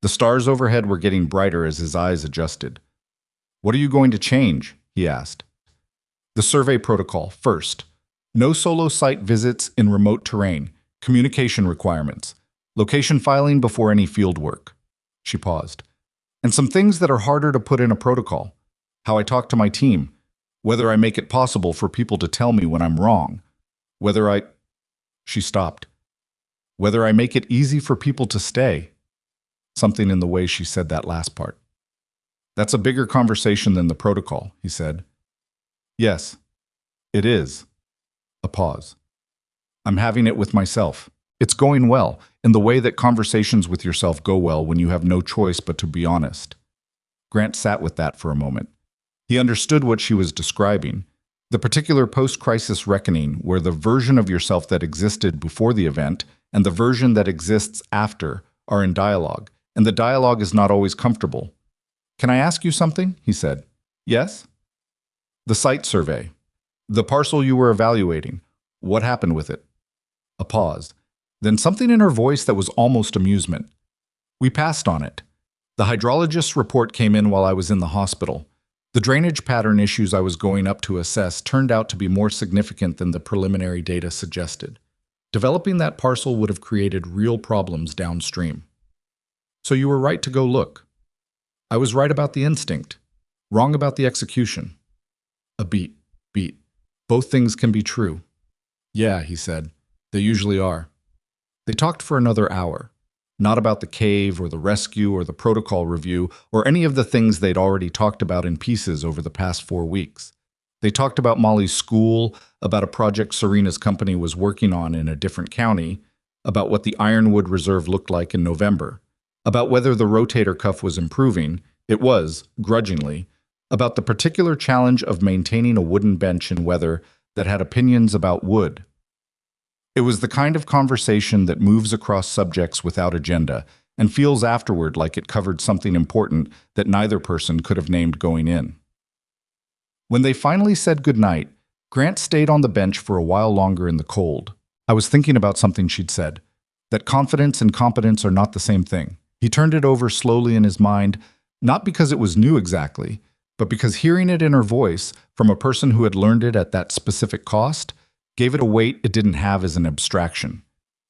The stars overhead were getting brighter as his eyes adjusted. What are you going to change? He asked. The survey protocol, first. No solo site visits in remote terrain. Communication requirements. Location filing before any field work. She paused. And some things that are harder to put in a protocol. How I talk to my team. Whether I make it possible for people to tell me when I'm wrong. Whether I... She stopped. Whether I make it easy for people to stay. Something in the way she said that last part. That's a bigger conversation than the protocol, he said. Yes, it is. A pause. I'm having it with myself. It's going well, in the way that conversations with yourself go well when you have no choice but to be honest. Grant sat with that for a moment. He understood what she was describing, the particular post-crisis reckoning where the version of yourself that existed before the event and the version that exists after are in dialogue, and the dialogue is not always comfortable. Can I ask you something? He said. Yes? The site survey. The parcel you were evaluating. What happened with it? A pause. Then something in her voice that was almost amusement. We passed on it. The hydrologist's report came in while I was in the hospital. The drainage pattern issues I was going up to assess turned out to be more significant than the preliminary data suggested. Developing that parcel would have created real problems downstream. So you were right to go look. I was right about the instinct, wrong about the execution. A beat. Both things can be true. Yeah, he said. They usually are. They talked for another hour. Not about the cave or the rescue or the protocol review or any of the things they'd already talked about in pieces over the past 4 weeks. They talked about Molly's school, about a project Serena's company was working on in a different county, about what the Ironwood Reserve looked like in November, about whether the rotator cuff was improving, it was, grudgingly, about the particular challenge of maintaining a wooden bench in weather that had opinions about wood. It was the kind of conversation that moves across subjects without agenda and feels afterward like it covered something important that neither person could have named going in. When they finally said goodnight, Grant stayed on the bench for a while longer in the cold. I was thinking about something she'd said, that confidence and competence are not the same thing. He turned it over slowly in his mind, not because it was new exactly, but because hearing it in her voice from a person who had learned it at that specific cost gave it a weight it didn't have as an abstraction.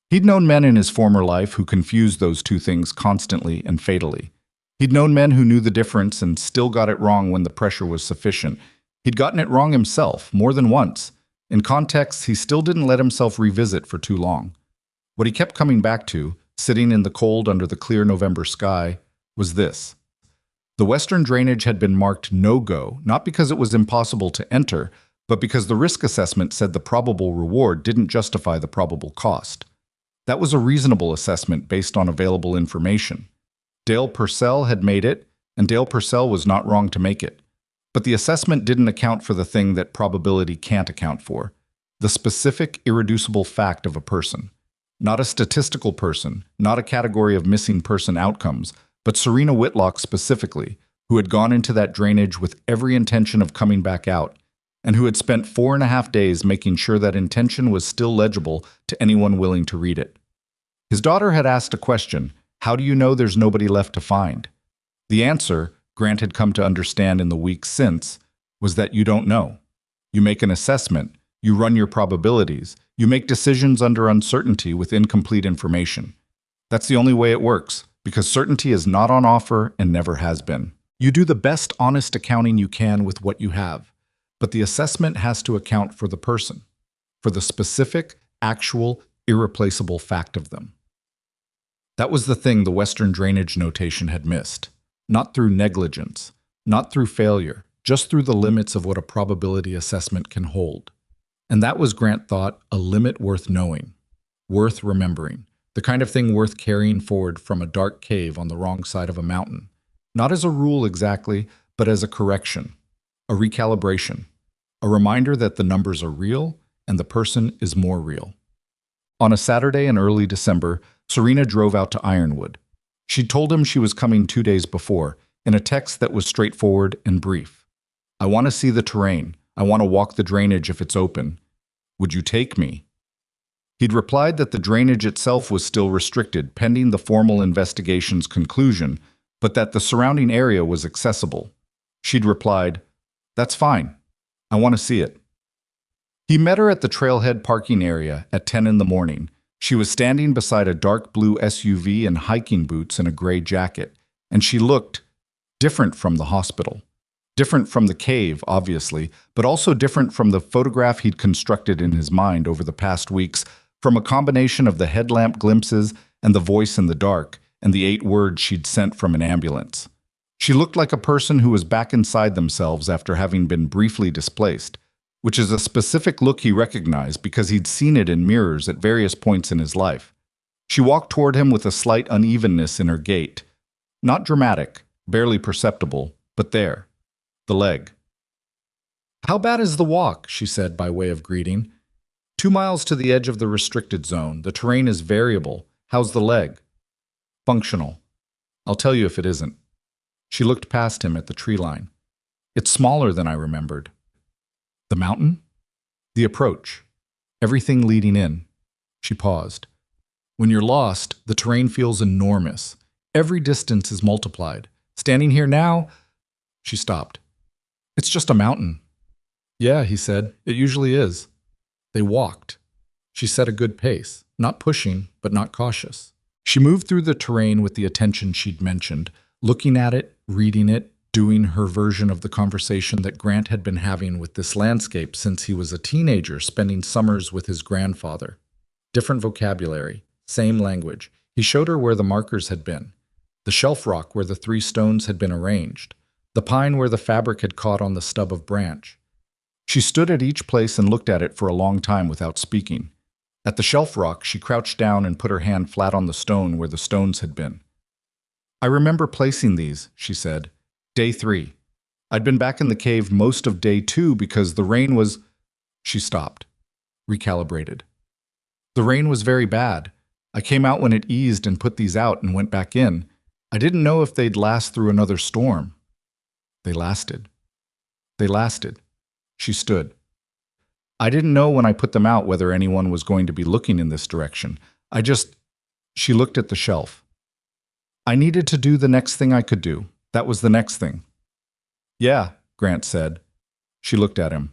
He'd known men in his former life who confused those two things constantly and fatally. He'd known men who knew the difference and still got it wrong when the pressure was sufficient. He'd gotten it wrong himself, more than once, in contexts he still didn't let himself revisit for too long. What he kept coming back to, sitting in the cold under the clear November sky, was this. The western drainage had been marked no-go, not because it was impossible to enter, but because the risk assessment said the probable reward didn't justify the probable cost. That was a reasonable assessment based on available information. Dale Purcell had made it, and Dale Purcell was not wrong to make it. But the assessment didn't account for the thing that probability can't account for, the specific, irreducible fact of a person. Not a statistical person, not a category of missing person outcomes, but Serena Whitlock specifically, who had gone into that drainage with every intention of coming back out, and who had spent 4.5 days making sure that intention was still legible to anyone willing to read it. His daughter had asked a question, how do you know there's nobody left to find? The answer, Grant had come to understand in the weeks since, was that you don't know. You make an assessment, you run your probabilities, you make decisions under uncertainty with incomplete information. That's the only way it works, because certainty is not on offer and never has been. You do the best honest accounting you can with what you have, but the assessment has to account for the person, for the specific, actual, irreplaceable fact of them. That was the thing the Western drainage notation had missed. Not through negligence, not through failure, just through the limits of what a probability assessment can hold. And that was, Grant thought, a limit worth knowing, worth remembering, the kind of thing worth carrying forward from a dark cave on the wrong side of a mountain. Not as a rule exactly, but as a correction, a recalibration, a reminder that the numbers are real and the person is more real. On a Saturday in early December, Serena drove out to Ironwood. She'd told him she was coming 2 days before, in a text that was straightforward and brief. I want to see the terrain. I want to walk the drainage if it's open. Would you take me? He'd replied that the drainage itself was still restricted, pending the formal investigation's conclusion, but that the surrounding area was accessible. She'd replied, "That's fine. I want to see it." He met her at the trailhead parking area at 10 in the morning. She was standing beside a dark blue SUV in hiking boots and a gray jacket, and she looked different from the hospital. Different from the cave, obviously, but also different from the photograph he'd constructed in his mind over the past weeks, from a combination of the headlamp glimpses and the voice in the dark and the 8 words she'd sent from an ambulance. She looked like a person who was back inside themselves after having been briefly displaced, which is a specific look he recognized because he'd seen it in mirrors at various points in his life. She walked toward him with a slight unevenness in her gait. Not dramatic, barely perceptible, but there. The leg. "How bad is the walk?" she said by way of greeting. 2 miles to the edge of the restricted zone. The terrain is variable. How's the leg?" "Functional. I'll tell you if it isn't." She looked past him at the tree line. "It's smaller than I remembered." "The mountain?" "The approach. Everything leading in." She paused. "When you're lost, the terrain feels enormous. Every distance is multiplied. Standing here now..." She stopped. "It's just a mountain." "Yeah," he said. "It usually is." They walked. She set a good pace, not pushing, but not cautious. She moved through the terrain with the attention she'd mentioned, looking at it, reading it, doing her version of the conversation that Grant had been having with this landscape since he was a teenager spending summers with his grandfather. Different vocabulary, same language. He showed her where the markers had been. The shelf rock where the 3 stones had been arranged. The pine where the fabric had caught on the stub of branch. She stood at each place and looked at it for a long time without speaking. At the shelf rock, she crouched down and put her hand flat on the stone where the stones had been. "I remember placing these," she said. "Day 3. I'd been back in the cave most of day 2 because the rain was..." She stopped, recalibrated. "The rain was very bad. I came out when it eased and put these out and went back in. I didn't know if they'd last through another storm." They lasted. They lasted. She stood. "I didn't know when I put them out whether anyone was going to be looking in this direction. She looked at the shelf. "I needed to do the next thing I could do. That was the next thing." "Yeah," Grant said. She looked at him.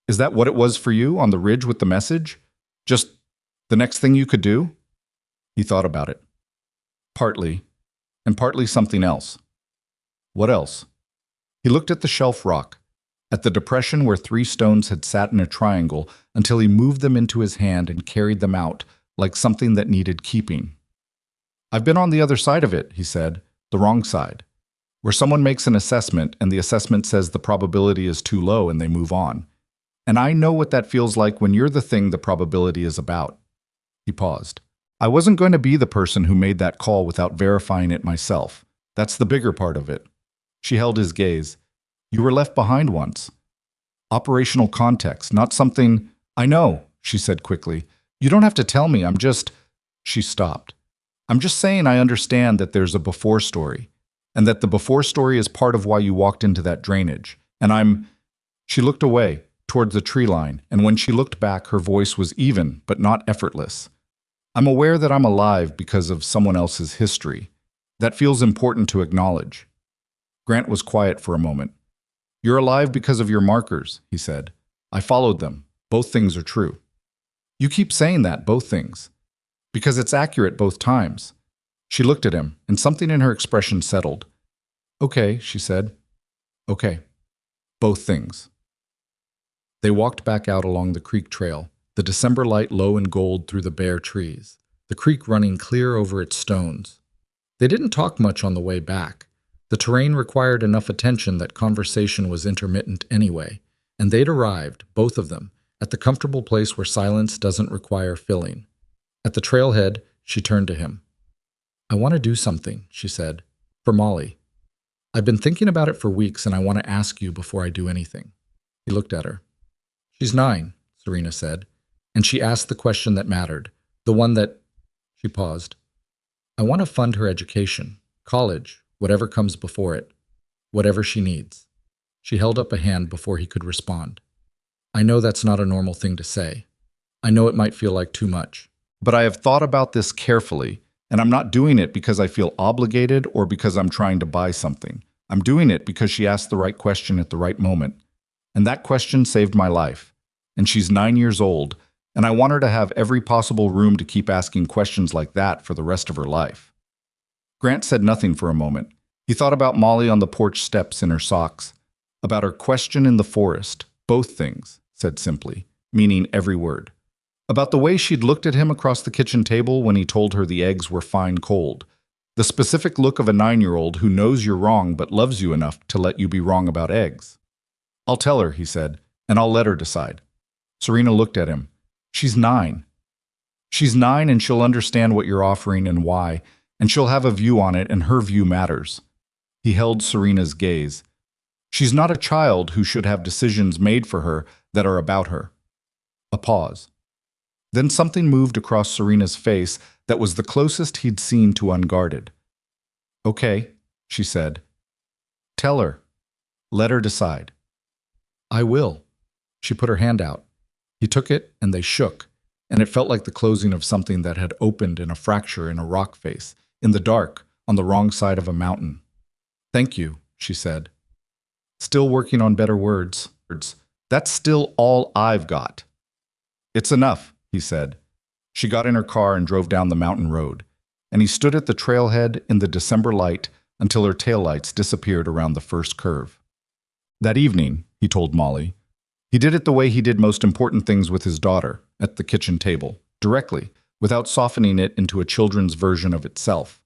"Is that what it was for you on the ridge with the message? Just the next thing you could do?" He thought about it. "Partly, and partly something else." "What else?" He looked at the shelf rock, at the depression where 3 stones had sat in a triangle until he moved them into his hand and carried them out, like something that needed keeping. "I've been on the other side of it," he said, "the wrong side, where someone makes an assessment and the assessment says the probability is too low and they move on. And I know what that feels like when you're the thing the probability is about." He paused. "I wasn't going to be the person who made that call without verifying it myself. That's the bigger part of it." She held his gaze. "You were left behind once. Operational context, not something..." "I know," she said quickly. "You don't have to tell me, I'm just..." She stopped. "I'm just saying I understand that there's a before story, and that the before story is part of why you walked into that drainage. And I'm..." She looked away, towards the tree line, and when she looked back, her voice was even, but not effortless. "I'm aware that I'm alive because of someone else's history. That feels important to acknowledge." Grant was quiet for a moment. "You're alive because of your markers," he said. "I followed them. Both things are true." "You keep saying that, both things." "Because it's accurate both times." She looked at him, and something in her expression settled. "Okay," she said. "Okay. Both things." They walked back out along the creek trail, the December light low and gold through the bare trees, the creek running clear over its stones. They didn't talk much on the way back. The terrain required enough attention that conversation was intermittent anyway, and they'd arrived, both of them, at the comfortable place where silence doesn't require filling. At the trailhead, she turned to him. "I want to do something," she said, "for Molly. I've been thinking about it for weeks and I want to ask you before I do anything." He looked at her. "She's 9, Serena said, and she asked the question that mattered, the one that..." She paused. "I want to fund her education, college, whatever comes before it, whatever she needs." She held up a hand before he could respond. "I know that's not a normal thing to say. I know it might feel like too much. But I have thought about this carefully, and I'm not doing it because I feel obligated or because I'm trying to buy something. I'm doing it because she asked the right question at the right moment. And that question saved my life. and she's 9 years old, and I want her to have every possible room to keep asking questions like that for the rest of her life." Grant said nothing for a moment. He thought about Molly on the porch steps in her socks, about her question in the forest, both things, said simply, meaning every word. About the way she'd looked at him across the kitchen table when he told her the eggs were fine cold. The specific look of a 9-year-old who knows you're wrong but loves you enough to let you be wrong about eggs. "I'll tell her," he said, "and I'll let her decide." Serena looked at him. "She's 9. She's 9 and she'll understand what you're offering and why, and she'll have a view on it and her view matters." He held Serena's gaze. "She's not a child who should have decisions made for her that are about her." A pause. Then something moved across Serena's face that was the closest he'd seen to unguarded. "Okay," she said. "Tell her. Let her decide." "I will." She put her hand out. He took it, and they shook, and it felt like the closing of something that had opened in a fracture in a rock face, in the dark, on the wrong side of a mountain. "Thank you," she said. "Still working on better words. That's still all I've got." "It's enough," he said. She got in her car and drove down the mountain road, and he stood at the trailhead in the December light until her taillights disappeared around the first curve. That evening, he told Molly, he did it the way he did most important things with his daughter, at the kitchen table, directly, without softening it into a children's version of itself.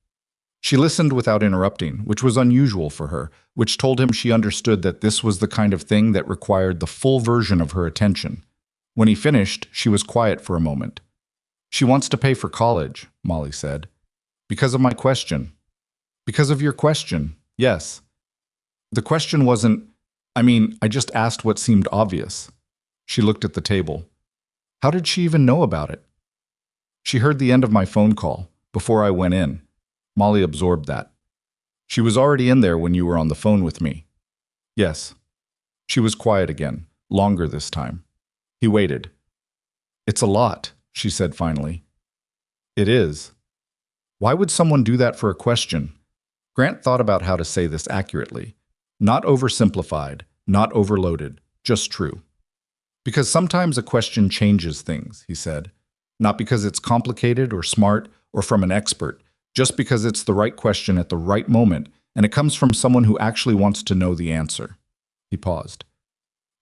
She listened without interrupting, which was unusual for her, which told him she understood that this was the kind of thing that required the full version of her attention. When he finished, she was quiet for a moment. "She wants to pay for college," Molly said. "Because of my question." "Because of your question, yes." "The question wasn't, I just asked what seemed obvious." She looked at the table. "How did she even know about it?" "She heard the end of my phone call, before I went in." Molly absorbed that. "She was already in there when you were on the phone with me." "Yes." She was quiet again, longer this time. He waited. "It's a lot," she said finally. "It is." Why would someone do that for a question? Grant thought about how to say this accurately. Not oversimplified, not overloaded, just true. "Because sometimes a question changes things," he said. "Not because it's complicated or smart or from an expert, just because it's the right question at the right moment, and it comes from someone who actually wants to know the answer." He paused.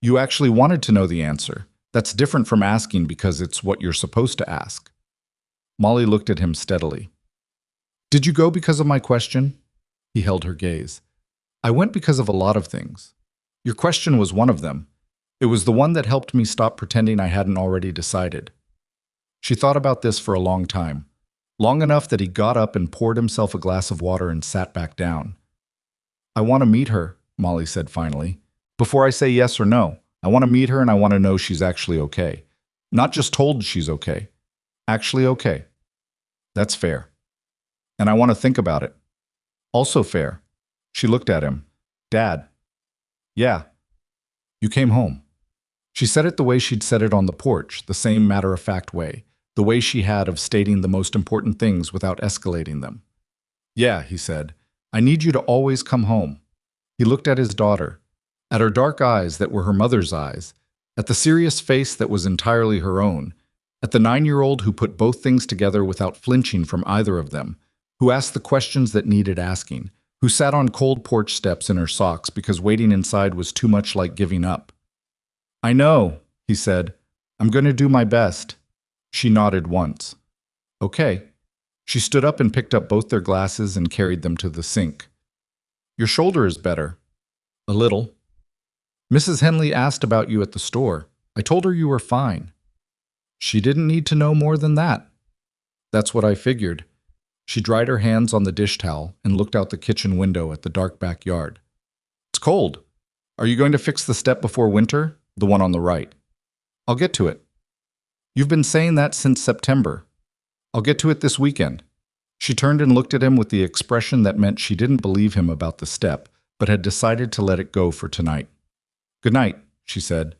"You actually wanted to know the answer. That's different from asking because it's what you're supposed to ask." Molly looked at him steadily. "Did you go because of my question?" He held her gaze. "I went because of a lot of things. Your question was one of them. It was the one that helped me stop pretending I hadn't already decided." She thought about this for a long time. Long enough that he got up and poured himself a glass of water and sat back down. "I want to meet her," Molly said finally. "Before I say yes or no, I want to meet her and I want to know she's actually okay. Not just told she's okay. Actually okay." "That's fair." "And I want to think about it." "Also fair." She looked at him. "Dad." "Yeah." "You came home." She said it the way she'd said it on the porch, the same matter-of-fact way, the way she had of stating the most important things without escalating them. "Yeah," he said. "I need you to always come home." He looked at his daughter, at her dark eyes that were her mother's eyes, at the serious face that was entirely her own, at the 9-year-old who put both things together without flinching from either of them, who asked the questions that needed asking, who sat on cold porch steps in her socks because waiting inside was too much like giving up. "I know," he said. "I'm going to do my best." She nodded once. "Okay." She stood up and picked up both their glasses and carried them to the sink. "Your shoulder is better." "A little." "Mrs. Henley asked about you at the store. I told her you were fine." "She didn't need to know more than that." "That's what I figured." She dried her hands on the dish towel and looked out the kitchen window at the dark backyard. "It's cold. Are you going to fix the step before winter? The one on the right." "I'll get to it." "You've been saying that since September." "I'll get to it this weekend." She turned and looked at him with the expression that meant she didn't believe him about the step, but had decided to let it go for tonight. "Good night," she said.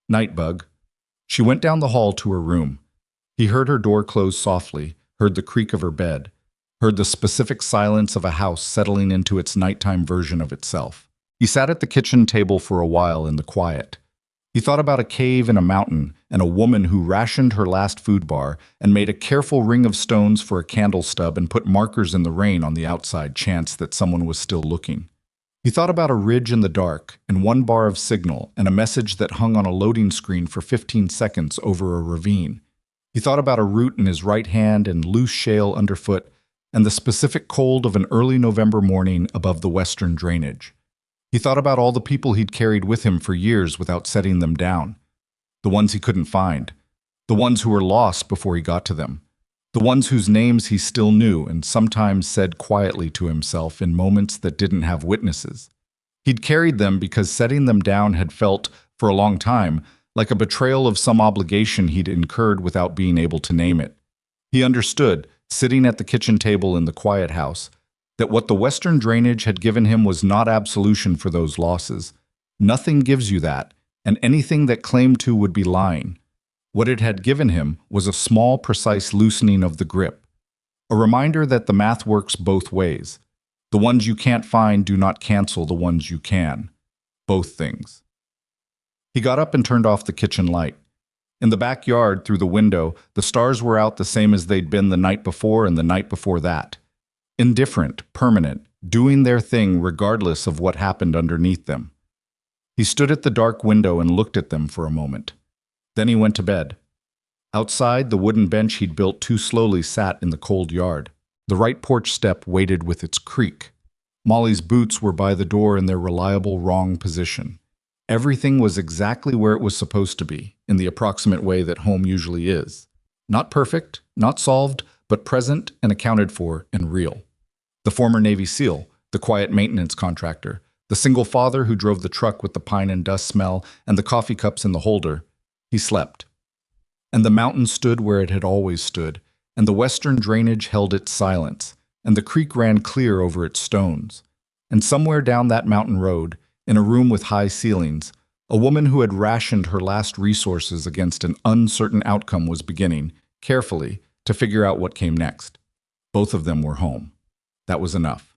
"Night, Bug." She went down the hall to her room. He heard her door close softly, heard the creak of her bed, heard the specific silence of a house settling into its nighttime version of itself. He sat at the kitchen table for a while in the quiet. He thought about a cave in a mountain and a woman who rationed her last food bar and made a careful ring of stones for a candle stub and put markers in the rain on the outside chance that someone was still looking. He thought about a ridge in the dark and one bar of signal and a message that hung on a loading screen for 15 seconds over a ravine. He thought about a root in his right hand and loose shale underfoot and the specific cold of an early November morning above the western drainage. He thought about all the people he'd carried with him for years without setting them down. The ones he couldn't find. The ones who were lost before he got to them. The ones whose names he still knew and sometimes said quietly to himself in moments that didn't have witnesses. He'd carried them because setting them down had felt, for a long time, like a betrayal of some obligation he'd incurred without being able to name it. He understood, sitting at the kitchen table in the quiet house, that what the western drainage had given him was not absolution for those losses. Nothing gives you that, and anything that claimed to would be lying. What it had given him was a small, precise loosening of the grip, a reminder that the math works both ways. The ones you can't find do not cancel the ones you can. Both things. He got up and turned off the kitchen light. In the backyard, through the window, the stars were out the same as they'd been the night before and the night before that. Indifferent, permanent, doing their thing regardless of what happened underneath them. He stood at the dark window and looked at them for a moment. Then he went to bed. Outside, the wooden bench he'd built too slowly sat in the cold yard. The right porch step waited with its creak. Molly's boots were by the door in their reliable wrong position. Everything was exactly where it was supposed to be, in the approximate way that home usually is. Not perfect, not solved, but present and accounted for and real. The former Navy SEAL, the quiet maintenance contractor, the single father who drove the truck with the pine and dust smell and the coffee cups in the holder, he slept. And the mountain stood where it had always stood, and the western drainage held its silence, and the creek ran clear over its stones. And somewhere down that mountain road, in a room with high ceilings, a woman who had rationed her last resources against an uncertain outcome was beginning, carefully, to figure out what came next. Both of them were home. That was enough.